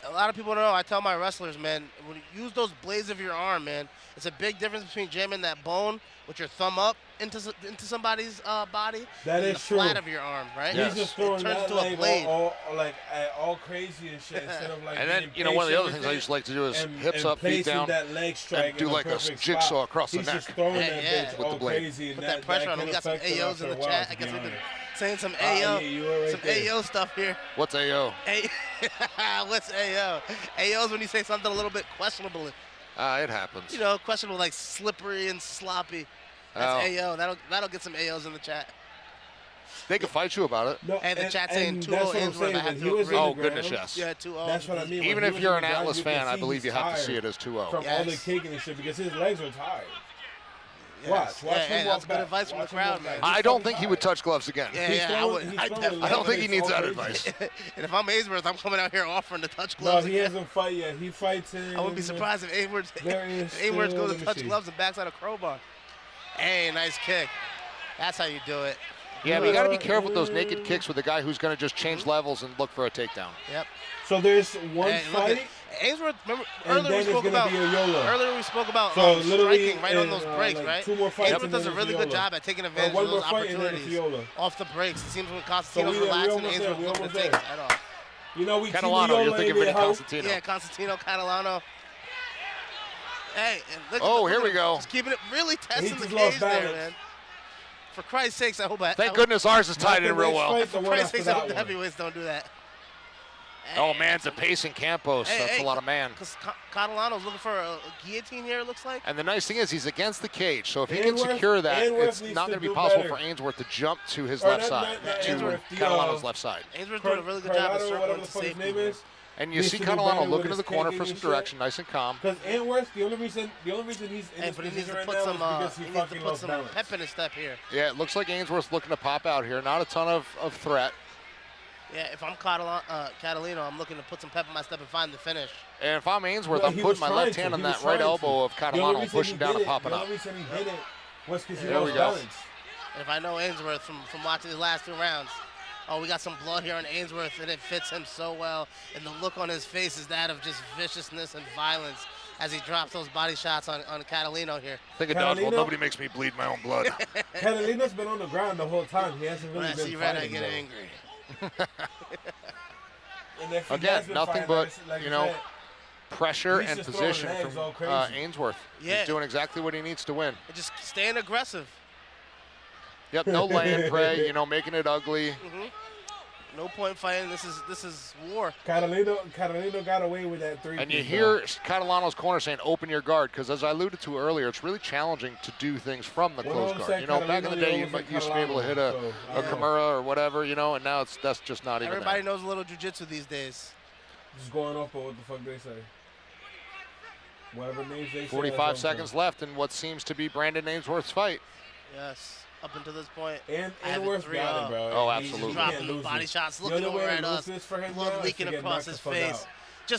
A lot of people don't know. I tell my wrestlers, man, when you use those blades of your arm, man, it's a big difference between jamming that bone with your thumb up into somebody's body That and is the true. flat of your arm, right? He's just throwing it turns that into a leg blade. all crazy and shit instead of like. And then, being you know, one of the patient other with things I it used to like to do is and- hips and up, feet placing down, that leg strike and do in the like a perfect jigsaw spot. across the He's neck. just throwing Yeah, that yeah. bitch With all the blade. crazy. Put and that pressure on him. can We got some affect him AOs in after the a while, chat. to I guess be we've been honest. saying some yeah, AO, you were right some there. AO stuff here. What's AO? What's AO? AO is when you say something a little bit questionable. It happens. You know, questionable like slippery and sloppy. That's AO. That'll get some AOs in the chat. They can fight you about it. No, And the chat saying 2-0 that's what I'm Ainsworth. I saying, have when to he was agree. in Oh, the goodness, ground, yes. Yeah, 2-0. That's what I mean. Even when if he you're was an in the ground, Atlas you can fan, I see believe he's you have to tired see it as 2-0. from all the Yes. kicking and shit because his legs are tired. Yes. Watch Yeah, him that's walk good back. advice from the Watch him crowd, walk man. back. I don't think he would touch gloves again. Yeah, He's yeah, I throwing- would. he's I throwing definitely. I don't think he needs that all advice. crazy. And if I'm Ainsworth, I'm coming out here offering to touch No, gloves. he again. hasn't fight yet. He fights in. I wouldn't be surprised if Ainsworth There is goes still- to let me touch see. gloves and backs out a crowbar. Hey, nice kick. That's how you do it. Yeah, but you got to be careful with those naked kicks with a guy who's going to just change levels and look for a takedown. Yep. So there's one fight. Ainsworth, remember And earlier then we spoke about So literally striking right on those in, breaks, like right? 2 more fights Ainsworth and does a then really Viola. good job at taking advantage one of more those fight and then opportunities Viola. off the breaks. It seems when Constantino's So we relaxing, almost there, Ainsworth we looking to almost take there. his head off. You know, we Catalano, keep you're thinking Vinny how- Constantino. Yeah, Constantino, Catalano. Hey, and look Oh, look here at we him, go. Just keeping it really testing the just lost cage there, balance. man. For Christ's sakes, I hope I Thank hope- goodness ours is tied in the real next well. fight, For the one Christ's after sakes, I that hope the one. heavyweights don't do that. Oh, man's a pacing Campos. That's a lot of man. Because Catalano's looking for a guillotine here, it looks like. And the nice thing is he's against the cage, so if he can Ainsworth- secure that, Ainsworth it's needs not to going to be do possible better. for Ainsworth to jump to his Or left not- side, not to Ainsworth, the, Catalano's left side. Ainsworth's doing a really good job of Carlado, circling whatever to the fuck his safety. name here. is. And you needs see to do better Catalano with looking to his the corner kicking for some and shit. direction, nice and calm. Because Antworth, the only reason he's in Hey, this but he needs position to right put now some, is because he he needs to fucking put lost some balance. pep in his step here. Yeah, it looks like Ainsworth's looking to pop out here. Not a ton of threat. Yeah, if I'm Catalino, I'm looking to put some pep in my step and find the finish. And if I'm Ainsworth, Well, I'm he putting was my trying left to. hand on He that was right trying to. elbow of The only Catalano, reason pushing he down did and it- popping the up. only reason he did it was because he There we lost go. balance. And if I know Ainsworth from watching the last 2 rounds, oh, we got some blood here on Ainsworth, and it fits him so well. And the look on his face is that of just viciousness and violence as he drops those body shots on Catalino here. Think of dodgeball. Catalino- Nobody makes me bleed my own blood. Catalino's been on the ground the whole time. He hasn't When really I been see red, I fighting, get though. angry. And if he Again, has been nothing fighting, but, like you I know, said, pressure he's and just throwing position legs all from crazy. Ainsworth. Yeah. He's doing exactly what he needs to win. And just staying aggressive. Yep, no lay and pray, you know, making it ugly. No point fighting. This is war. Catalino got away with that 3. And you hear Catalano's corner saying, open your guard, because as I alluded to earlier, it's really challenging to do things from the Well, closed I'm guard. saying You know, back in the Catalino day, you almost like used to be able to hit Catalano, a so, Kimura or whatever, you know, and now that's just not even Everybody there. knows a little jiu-jitsu these days. Just going off of what the fuck they say. Whatever names they say. 45 seconds left in what seems to be Brandon Ainsworth's fight. Yes. Up until this point. And I have it Ainsworth 3-0. got it, bro. Oh, He's absolutely. Dropping can't the lose body it. shots, The looking only way over to at lose us, this for him now blood is leaking to get across knocked his the fuck face.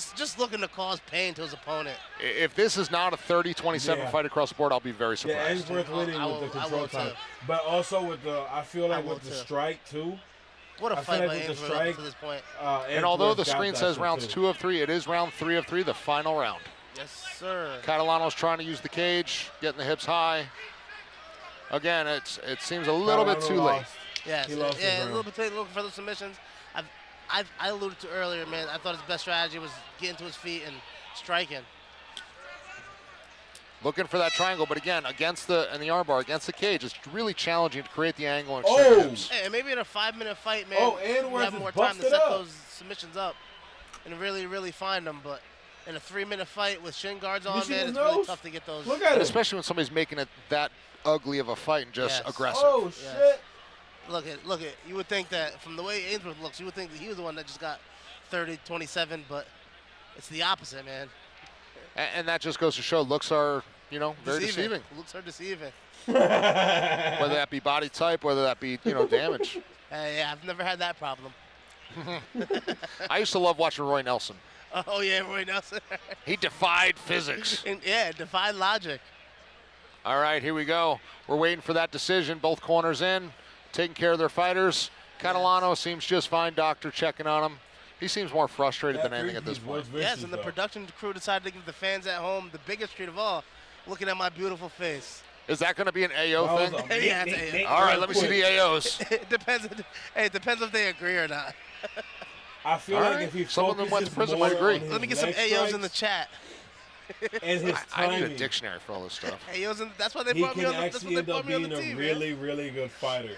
out. Just looking to cause pain to his opponent. If this is not a 30-27 Yeah. fight across the board, I'll be very Yeah, surprised. Ainsworth winning I with will- the I control will time. too. But also with the, I feel like will with the too. strike too. What a I feel fight like by with the Ainsworth up strike, to this point. And although the Ainsworth got screen that says shit, rounds too. 2 of 3, it is round 3 of 3, the final round. Yes, sir. Catalano's trying to use the cage, getting the hips high. Again, it seems a little bit Catalano too late. lost. Yes, He lost his yeah, a round. little bit late, looking for the submissions. I alluded to earlier, man. I thought his best strategy was getting to his feet and striking. Looking for that triangle, but again, against the armbar, against the cage, it's really challenging to create the angle and extend the hips. Hey, maybe in a 5-minute fight, man, Oh, you Ainsworth have is more time to busted set up. those submissions up and really, really find them. But in a 3-minute fight with shin guards You on, see man, his it's really nose? tough to get those. Look at And him. especially when somebody's making it that ugly of a fight and just Yes. aggressive. Oh Yes. shit! Look at. You would think that from the way Ainsworth looks, you would think that he was the one that just got 30-27, but it's the opposite, man. And that just goes to show looks are, you know, very deceiving. Looks are deceiving. Whether that be body type, whether that be, you know, damage. Yeah, I've never had that problem. I used to love watching Roy Nelson. Oh yeah, Roy Nelson. He defied physics. And, yeah, defied logic. All right, here we go. We're waiting for that decision. Both corners in, taking care of their fighters. Catalano seems just fine. Doctor checking on him. He seems more frustrated than anything at this point. Yes, and the production crew decided to give the fans at home the biggest treat of all, looking at my beautiful face. Is that going to be an AO That thing? was a Yeah, it's AO. All right, let me see the AOs. It depends. Hey, it depends if they agree or not. I feel All like right. if he Some of them went to focuses prison, might more agree. on his Let me get some leg AOs in the strikes chat. and his I need a timing, dictionary for all this stuff. AOs in, that's why they he brought me can on the, that's actually what they end up brought me on being the a team, really, really good fighter. man.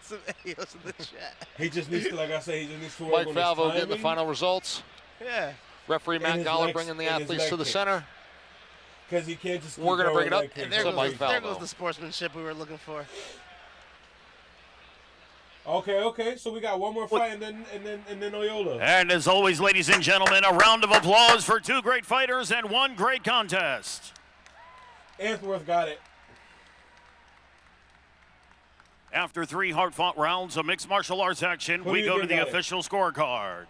Some AOs in the chat. He just needs to, like I say, he just needs to work Mike on Falvo his getting the timing. final results. Yeah. Referee And Matt his Goller legs- bringing the and his athletes leg to the kick. center. Because he can't just. We're going gonna bring it up. Like And So there Mike goes Falvo. the sportsmanship we were looking for. Okay. So we got one more fight, and then Oyola. And as always, ladies and gentlemen, a round of applause for 2 great fighters and 1 great contest. Ainsworth got it. After 3 hard-fought rounds of mixed martial arts action, Who do we you go to think the got it? official scorecard.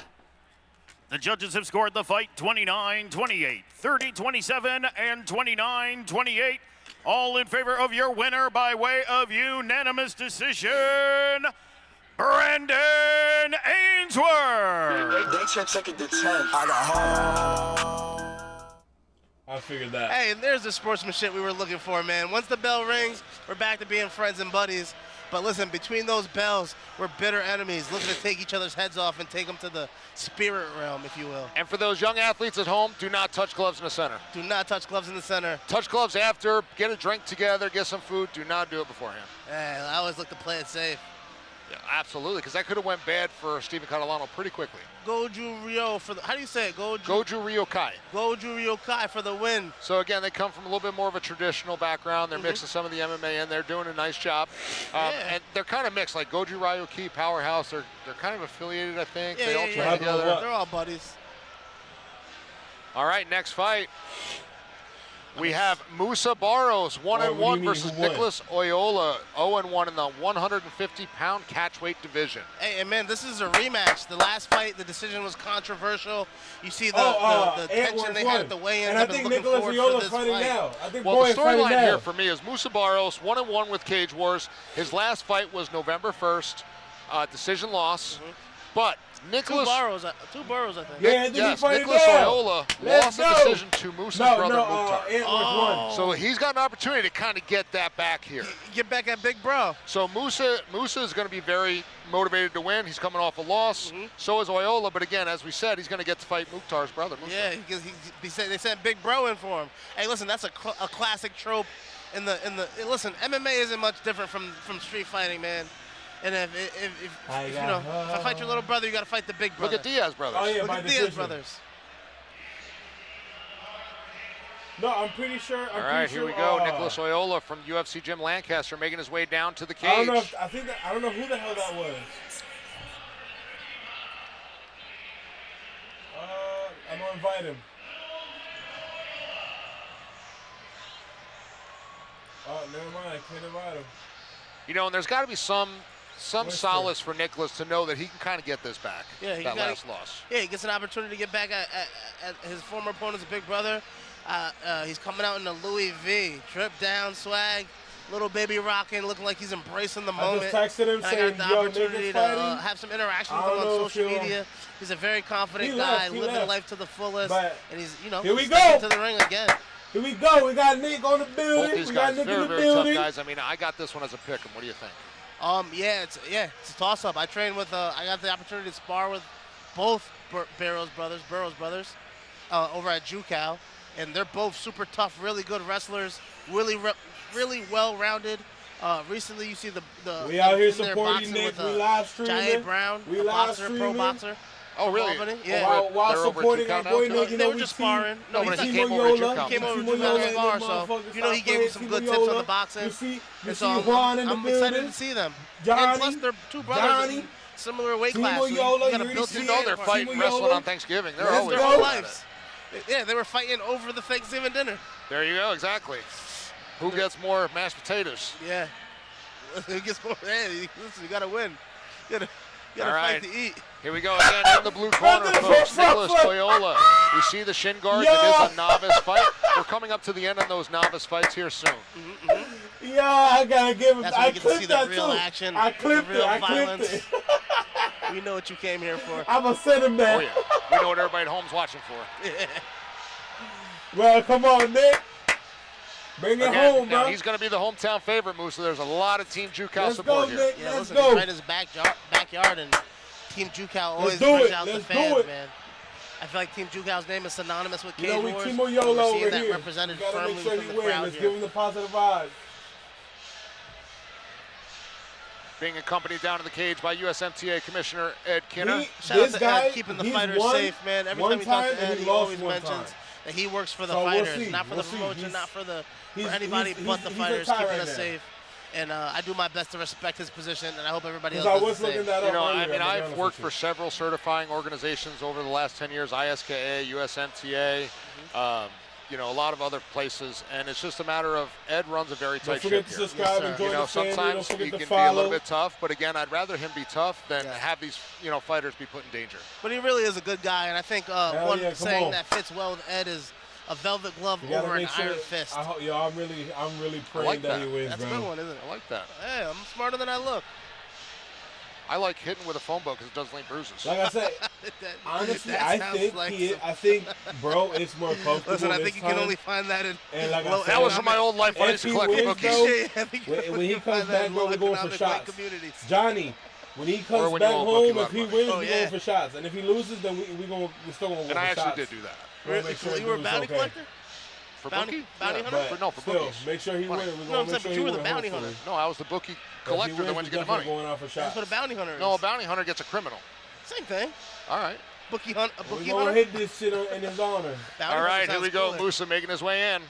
The judges have scored the fight 29-28, 30-27, and 29-28 All in favor of your winner by way of unanimous decision, Brandon Ainsworth. They check second to 10. I got home. I figured that. Hey, and there's the sportsmanship we were looking for, man. Once the bell rings, we're back to being friends and buddies. But listen, between those bells, we're bitter enemies, looking to take each other's heads off and take them to the spirit realm, if you will. And for those young athletes at home, do not touch gloves in the center. Do not touch gloves in the center. Touch gloves after, get a drink together, get some food. Do not do it beforehand. Hey, I always look to play it safe. Yeah, absolutely, because that could have went bad for Stephen Catalano pretty quickly. Goju Ryo for the, how do you say it? Goju Ryokai. Goju Ryokai for the win. So again, they come from a little bit more of a traditional background. They're mixing some of the MMA in. They're doing a nice job. And they're kind of mixed, like Goju Ryokai, Powerhouse. They're kind of affiliated, I think. They all train together. They're all buddies. All right, next fight. We have Musa Barros, 1-1 versus Nicholas Oyola, 0-1 in the 150-pound catchweight division. Hey, and man, this is a rematch. The last fight, the decision was controversial. You see the tension they had at the weigh-in. And I think Nicholas Oyola's fighting now. I think well, the storyline here for me is Musa Barros, 1-1 with Cage Wars. His last fight was November 1st, decision loss. But Nicholas... Two Burrows, I think. Yes, Nicholas Oyola lost the decision to Musa's brother, Mukhtar. So he's got an opportunity to kind of get that back here. Get back at Big Bro. So Musa is going to be very motivated to win. He's coming off a loss. So is Oyola. But again, as we said, he's going to get to fight Mukhtar's brother, Musa. Yeah, they sent Big Bro in for him. Hey, listen, that's a classic trope in the. Listen, MMA isn't much different from street fighting, man. And if I fight your little brother, you got to fight the big brother. Look at Diaz brothers. Oh, yeah, Look at Diaz brothers. No, I'm pretty sure. All right, here we go. Nicholas Oyola from UFC Gym Lancaster making his way down to the cage. I don't know who the hell that was. I'm gonna invite him. Oh, never mind. I can't invite him. You know, and there's got to be some solace for Nicholas to know that he can kind of get this back. Yeah, that last loss. Yeah, he gets an opportunity to get back at his former opponent's big brother. He's coming out in the Louis V, drip down swag, little baby rocking, looking like he's embracing the moment. I just texted him saying, I got the opportunity to have some interaction with him on social media. He's a very confident guy, living life to the fullest, and he's here we go to the ring again. Here we go. We got Nick on the building. Both these guys, very tough guys. I mean, I got this one as a pick. What do you think? It's a toss-up. I trained with. I got the opportunity to spar with both Burrows brothers over at Jucal, and they're both super tough, really good wrestlers, really well-rounded. Recently, you see the we out here supporting Nick. We live streaming. Jai Brown, we live streaming. Pro boxer. Oh, really? Yeah. While supporting our boy Nick, they were just sparring. No, but he came over to Jucal. He came over to Jucal to spar, so he gave me some good tips on the boxing. You see Juan in the I'm building. excited to see them. Johnny, and plus, they're two brothers in similar weight classes. You know they're fighting wrestling on Thanksgiving. They're always their whole lives. Yeah, they were fighting over the Thanksgiving dinner. There you go, exactly. Who gets more mashed potatoes? Yeah. Who gets more? Hey, listen, you got to win. You got to fight to eat. Here we go again in the blue corner, folks. Nicholas Oyola. We see the shin guards. It is a novice fight. We're coming up to the end of those novice fights here soon. Yeah, I gotta give him. I clipped that real too. Action, I clipped it. I violence. clipped it. We know what you came here for. I'm gonna send him that. Oh yeah, we know what everybody at home's watching for. Well, come on, Nick. Bring it home, now bro. he's going to be the hometown favorite, Moose, so there's a lot of Team Jucal support here. Nick. Yeah, Let's listen, go. he's right in his backyard, and Team Jucal always brings out the fans, man. I feel like Team Jucal's name is synonymous with Cage Wars. Team Oyola over seeing that here. represented You gotta firmly make sure within he the wins. crowd Let's here. give him the positive vibes. Being accompanied down to the cage by USMTA Commissioner Ed Kinner. Shout out to Ed, keeping the fighters safe, man. Every time he talks to Ed, he always mentions that he works for the fighters, not for the promotion, not for anybody but the fighters, keeping us safe. And I do my best to respect his position, and I hope everybody else does the same. You know, I mean, I've worked for several certifying organizations over the last 10 years, ISKA, USMTA, you know, a lot of other places, and it's just a matter of Ed runs a very tight ship here. Don't forget to subscribe and join the family. Sometimes he can be a little bit tough, but again, I'd rather him be tough than have these, fighters be put in danger. But he really is a good guy, and I think one saying that fits well with Ed is a velvet glove You gotta over an make sure. iron fist. I'm really I praying like that that. he wins, That's bro. a good one, isn't it? I like that. Hey, I'm smarter than I look. I like hitting with a phone bow because it doesn't leave bruises. Like I said, honestly, I think, bro, it's more comfortable. Listen, I this think you can time. only find that in. And like I low said, that was from my old life when I used to collect wins, bookies. bro, Yeah, I think you can when only he find comes that back, in bro, we're going for low-economic white shots. communities. Johnny, when he Or comes when back you own home, bookie if he love wins, Oh, we're yeah. going for shots. And if he loses, then we're still going to go And I for actually shots. did do that. We'll make sure You were a dude's bounty okay. collector? For Bounty- bookie? bounty Yeah, hunter? for Still, bookies. make sure he Why? wins. We're No, going I'm to saying, make sure but he you were the wins, bounty hopefully. hunter. No, I was the bookie If he collector that wins, went to he's get the money. definitely going out for That's shots. what a bounty hunter is. No, a bounty hunter gets a criminal. Same thing. All right. Bookie hunt, a We're bookie going to hunter. hit this shit in his honor. Bounty All hunter right, here sounds we go. cooler. Musa making his way in.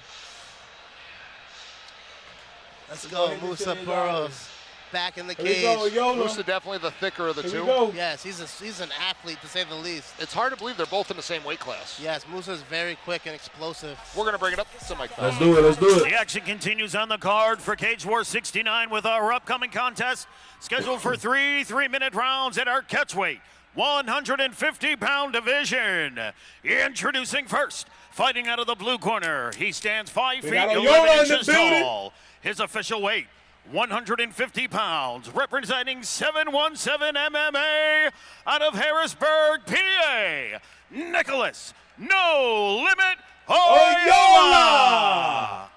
Let's We're go, gonna hit this Musa shit in his honor. Burrows. Back in the Here we go, cage. Yola. Musa definitely the thicker of the Here two. we go. Yes, he's an athlete to say the least. It's hard to believe they're both in the same weight class. Yes, Musa's very quick and explosive. We're going to bring it up to Mike. Let's do it. Let's do it. The action continues on the card for Cage War 69 with our upcoming contest scheduled for 3 3-minute rounds at our catchweight 150-pound division. Introducing first, fighting out of the blue corner. He stands 5 We feet got a 11 Yola in the inches building. tall. His official weight, 150 pounds, representing 717 MMA out of Harrisburg, PA, Nicholas No Limit Oyola.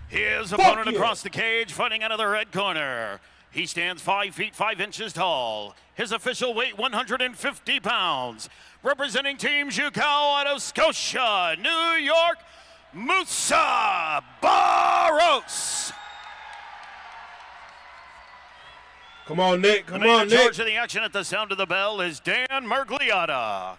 His opponent yeah. across the cage, fighting out of the red corner. He stands 5 feet 5 inches tall. His official weight, 150 pounds. Representing Team Jucal out of Scotia, New York, Musa Barros. Come on, Nick. The Come man on, in Nick. charge of the action at the sound of the bell is Dan Mergliotta.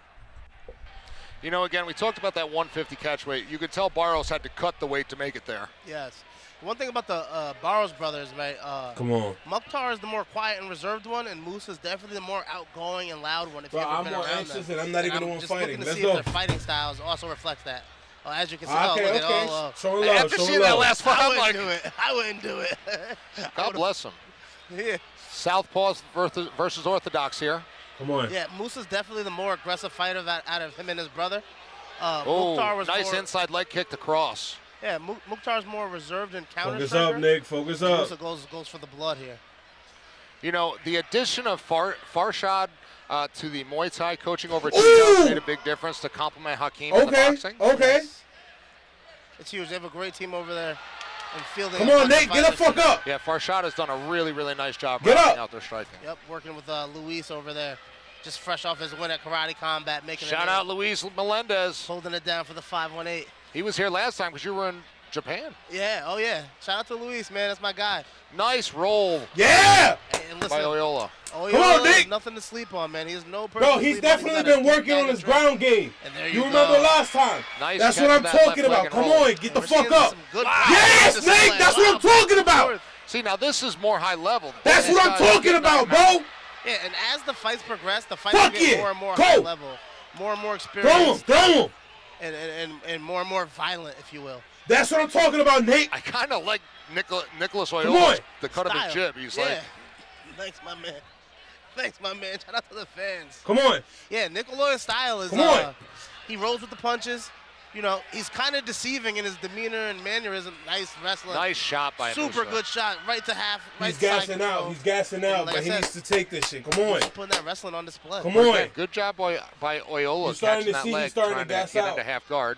You know, again, we talked about that 150 catch weight. You could tell Barros had to cut the weight to make it there. Yes. One thing about the Barros brothers, mate. Come on. Mukhtar is the more quiet and reserved one, and Musa's definitely the more outgoing and loud one. If Bro, you've ever I'm been more around anxious, them. and I'm not even the I'm one just fighting. looking to Let's see go. if their fighting styles also reflects that. As you can see, Okay, look at okay. all. Show love, After show seeing that love. last fight, I I'm wouldn't like, do it. I wouldn't do it. God bless him. Yeah. Southpaws versus Orthodox here. Come on. Yeah, Musa's definitely the more aggressive fighter out of him and his brother. Oh, Mukhtar was nice more, inside leg kick to cross. Yeah, Mukhtar's more reserved and counter Focus up, Nick. Focus up. Musa goes for the blood here. You know, the addition of Farshad to the Muay Thai coaching over 2 months made a big difference to complement Hakeem in the boxing. Okay. It's huge. They have a great team over there. And fielding Come a on, bunch of Nate. Get the fighters. fuck up. Yeah, Farshad has done a really, really nice job Get rounding up. out their striking. Yep, working with Luis over there. Just fresh off his win at Karate Combat. Making Shout out Luis Melendez. Holding it down for the 518. He was here last time because you were in Japan. Yeah, oh yeah. Shout out to Luis, man. That's my guy. Nice roll Yeah. And listen, by Oyola. Oyola Come on, is Nick. nothing to sleep on, man. He has no person Bro, to he's sleep on. definitely got a been deep working bag on of his tricks. ground game. And there You you remember go. last time? Nice That's catch what I'm with that left talking leg about. and Come roll. on, get the We're fuck seeing up. some good Yes, practice Nate. play. That's what I'm talking about. See, now this is more high level. That's This what I'm guy's talking getting about, knocked out. bro. Yeah, and as the fights progress, the fights Fuck get yeah. more and more Go. high level, more and more Throw him. experience, Throw him. and more and more violent, if you will. That's what I'm talking about, Nate. I kind of like Nicholas Come Oyola, on. the cut of his Style. jib. He's yeah. like, Thanks, my man. Thanks, my man. Shout out to the fans. Come on. Yeah, Nicoloy's style is Come on. he rolls with the punches. You know, he's kind of deceiving in his demeanor and mannerism. Nice wrestling. nice shot by Super Musa. good shot, right to half. Right He's to side gassing control. out. He's gassing out, like but I he said, needs to take this shit. Come on. He's putting that wrestling on display. Come on. Okay, good job by Oyola You're starting catching to that see he's leg, starting to trying to gas get out. into half guard.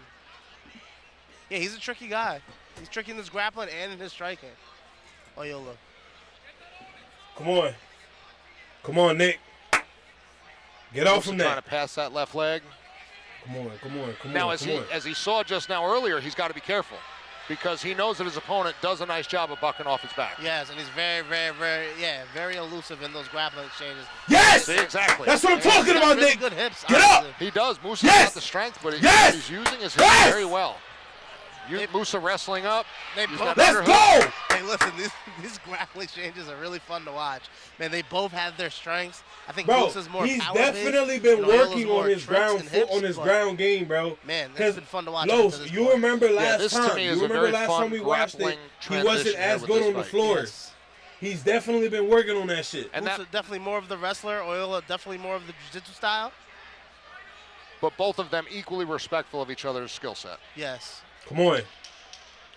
Yeah, he's a tricky guy. He's tricky in his grappling and in his striking. Oyola. Come on. Come on, Nick. Get off Musa from trying that. to pass that left leg. Come on, come on, come Now, on, as come he on. as he saw just now earlier, he's got to be careful because he knows that his opponent does a nice job of bucking off his back. Yes, and he's very elusive in those grappling exchanges. Yes! See, exactly. That's what I'm And he's talking got about, really Nick. good hips. Get honestly. up! He does. Musa's Yes! got the strength, but Yes! he's using his hips Yes! very well. Musa wrestling up. They He's both- got better Let's go! Hey, listen, these grappling exchanges are really fun to watch. Man, they both have their strengths. I think Bro, Musa's more he's power-based, definitely been and Oyola's working more on his tricks ground and hips, on his but, ground game, bro. Man, it's 'Cause been fun to watch. Los, up to this you point. remember last this to time? me You is a remember very last fun time we watched it? grappling He wasn't transition as here good with on this the fight. floor. Yes. He's definitely been working on that shit. And Musa definitely more of the wrestler. Oyola definitely more of the jiu-jitsu style. but both of them equally respectful of each other's skill set. Yes. Come on.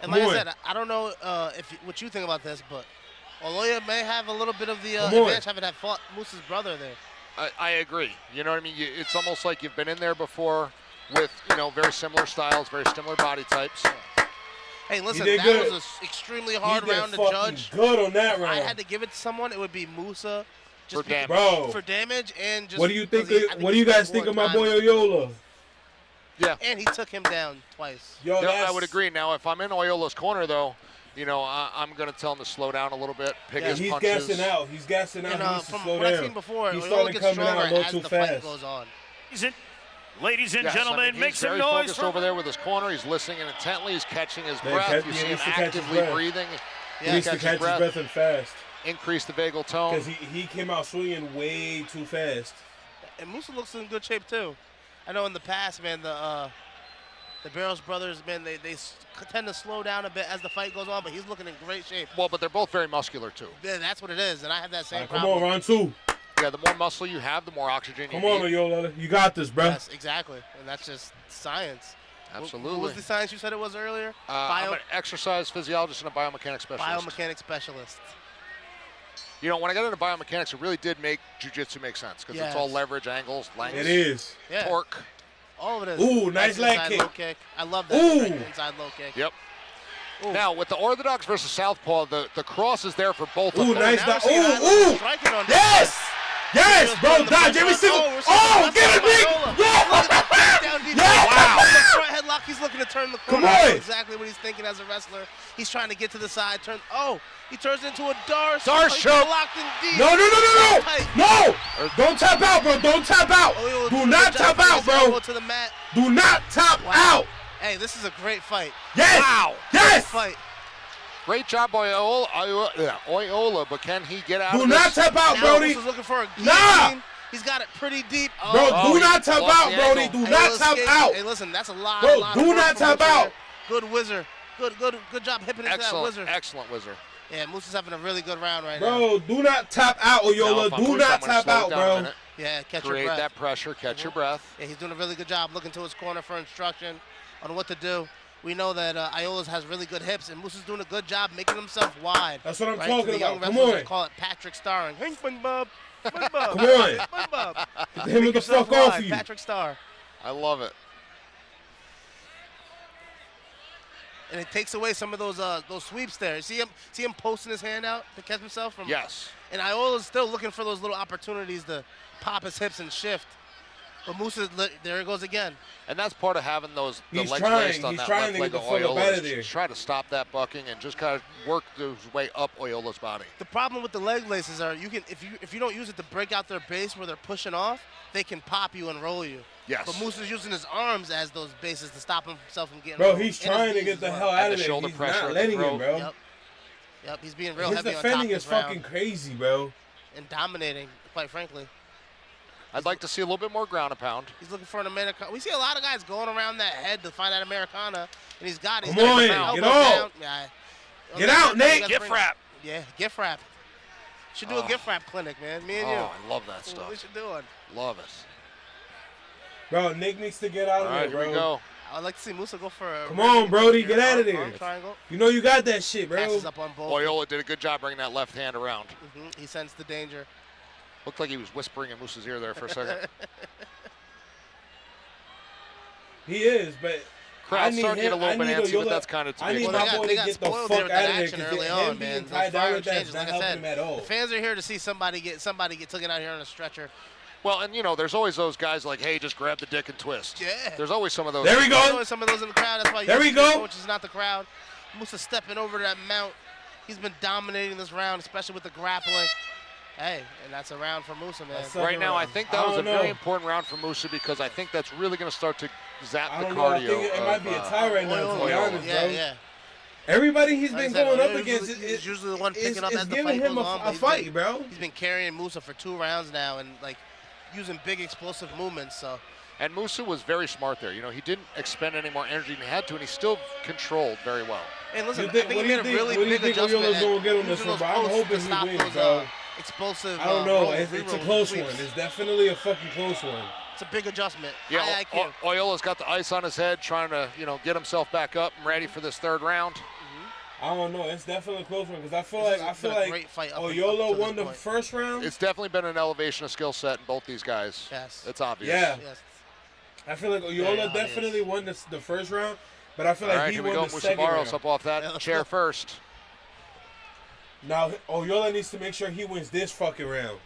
And like I said, I don't know what you think about this, but Oloya may have a little bit of the advantage having that fought Moose's brother there. I agree. You know what I mean? It's almost like you've been in there before with, very similar styles, very similar body types. Hey, listen, that was an extremely hard round to judge. Good on that round. I had to give it to someone. It would be Musa. For damage. Bro. For damage and just. What do you think? What do you guys think of my boy Oyola? Yeah. And he took him down twice. Yo, I would agree. Now, if I'm in Oyola's corner, though, I'm going to tell him to slow down a little bit, pick his he's punches. gassing out. He's gassing out. And, He needs to from slow what I've down. seen before, He's Oyola starting gets coming out a stronger little as too the fight fast. goes on. Ladies and Yes, gentlemen, make he's some very noise focused for over there with his corner. He's listening intently. He's catching his Yeah, breath. he You see him needs to catch his actively breath. breathing. He needs to catch his breath and fast. Increase the vagal tone. Because he came out swinging way too fast. And Musa looks in good shape too. I know in the past, man, the Barros brothers, man, they tend to slow down a bit as the fight goes on, but he's looking in great shape. Well, but they're both very muscular too. Yeah, that's what it is, and I have that same Come problem. on, round two. Yeah, the more muscle you have, the more oxygen you Come on, need. Oyola. You got this, bro. Yes, exactly, and that's just science. Absolutely. What was the science you said it was earlier? I'm an exercise physiologist and a biomechanics specialist. Biomechanics specialist. When I got into biomechanics, it really did make jiu-jitsu make sense because it's all leverage, angles, lengths. It is. Yeah. Torque. All of it is. Ooh, nice leg inside kick. Low kick. I love that. Ooh. Inside low kick. Yep. Now, with the Orthodox versus Southpaw, the cross is there for both of Ooh, them. nice. Now we're seeing Ooh, Island ooh. striking on Yes. that. Yes, bro. Dodge every single. we're seeing Oh, the get it, Nick. Look Yeah. at that takedown defense. Yeah. Wow. The front headlock, he's looking to turn the corner. Come I know on. exactly what he's thinking as a wrestler. He's trying to get to the side. He turns into a Darce. Darce choke. Locked in deep. No. Tight. No. Don't tap out, bro. Don't tap out. Oyola Do doing a not good job tap putting out, his bro. elbow to the mat. Do not tap out. Hey, this is a great fight. Yes. Wow. Yes. Fight. Great job by Oyola, but can he get out Do of not this? tap out, Now Brody. Moose is looking for a guillotine. Nah. He's got it pretty deep. Bro, Oh, do he not tap lost out, the Brody. angle. Do not tap out. Hey, listen, that's a lot. Bro, a lot do of not work tap from Richard out. there. Good whizzer. Good job hipping into that Excellent, whizzer. excellent whizzer. Yeah, Moose is having a really good round right now. Bro, do not tap out, Now, Oyola. if I'm Do Moose, not I'm gonna tap slow it out, down a bro. minute. Yeah, catch your Create breath. that pressure, catch your breath. Yeah, he's doing a really good job looking to his corner for instruction on what to do. We know that Iola's has really good hips, and Moose is doing a good job making himself wide. That's what I'm right? talking To the young about. Come wrestlers, on. they call it Patrick Starring. Hey, SpongeBob. SpongeBob. Come on. SpongeBob. Get him Make the yourself fuck off wide, of you. Patrick Starr. I love it. And it takes away some of those sweeps there. See him posting his hand out to catch himself from. Yes. And Iola's still looking for those little opportunities to pop his hips and shift. But Moose is there. It goes again. And that's part of having the He's legs trying. laced on He's that trying left to leg get of the fuck up Oyola. out of is there. Try to stop that bucking and just kind of work his way up Oyola's body. The problem with the leg laces are if you don't use it to break out their base where they're pushing off, they can pop you and roll you. Yes. But Moose is using his arms as those bases to stop himself from getting Bro, rolled. he's And his trying to knees get as the well. hell And out the of there. shoulder He's pressure not at the letting him, throat. bro. Yep, he's being real His heavy on top defending this is fucking round crazy, bro. and dominating, quite frankly. I'd like to see a little bit more ground and pound. He's looking for an Americana. We see a lot of guys going around that head to find that Americana, and he's got it. Come on, get out. Get out, Nate. Gift wrap. Yeah, gift wrap. Should do a gift wrap clinic, man. Me and you. Oh, I love that That's what stuff. we should do it. Love it. Bro, Nick needs to get out All of right, there, here bro. we go. I'd like to see Musa go for a. Come on, Brody, here, get out of arm there. triangle. You know you got that shit, bro. Passes up on both. Oyola did a good job bringing that left hand around. He sensed the danger. Looked like he was whispering in Moose's ear there for a second. He is, but Crowd's need starting to get a him- little I bit need antsy, but Oyola- that's kind of to I be need expected. my boy they to got get the spoiled fuck there with out that of there, action 'cause early him on, being man. Those tied down firearm with that changes, is like not I helping said. him at all. The fans are here to see somebody get taken out here on a stretcher. Well, and there's always those guys like, hey, just grab the dick and twist. Yeah. There's always some of those. There we There's go. always some of those in the crowd. That's why There we go. Coach is not the crowd. Musa stepping over that mount. He's been dominating this round, especially with the grappling. Hey, and that's a round for Musa, man. That's Right now, I think that I was a don't very know. important round for Musa because I think that's really going to start to zap I the don't know. I cardio. think it might be a tie right now, to be Oyola. honest, Yeah, bro. yeah. Everybody he's Like I been said, going up Oyola against is usually the one is picking up as the giving fight him goes on. a but he's fight, been- bro. He's been carrying Musa for 2 rounds now and using big explosive movements. So And Musa was very smart there. He didn't expend any more energy than he had to, and he still controlled very well. And listen, You think- I think what he do you made a think- really what do you big think adjustment Oyola's at gonna get on this using one, those bro? I'm posts hoping to he stop wins, those bro. explosive. I don't know. rolls, It's a re-rolls, close sweeps. one. It's definitely a fucking close one. It's a big adjustment. Yeah, High IQ. Oyola's got the ice on his head, trying to, get himself back up and ready for this third round. I don't know. It's definitely a close one because I feel a great fight up Oyola to this won the point. first round. It's definitely been an elevation of skill set in both these guys. Yes. It's obvious. Yeah. Yes. I feel like Very Oyola obvious. definitely won the first round, but I feel All like right, he here we won go. the second Musabaros round. up off that Yeah, let's chair go. first. Now Oyola needs to make sure he wins this fucking round.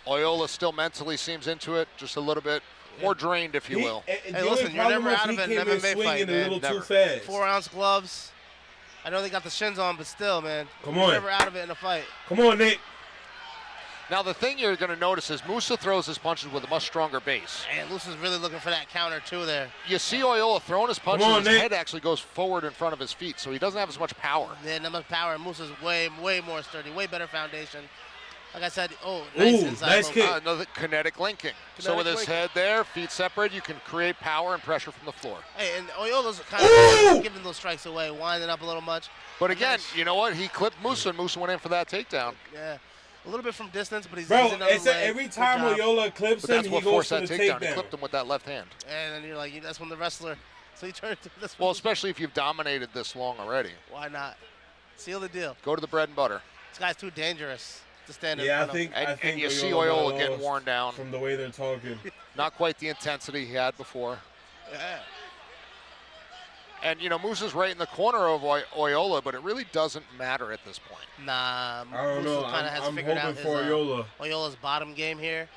Oyola still mentally seems into it, just a little bit more drained, if you will. Hey, listen, you're never out of an MMA fight, a man. little too Never. fast. 4-ounce gloves. I know they got the shins on, but still, man. Come You're on. never out of it in a fight. Come on, Nick. Now, the thing you're going to notice is Musa throws his punches with a much stronger base. And Lusa's really looking for that counter, too, there. You see Oyola throwing his punches, on, his Nick. head actually goes forward in front of his feet, so he doesn't have as much power. Yeah, not much power. Musa's way more sturdy, way better foundation. Like I said, nice Ooh, inside nice low kick. kick. Another kinetic linking. So with his linking. head there, feet separate, you can create power and pressure from the floor. Hey, and Oyola's kind of giving those strikes away, winding up a little much. But again, you know what? He clipped Musa, and Musa went in for that takedown. Yeah, a little bit from distance, but he's Bro, he's another it's leg. every Good time job. Oyola clips But him, that's he what goes forced for that the takedown. He takedown. clipped him with that left hand. And then you're like, that's when the wrestler. So you turn it to this. Well, especially if you've dominated this long already. Why not? Seal the deal. Go to the bread and butter. This guy's too dangerous to stand in Yeah, I front think And- I think and you see Oyola Oyola might getting have worn down. from the way they're talking. Not quite the intensity he had before. of. Yeah. And, Musa's right in the corner of Oyola, but it really doesn't matter at this point. Nah, I don't know. kind of has I'm figured hoping out for his, Oyola. Oyola's bottom game here. and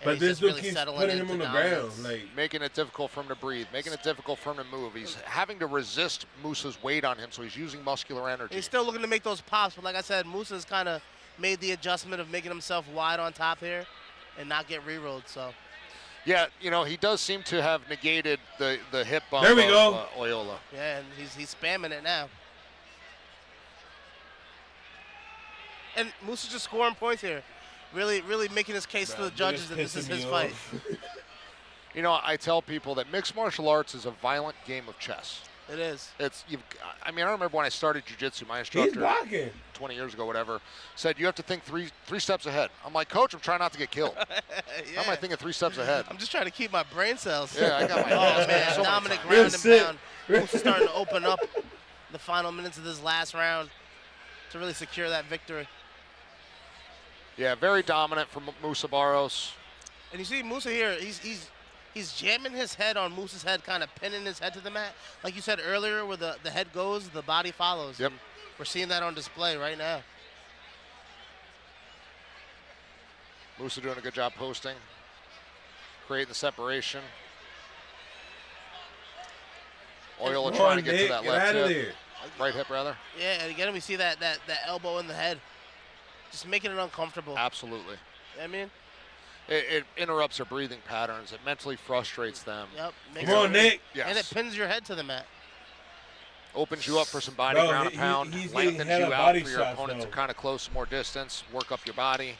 But he's this just dude really keeps settling putting him into on the ground. dominance. Like, Making it difficult for him to breathe, making it difficult for him to move. He's having to resist Musa's weight on him, so he's using muscular energy. He's still looking to make those pops, but like I said, Musa's kind of made the adjustment of making himself wide on top here and not get re-rolled. So Yeah, he does seem to have negated the hip bump There we of go. Oyola. yeah, and he's spamming it now. And Musa's just scoring points here, really making his case to the judges that this is his fight. I tell people that mixed martial arts is a violent game of chess. It is. I remember when I started jiu-jitsu, my he's instructor blocking. 20 years ago, whatever, said you have to think three steps ahead. I'm like, Coach, I'm trying not to get killed. How am I thinking 3 steps ahead? I'm just trying to keep my brain cells. Yeah, I got my Oh hands man, so many dominant times. ground and That's it. pound. Musa's starting to open up the final minutes of this last round to really secure that victory. Yeah, very dominant from Musa Barros. And you see Musa here, he's jamming his head on Musa's head, kind of pinning his head to the mat. Like you said earlier, where the head goes, the body follows. Yep. And we're seeing that on display right now. Musa doing a good job posting, creating the separation. Oyola Come trying on, to get Nick, to that get left out of hip. there. Right hip, rather. Yeah, and again, we see that elbow in the head. Just making it uncomfortable. Absolutely. I mean, It interrupts their breathing patterns. It mentally frustrates them. yep. Come on, Nick. Yes. And it pins your head to the mat. Opens you up for some body Bro, ground and he- pound. he's getting Lengthens hella you out body for your shots, opponent though. to kind of close some more distance, work up your body.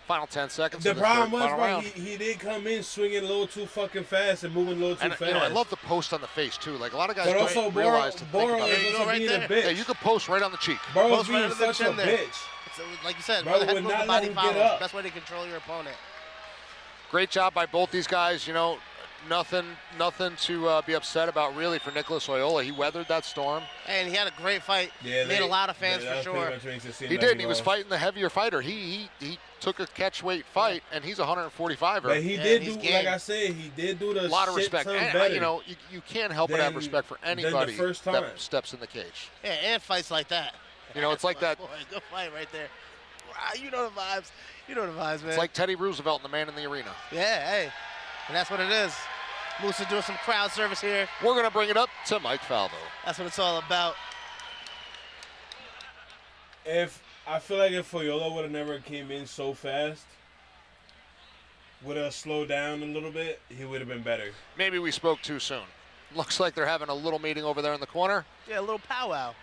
Final 10 seconds. The of problem third was, final bro, round. he did come in swinging a little too fucking fast and moving a little too And fast. I love the post on the face too. Like a lot of guys But don't also, realize to think Boro about is it. also right being there. a bitch. Yeah, you can post right on the cheek. Boro's Post right being under the such a chin there. bitch. It's, like you said, Bro, where the head would goes, not the let body him get follows. up. Best way to control your opponent. Great job by both these guys. Nothing to be upset about really for Nicholas Oyola. He weathered that storm. And he had a great fight. Yeah, Made a lot of fans that for pretty sure. much makes it seem He like did. And he was lost. fighting the heavier fighter. He took a catch weight fight, and he's 145er. But he Yeah, did he's do, game. like I said, he did do the A lot of shit respect. ton And, better. you can't help but have than- respect for than the anybody first time. that steps in the cage. Yeah, and fights like that. It's like that. Boy, good fight right there. Wow, you know the vibes. You know the vibes, man. It's like Teddy Roosevelt and the Man in the Arena. Yeah, hey. And that's what it is. Musa doing some crowd service here. We're going to bring it up to Mike Falvo. That's what it's all about. I feel like if Oyola would have never came in so fast, would have slowed down a little bit, he would have been better. Maybe we spoke too soon. Looks like they're having a little meeting over there in the corner. Yeah, a little powwow.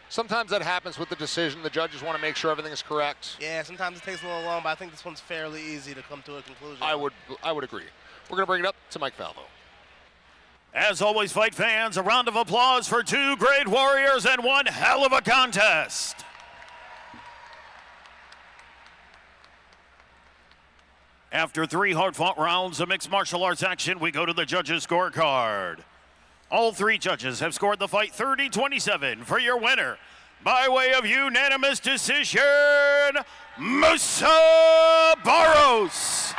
Sometimes that happens with the decision. The judges want to make sure everything is correct. Yeah, sometimes it takes a little long, but I think this one's fairly easy to come to a conclusion. I would agree. We're going to bring it up to Mike Falvo. As always, fight fans, a round of applause for two great warriors and one hell of a contest. After 3 hard-fought rounds of mixed martial arts action, we go to the judges' scorecard. All 3 judges have scored the fight 30-27 for your winner. By way of unanimous decision, Musa Barros.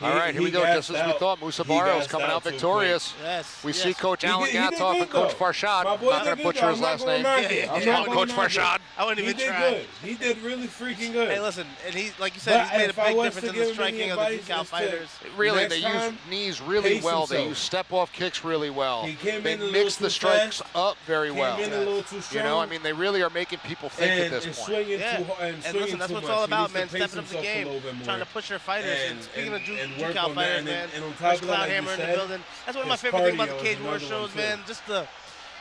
All right, here we go. Just as we thought, Musa Barros coming out victorious. Yes. We see Coach Alan Gatov and Coach Farshad. I'm not going to butcher his last name. Coach Farshad. I wouldn't even try. Good. He did really freaking good. Hey, listen, and he, like you said, he's made a big difference in the striking of the decal fighters. Really, they use knees really well. They use step-off kicks really well. They mix the strikes up very well. You know, I mean, they really are making people think at this point. And listen, that's what it's all about, man. Stepping up the game, trying to push their fighters. And speaking of decal fighters, man, there's Cloud Hammer in the building. That's one of my favorite things about the Cage Warriors shows, man. Just the,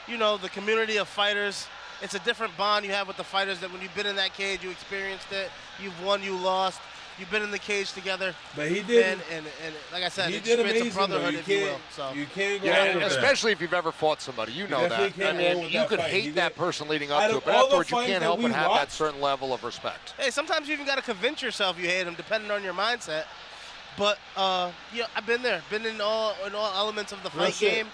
you know, the community of fighters. It's a different bond you have with the fighters that when you've been in that cage, you experienced it. You've won, you lost. You've been in the cage together. But he did. And like I said, he it's did a amazing, brotherhood, if you will. So. You can't go yeah, over especially if you've ever fought somebody. You know that. I mean, you could hate that person leading up to it, but afterwards you can't help but have that certain level of respect. Hey, sometimes you even got to convince yourself you hate them, depending on your mindset. But yeah, I've been there. Been in all elements of the fight game.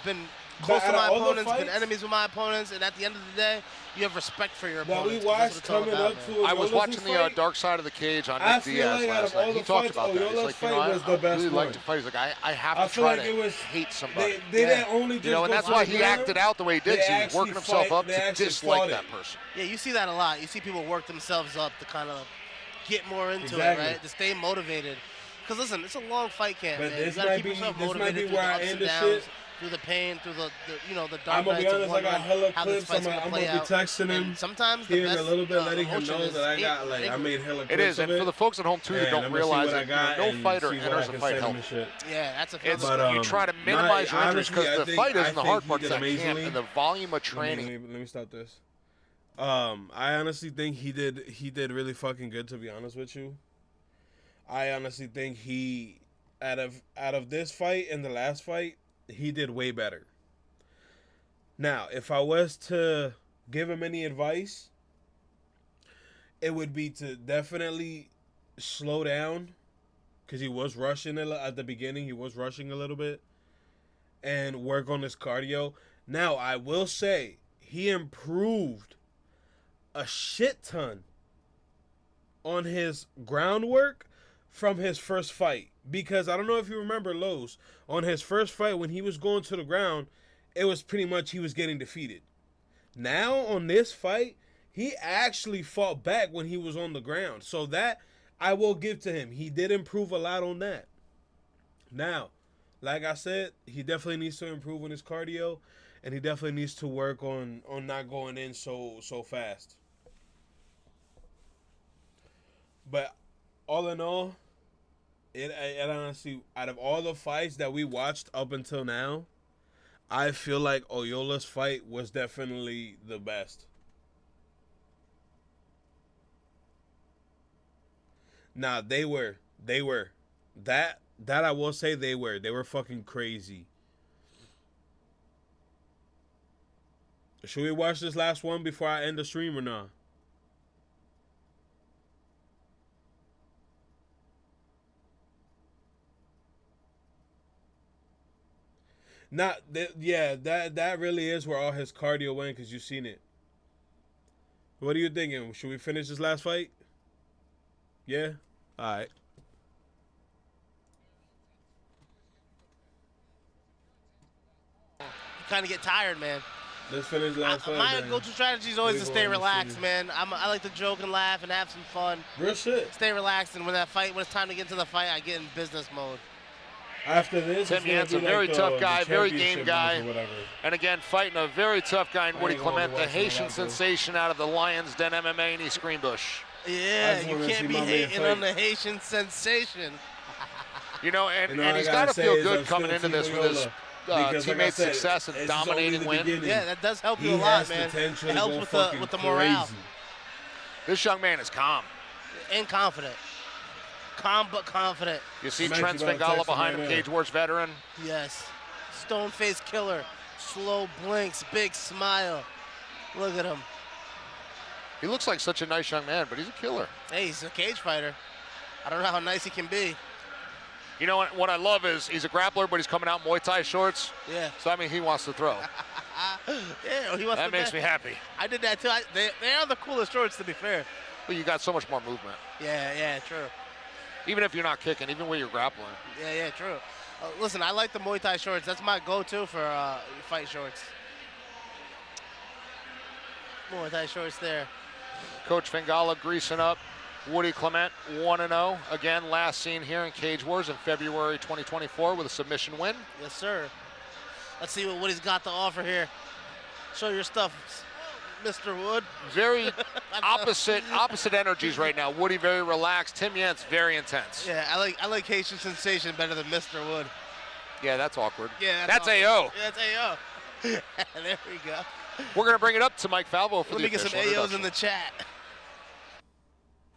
Been close to my opponents. Been enemies with my opponents. And at the end of the day, you have respect for your opponents. I was watching the Dark Side of the Cage on Nick Diaz last night. He talked about that. He's like, you know, I really like to fight. He's like, I have to try to hate somebody. They didn't only just, you know, and that's why he acted out the way he did. He was working himself up to dislike that person. Yeah, you see that a lot. You see people work themselves up to kind of get more into it, right? To stay motivated. Because listen, it's a long fight camp, man. You gotta keep yourself motivated through the ups and downs, through the pain, through the you know, the dark nights of wondering how this fight's gonna play out. I'm gonna be texting him sometimes here in a little bit, letting him know that I got, like, I made hella clips. It is, and for the folks at home too that don't realize it, no fighter enters a fight healthy. Yeah, that's a fact. You try to minimize your injuries because the fight isn't the hard part. It's that camp and the volume of training. Let me stop this. I honestly think he did really fucking good, to be honest with you. I honestly think he, out of this fight and the last fight, he did way better. Now, if I was to give him any advice, it would be to definitely slow down, because he was rushing at the beginning. He was rushing a little bit, and work on his cardio. Now, I will say he improved a shit ton on his groundwork from his first fight, because I don't know if you remember, Lowe's, on his first fight when he was going to the ground, it was pretty much he was getting defeated. Now on this fight, he actually fought back when he was on the ground, so that I will give to him. He did improve a lot on that. Now, like I said, he definitely needs to improve on his cardio, and he definitely needs to work on not going in so fast. But all in all, it honestly, out of all the fights that we watched up until now, I feel like Oyola's fight was definitely the best. Nah, they were. That I will say they were fucking crazy. Should we watch this last one before I end the stream or not? That really is where all his cardio went, because you've seen it. What are you thinking? Should we finish this last fight? Yeah? Alright. You kind of get tired, man. Let's finish the last fight. My go-to strategy is always to stay relaxed, man. I like to joke and laugh and have some fun. Real shit. Stay relaxed, and when it's time to get into the fight, I get in business mode. After this, Tim Yant's a very tough guy, very game guy. And again, fighting a very tough guy in Woody Clement, the Haitian sensation out of the Lions Den MMA in East Greenbush. Yeah, you can't be hating on the Haitian sensation. You know, and he's got to feel good coming into this with his teammates' success and dominating win. Yeah, that does help you a lot, man. It helps with the morale. This young man is calm. And confident. Calm but confident. You see Trent Spangala behind him, Cage Wars veteran. Yes. Stone-faced killer. Slow blinks, big smile. Look at him. He looks like such a nice young man, but he's a killer. Hey, he's a cage fighter. I don't know how nice he can be. You know what I love is he's a grappler, but he's coming out in Muay Thai shorts. Yeah. So, I mean, he wants to throw. Yeah, he wants That to makes me happy. I did that too. They are the coolest shorts, to be fair. But you got so much more movement. Yeah, true. Even if you're not kicking, even when you're grappling. Yeah, true. Listen, I like the Muay Thai shorts. That's my go-to for fight shorts. Muay Thai shorts there. Coach Fingala greasing up Woody Clement 1-0. Again, last seen here in Cage Wars in February 2024 with a submission win. Yes, sir. Let's see what Woody's got to offer here. Show your stuff, Mr. Wood. Very opposite energies right now. Woody very relaxed. Tim Yance very intense. Yeah, I like Haitian Sensation better than Mr. Wood. Yeah, that's awkward. Yeah, that's awkward. AO. Yeah, that's AO. There we go. We're going to bring it up to Mike Falvo for Let the me get some official AOs in the chat.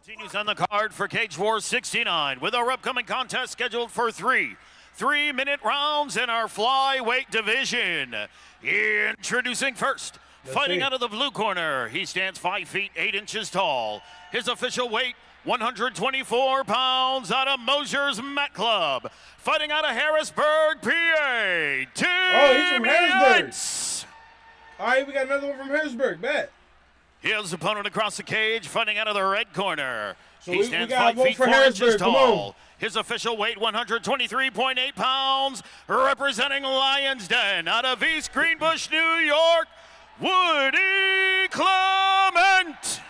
Continues on the card for Cage Wars 69 with our upcoming contest scheduled for 3-minute rounds in our flyweight division. Introducing first, fighting out of the blue corner. He stands 5 feet 8 inches tall. His official weight, 124 pounds, out of Mosier's Mat Club. Fighting out of Harrisburg, PA. He's from Harrisburg. All right, we got another one from Harrisburg. Bet. His opponent across the cage, fighting out of the red corner. So he we stands got 5 feet 4 Harrisburg. inches Come tall. on. His official weight, 123.8 pounds, representing Lions Den out of East Greenbush, New York, Woody Clement.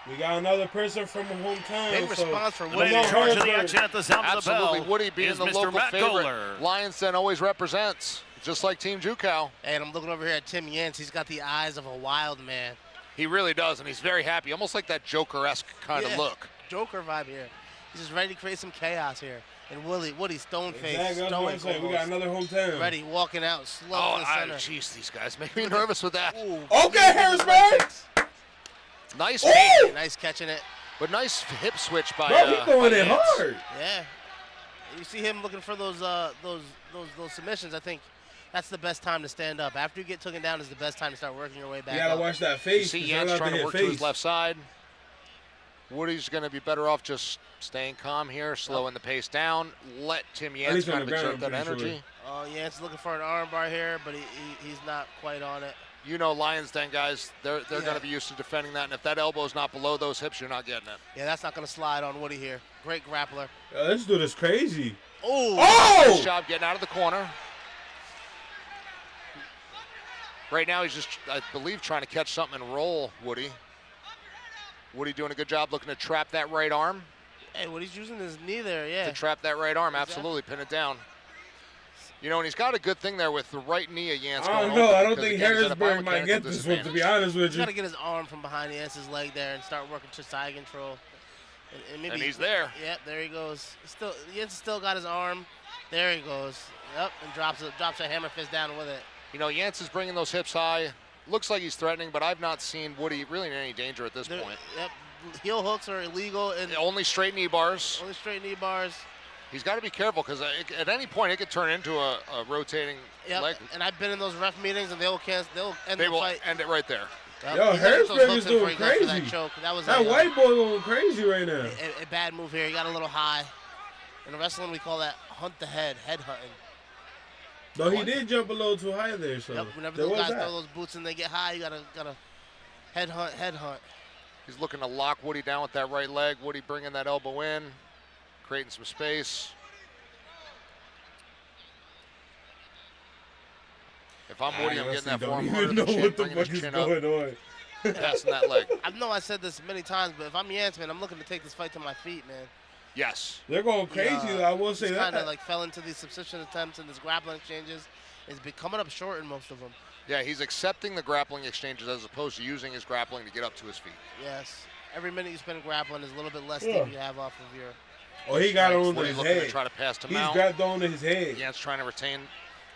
We got another person from a hometown. Big response for Woody. In charge of the action at the sound of the bell. Absolutely, Woody being is the Mr. local Matt favorite. Goller. Lions Den always represents, just like Team Jukow. And I'm looking over here at Tim Yance. He's got the eyes of a wild man. He really does, and he's very happy, almost like that Joker-esque kind of look. Joker vibe here. He's just ready to create some chaos here. And Woody stone-faced, Exactly, that's what I'm saying. We got another hometown. Ready, walking out, slow to the center. Jeez, these guys make me nervous with that. Ooh, okay, Harrisburg. Nice, nice catching it. But nice hip switch by. Bro, he's throwing it Yance. hard. Yeah, you see him looking for those submissions. I think that's the best time to stand up. After you get taken down, is the best time to start working your way back. You gotta up. watch that face. You see Yance Yance trying to work to his left side. Woody's going to be better off just staying calm here, slowing the pace down. Let Tim Yance kind of exert that energy. Oh, Yance looking for an armbar here, but he's not quite on it. You know, Lions Den guys, they're going to be used to defending that, and if that elbow's not below those hips, you're not getting it. Yeah, that's not going to slide on Woody here. Great grappler. This dude is crazy. Nice job getting out of the corner. Right now, he's just, I believe, trying to catch something and roll, Woody. Woody doing a good job looking to trap that right arm. Hey, Woody's using his knee there, yeah. To trap that right arm, absolutely, pin it down. You know, and he's got a good thing there with the right knee of Yance. I don't know. I don't think Harrisburg might get this one, to be honest with you. He's got to get his arm from behind Yance's leg there and start working to side control. And maybe he's there. Yep, there he goes. Yance still got his arm. There he goes. Yep, and drops a hammer fist down with it. You know, Yance is bringing those hips high. Looks like he's threatening, but I've not seen Woody really in any danger at this point. Yep, heel hooks are illegal. And only straight knee bars. Only straight knee bars. He's got to be careful because at any point it could turn into a rotating leg. And I've been in those ref meetings, and they'll end the fight. They will end it right there. Yep. Yo, Harrisburg is doing crazy. That white boy going crazy right now. A bad move here. He got a little high. In wrestling, we call that hunt the head hunting. No, he did jump a little too high there. So yep, whenever those guys throw those boots and they get high, you gotta head hunt. He's looking to lock Woody down with that right leg. Woody bringing that elbow in, creating some space. If I'm Woody, I'm getting that forearm harder know than what the bringing fuck his is chin going up, on. passing that leg. I know I said this many times, but if I'm Yance, man, I'm looking to take this fight to my feet, man. Yes. They're going crazy, I will say he's that. kind of like fell into these submission attempts and these grappling exchanges. He's been coming up short in most of them. Yeah, he's accepting the grappling exchanges as opposed to using his grappling to get up to his feet. Yes. Every minute you spend grappling is a little bit less than you have off of your... Oh, he got on Woody his looking head. to try to pass to He's Mount. grabbed onto his head. Yance trying to retain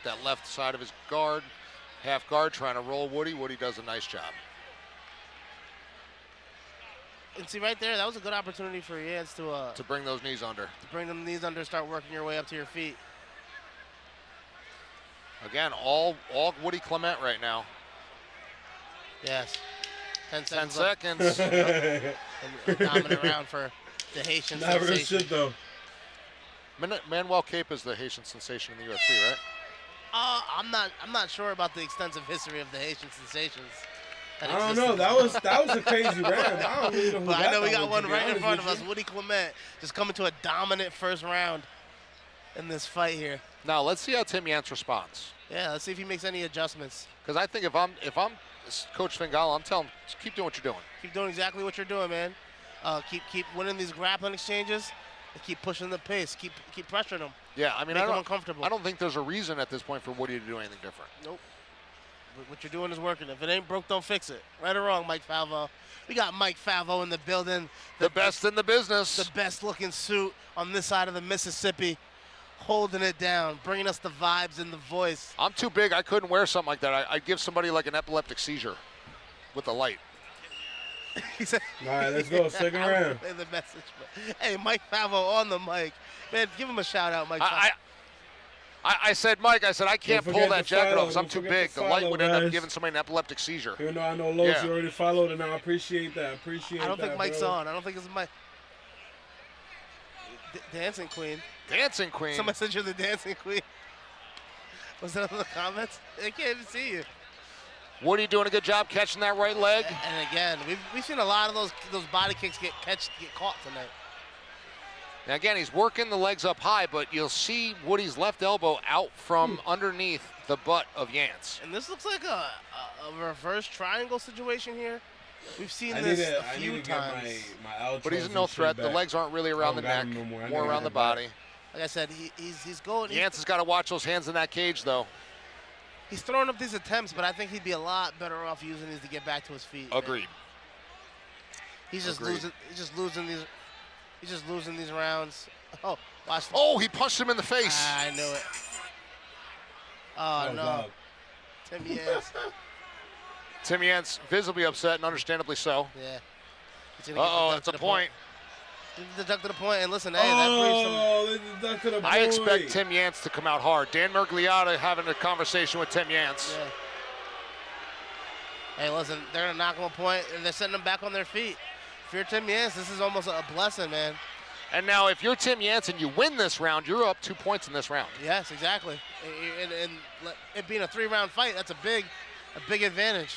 that left side of his guard. Half guard trying to roll Woody. Woody does a nice job. And see right there, that was a good opportunity for Yance to bring those knees under. To bring them knees under, start working your way up to your feet. Again, all Woody Clement right now. Yes. 10 10 seconds. seconds. And dominant round for the Haitian Not real sensation. shit though. Manuel Cape is the Haitian sensation in the UFC, right? I'm not sure about the extensive history of the Haitian sensations. I don't know. That was a crazy round. I don't really know who But I that know we was, got to one be right in honest front of with us. you. Woody Clement just coming to a dominant first round in this fight here. Now let's see how Tim Yance responds. Yeah, let's see if he makes any adjustments. Because I think if I'm Coach Fingalo, I'm telling him, just keep doing what you're doing. Keep doing exactly what you're doing, man. Keep winning these grappling exchanges and keep pushing the pace. Keep pressuring them. Yeah, I mean, Make I them don't, uncomfortable. I don't think there's a reason at this point for Woody to do anything different. Nope. What you're doing is working. If it ain't broke, don't fix it. Right or wrong, Mike Falvo. We got Mike Falvo in the building. The best in the business. The best looking suit on this side of the Mississippi. Holding it down, bringing us the vibes and the voice. I'm too big. I couldn't wear something like that. I'd give somebody like an epileptic seizure with the light. He said, All right, let's go. Second I don't round. play the message, but hey, Mike Falvo on the mic. Man, give him a shout out, Mike Falvo. I said, Mike, I can't Don't pull forget that to jacket follow. off because I'm Don't too forget big. to The light follow, would end up guys. giving somebody an epileptic seizure. Even though I know Los, Yeah. you already followed, and I appreciate that. I don't think Mike's bro. on. I don't think it's Mike. Dancing Queen. Dancing Queen. Somebody said you're the Dancing Queen. Was that in the comments? They can't even see you. Woody doing a good job catching that right leg. And again, we've seen a lot of those body kicks get caught tonight. Now again, he's working the legs up high, but you'll see Woody's left elbow out from underneath the butt of Yance. And this looks like a reverse triangle situation here. We've seen I this need to, a I few need to get times. my outros But he's and no shit threat. The back. legs aren't really I around the don't got neck, him no more. I more gotta around get the it back. body. Like I said, he's going. Yance has got to watch those hands in that cage, though. He's throwing up these attempts, but I think he'd be a lot better off using these to get back to his feet. man. Agreed. He's just Agreed. losing. He's just losing these rounds. Oh, watch. Oh, he punched him in the face. I knew it. Oh Oh, no, God. Tim Yance. Tim Yance visibly upset and understandably so. Yeah. He's gonna get Uh-oh, the duck that's to a the point. The duck to the point, and listen, hey, that brings some. Oh, this is duck to the I point. expect Tim Yance to come out hard. Dan Mergliotta having a conversation with Tim Yance. Yeah. Hey, listen, they're gonna knock him a point, and they're setting them back on their feet. If you're Tim Yance, this is almost a blessing, man. And now if you're Tim Yance and you win this round, you're up 2 points in this round. Yes, exactly. And it being a 3-round fight, that's a big advantage.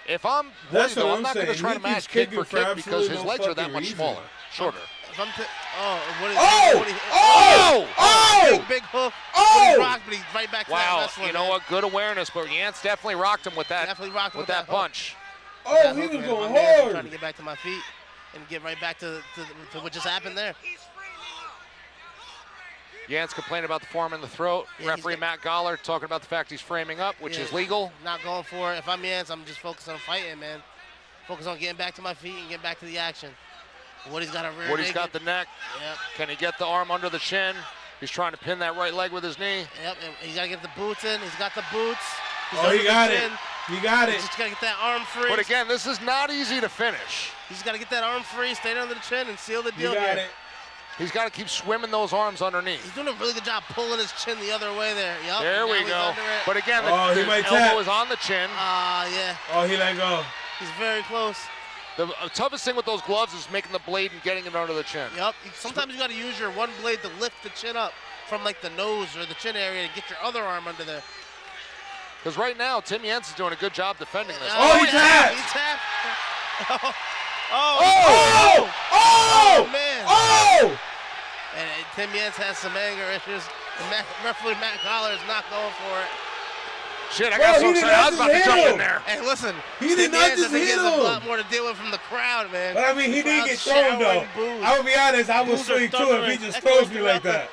If I'm That's Woody, though, what I'm not I'm going to saying. try He to match keeps kick for kicking for kick because absolutely his no legs are that fucking much reason. smaller, shorter. If I'm what is Oh! big hook. Oh! Woody rocked, but he's right back to that Wow, wrestling, you know man. what? Good awareness, but Yance definitely rocked him with that, Definitely rocked him with with that that hook. punch. Oh, That he hook, was man. going My man's hard. trying to get back to my feet and get right back to what just happened there. Yance complaining about the form in the throat. Yeah, Referee Matt Goller talking about the fact he's framing up, which Yeah, is legal. Not going for it. If I'm Yance, I'm just focused on fighting, man. Focus on getting back to my feet and getting back to the action. Woody's got a rear Woody's naked. got the neck. Yep. Can he get the arm under the chin? He's trying to pin that right leg with his knee. Yep, and he's got to get the boots in. He's got the boots. He's Oh, under he the got it. chin. He got He's it. just got to get that arm free. But again, this is not easy to finish. He's got to get that arm free, stay under the chin, and seal the He deal got here. it. He's got to keep swimming those arms underneath. He's doing a really good job pulling his chin the other way there. Yep. There now we he's go. under it. But again, Oh, he the might elbow tap. is on the chin. Yeah. Oh, he let go. He's very close. The toughest thing with those gloves is making the blade and getting it under the chin. Yep. Sometimes you got to use your one blade to lift the chin up from like the nose or the chin area to get your other arm under there. Because right now, Tim Yance is doing a good job defending this. Oh, he tapped. He tapped. Oh! Oh! Man. Oh! And Tim Yance has some anger issues. And referee Matt Collar is not going for it. Shit, I Bro, got so he did excited. I not was about to just jump hit in him. there. Hey, listen. He did Tim not Yance, just I think he hit has a him. lot more to deal with from the crowd, man. But I mean, he didn't get Crowd's thrown though. showering boos. I will be honest, I will Boos are swing too if he thundering, just echoing throws me like throughout that.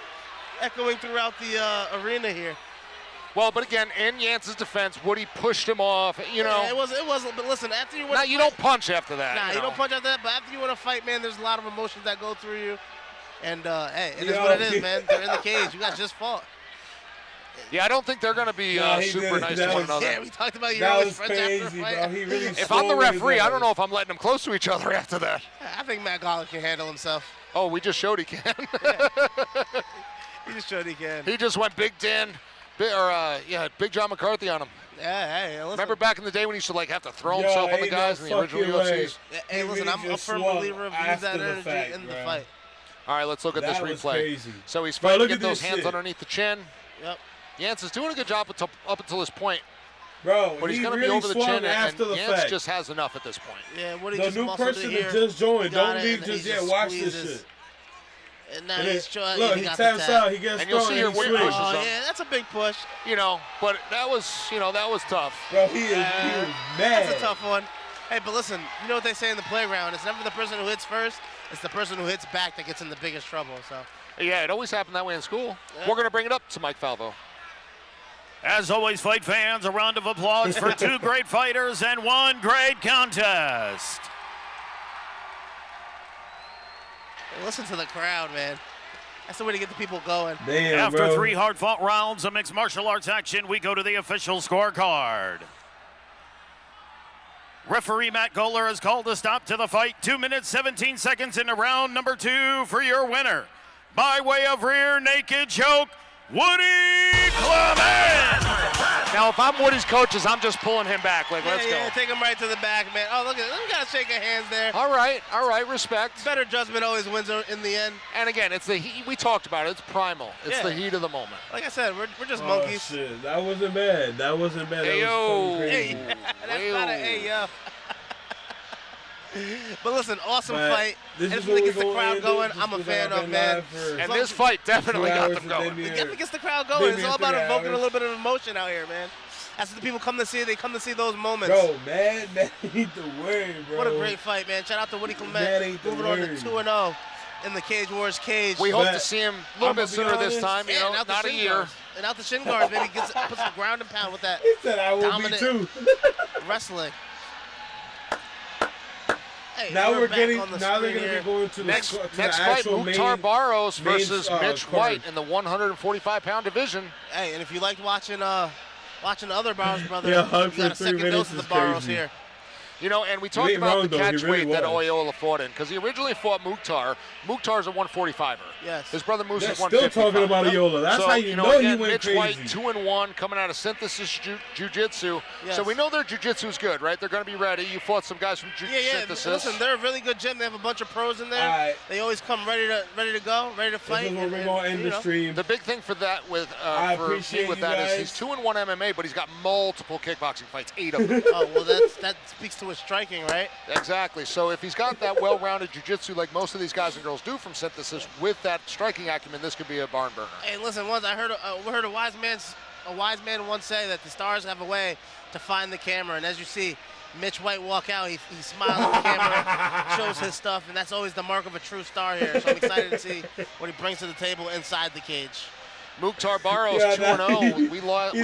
Echoing throughout the arena here. Well, but again, in Yance's defense, Woody pushed him off. You know, Yeah, it was. But listen, after you win, now a you fight- don't punch after that. Nah, you know. don't punch after that. But after you win a fight, man, there's a lot of emotions that go through you. And hey, it is Yo. what it is, man. They're in the cage. You guys just fought. Yeah, I don't think they're going to be Nah, he super did. nice That to one was- another. Yeah, we talked about your That always was friends after a crazy, fight. bro. He really If I'm the stole his referee, I ass. don't know if I'm letting them close to each other after that. I think Matt Goller can handle himself. Oh, we just showed he can. He just showed he can. He just went Big Dan, Big John McCarthy on him. Yeah, hey, listen. Remember back in the day when he used to like have to throw himself on the guys in the original UFCs? Hey, listen, I'm a firm believer of use that energy in the fight. All right, let's look at this That was replay. crazy. So he's fighting Bro, to look get at those this hands shit. underneath the chin. Yep. Yance is doing a good job up until this point. Bro, But he's he going to really be over the swung chin, and after the Yance fact. just has enough at this point. Yeah, what he The just new muscled person it that here. just joined, He got don't it, leave and just he yet. Watch this squeezes. shit. And now And he's then, trying. look, he got the taps tap. out. He gets And you'll thrown. see And here he where he swings. pushes Oh him. yeah, that's a big push. You know, but that was tough. Bro, he was mad. That's a tough one. Hey, but listen, you know what they say in the playground? It's never the person who hits first. It's the person who hits back that gets in the biggest trouble. So. Yeah, it always happened that way in school. Yeah. We're going to bring it up to Mike Falvo. As always, fight fans, a round of applause for two great fighters and one great contest. Hey, listen to the crowd, man. That's the way to get the people going. Damn, After bro. 3 hard-fought rounds of mixed martial arts action, we go to the official scorecard. Referee Matt Goller has called a stop to the fight. 2 minutes, 17 seconds into round number 2 for your winner. By way of rear naked choke, Woody Clement. Now, if I'm Woody's coaches, I'm just pulling him back. Like, let's Yeah, go. take him right to the back, man. Oh, look at them. Got to shake their hands there. All right, respect. Better judgment always wins in the end. And again, it's the heat. We talked about it. It's primal. It's Yeah. the heat of the moment. Like I said, we're just Oh, monkeys. shit. That wasn't bad. That wasn't bad. Hey, That yo. was fucking crazy. Hey, that's not a hey, yo. But listen, awesome But fight. this is Anything what that we gets the gonna crowd end going, it, I'm a just fan because of, I've man. been live for And this fight definitely 2 got hours them and going. Damien- It definitely gets the crowd going. It's Damien all about 3 evoking a hours. little bit of emotion out here, man. That's what the people come to see. They come to see those moments. Bro, man, that ain't the word, bro. What a great fight, man. Shout out to Woody That Clement. ain't the Moving on to word. 2-0 in the Cage Wars cage. We hope But to see him a little I'ma bit be sooner this honest. time. You Yeah, know, and out the not a shin year. guards. And out the shin guards, maybe puts some ground and pound with that He said I will dominant be too. wrestling. Hey, Now we're back getting. on the Now they're screen gonna here. be going to the Next to fight, the actual Mukhtar main. Barros main, versus Mitch card. White in the 145-pound division. Hey, and if you liked watching the other Barros brother, Yeah, you Hunt got a for 3 second dose minutes of the is Barros crazy. here. You know, and we talked ain't about wrong, the though. He catch really weight that was. Oyola fought in, because he originally fought Mukhtar. Mukhtar's a 145er. Yes. His brother Moose They're is still 155. talking about Oyola. That's so, how you know again, he went Mitch crazy. White 2-1 coming out of Synthesis Jiu-Jitsu. Yes. So we know their Jiu-Jitsu's good, right? They're going to be ready. You fought some guys from Yeah. Synthesis. Listen, they're a really good gym. They have a bunch of pros in there. All right. They always come ready to go, ready to fight. This is where we're and, gonna end you the know. stream. The big thing for that with I for me appreciate with you that is guys. he's 2-1 MMA, but he's got multiple kickboxing fights, 8 of them. Oh well, that speaks to his striking, right? Exactly. So if he's got that well-rounded jiu-jitsu like most of these guys and girls do from Synthesis with that striking acumen, this could be a barn burner. Hey, listen. Once I heard a wise man once say that the stars have a way to find the camera, and as you see, Mitch White walk out, he smiles at the camera, shows his stuff, and that's always the mark of a true star here. So I'm excited to see what he brings to the table inside the cage. Mukhtar Barros, Yeah, 2-0. he We said,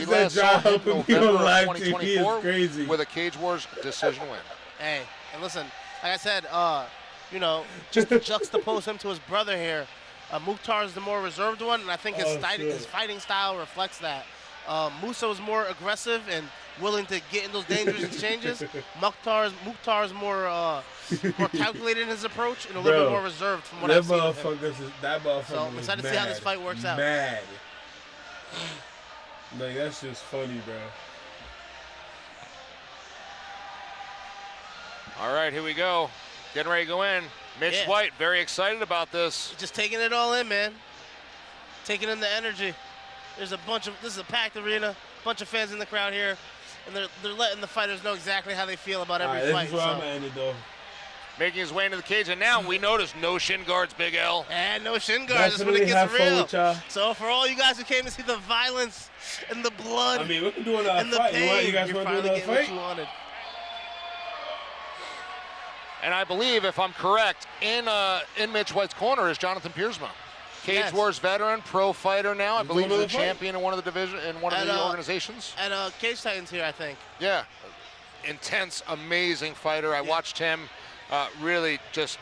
last saw "John, him helping me November on of live TV is 2024 crazy." with a Cage Wars decision win. Hey, and listen, like I said, you know, just to juxtapose him to his brother here, Mukhtar is the more reserved one, and I think his fighting style reflects that. Musa is more aggressive and willing to get in those dangerous exchanges. Mukhtar's more calculated in his approach and a little bit more reserved from what I've seen of him. That motherfucker So I'm was excited to see how this fight works out. Mad. Like, that's just funny, bro. All right, here we go. Getting ready to go in. Mitch White, very excited about this. Just taking it all in, man. Taking in the energy. This is a packed arena, bunch of fans in the crowd here, and they're letting the fighters know exactly how they feel about every fight. This is where I'm ended, though. Making his way into the cage, and now we notice no shin guards, Big L. And no shin guards, that's when it gets real. So for all you guys who came to see the violence and the blood, I mean, we can do another and the fight. pain, You guys you're want to do finally another getting what fight? you wanted. And I believe, if I'm correct, in Mitch White's corner is Jonathan Piersma. Cage Wars veteran, pro fighter now. I believe he's a champion in one of the organizations. And Cage Titans here, I think. Yeah, intense, amazing fighter. I watched him really just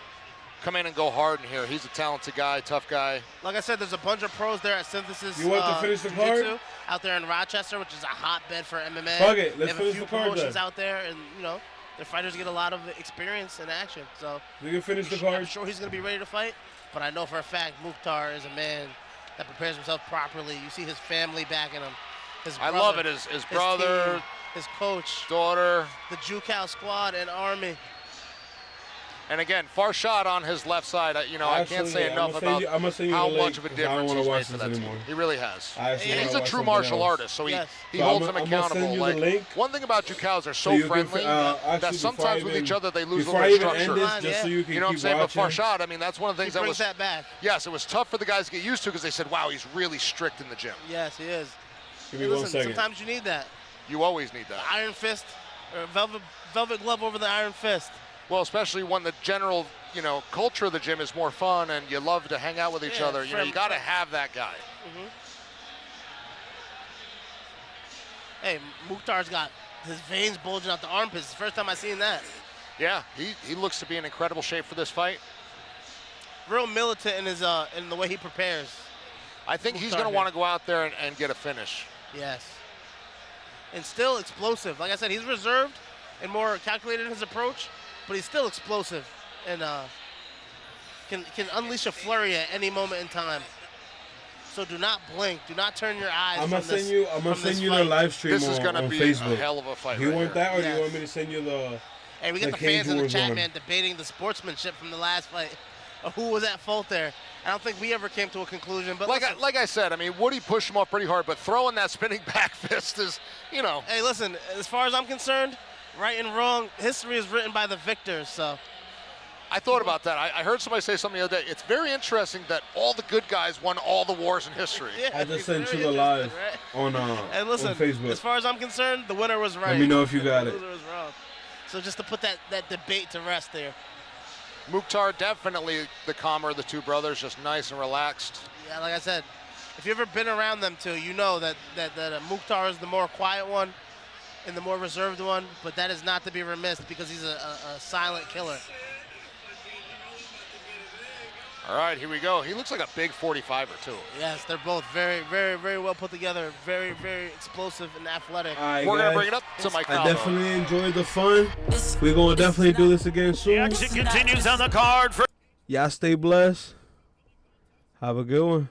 come in and go hard in here. He's a talented guy, tough guy. Like I said, there's a bunch of pros there at Synthesis. You want to finish the card? Jiu-Jitsu out there in Rochester, which is a hotbed for MMA. Fuck it, let's they have a finish few the card promotions then. out there, and you know, their fighters get a lot of experience and action. So We can finish the I'm card. sure he's going to be ready to fight, but I know for a fact Mukhtar is a man that prepares himself properly. You see his family backing him. I love it. His brother, team, his coach, daughter, the Jucal squad, and Army. And again, far shot on his left side. I can't say enough about how much of a difference he's made for that team. He really has. And he's a true martial artist, so he holds them accountable. Like one thing about Jucal is they're so friendly that sometimes with each other they lose a little structure. You know what I'm saying? But far shot, I mean, that's one of the things that was. That back. Yes, it was tough for the guys to get used to because they said, "Wow, he's really strict in the gym." Yes, he is. Give me 1 second. Sometimes you need that. You always need that. Iron fist, or velvet glove over the iron fist. Well, especially when the general, culture of the gym is more fun and you love to hang out with each other. You got to have that guy. Hey, Mukhtar's got his veins bulging out the armpits. It's the first time I've seen that. Yeah, he looks to be in incredible shape for this fight. Real militant in his in the way he prepares. I think he's going to want to go out there and get a finish. Yes. And still explosive. Like I said, he's reserved and more calculated in his approach, but he's still explosive and can unleash a flurry at any moment in time. So do not blink. Do not turn your eyes. I'm gonna send you the live stream this is gonna on be Facebook. A hell of a fight. You right want here. that, or do you want me to send you the? Hey, we got the fans in the chat, man, debating the sportsmanship from the last fight. Who was at fault there? I don't think we ever came to a conclusion. But like I said, I mean, Woody pushed him off pretty hard, but throwing that spinning back fist is, Hey, listen, as far as I'm concerned, right and wrong, history is written by the victors, so. I thought about that. I heard somebody say something the other day. It's very interesting that all the good guys won all the wars in history. Yeah, I just sent you the live on and listen, on Facebook. As far as I'm concerned, the winner was right. Let me know if you got it. The loser was wrong. So just to put that debate to rest there. Mukhtar, definitely the calmer of the two brothers, just nice and relaxed. Yeah, like I said, if you've ever been around them two, you know that Mukhtar is the more quiet one and the more reserved one, but that is not to be remiss because he's a silent killer. All right, here we go. He looks like a big 45er, too. Yes, they're both very, very, very well put together, very, very explosive and athletic. All right, We're going to guys, bring it up to Mike I Faldo. definitely enjoyed the fun. We're going to definitely do this again soon. The action continues on the card. Y'all stay blessed. Have a good one.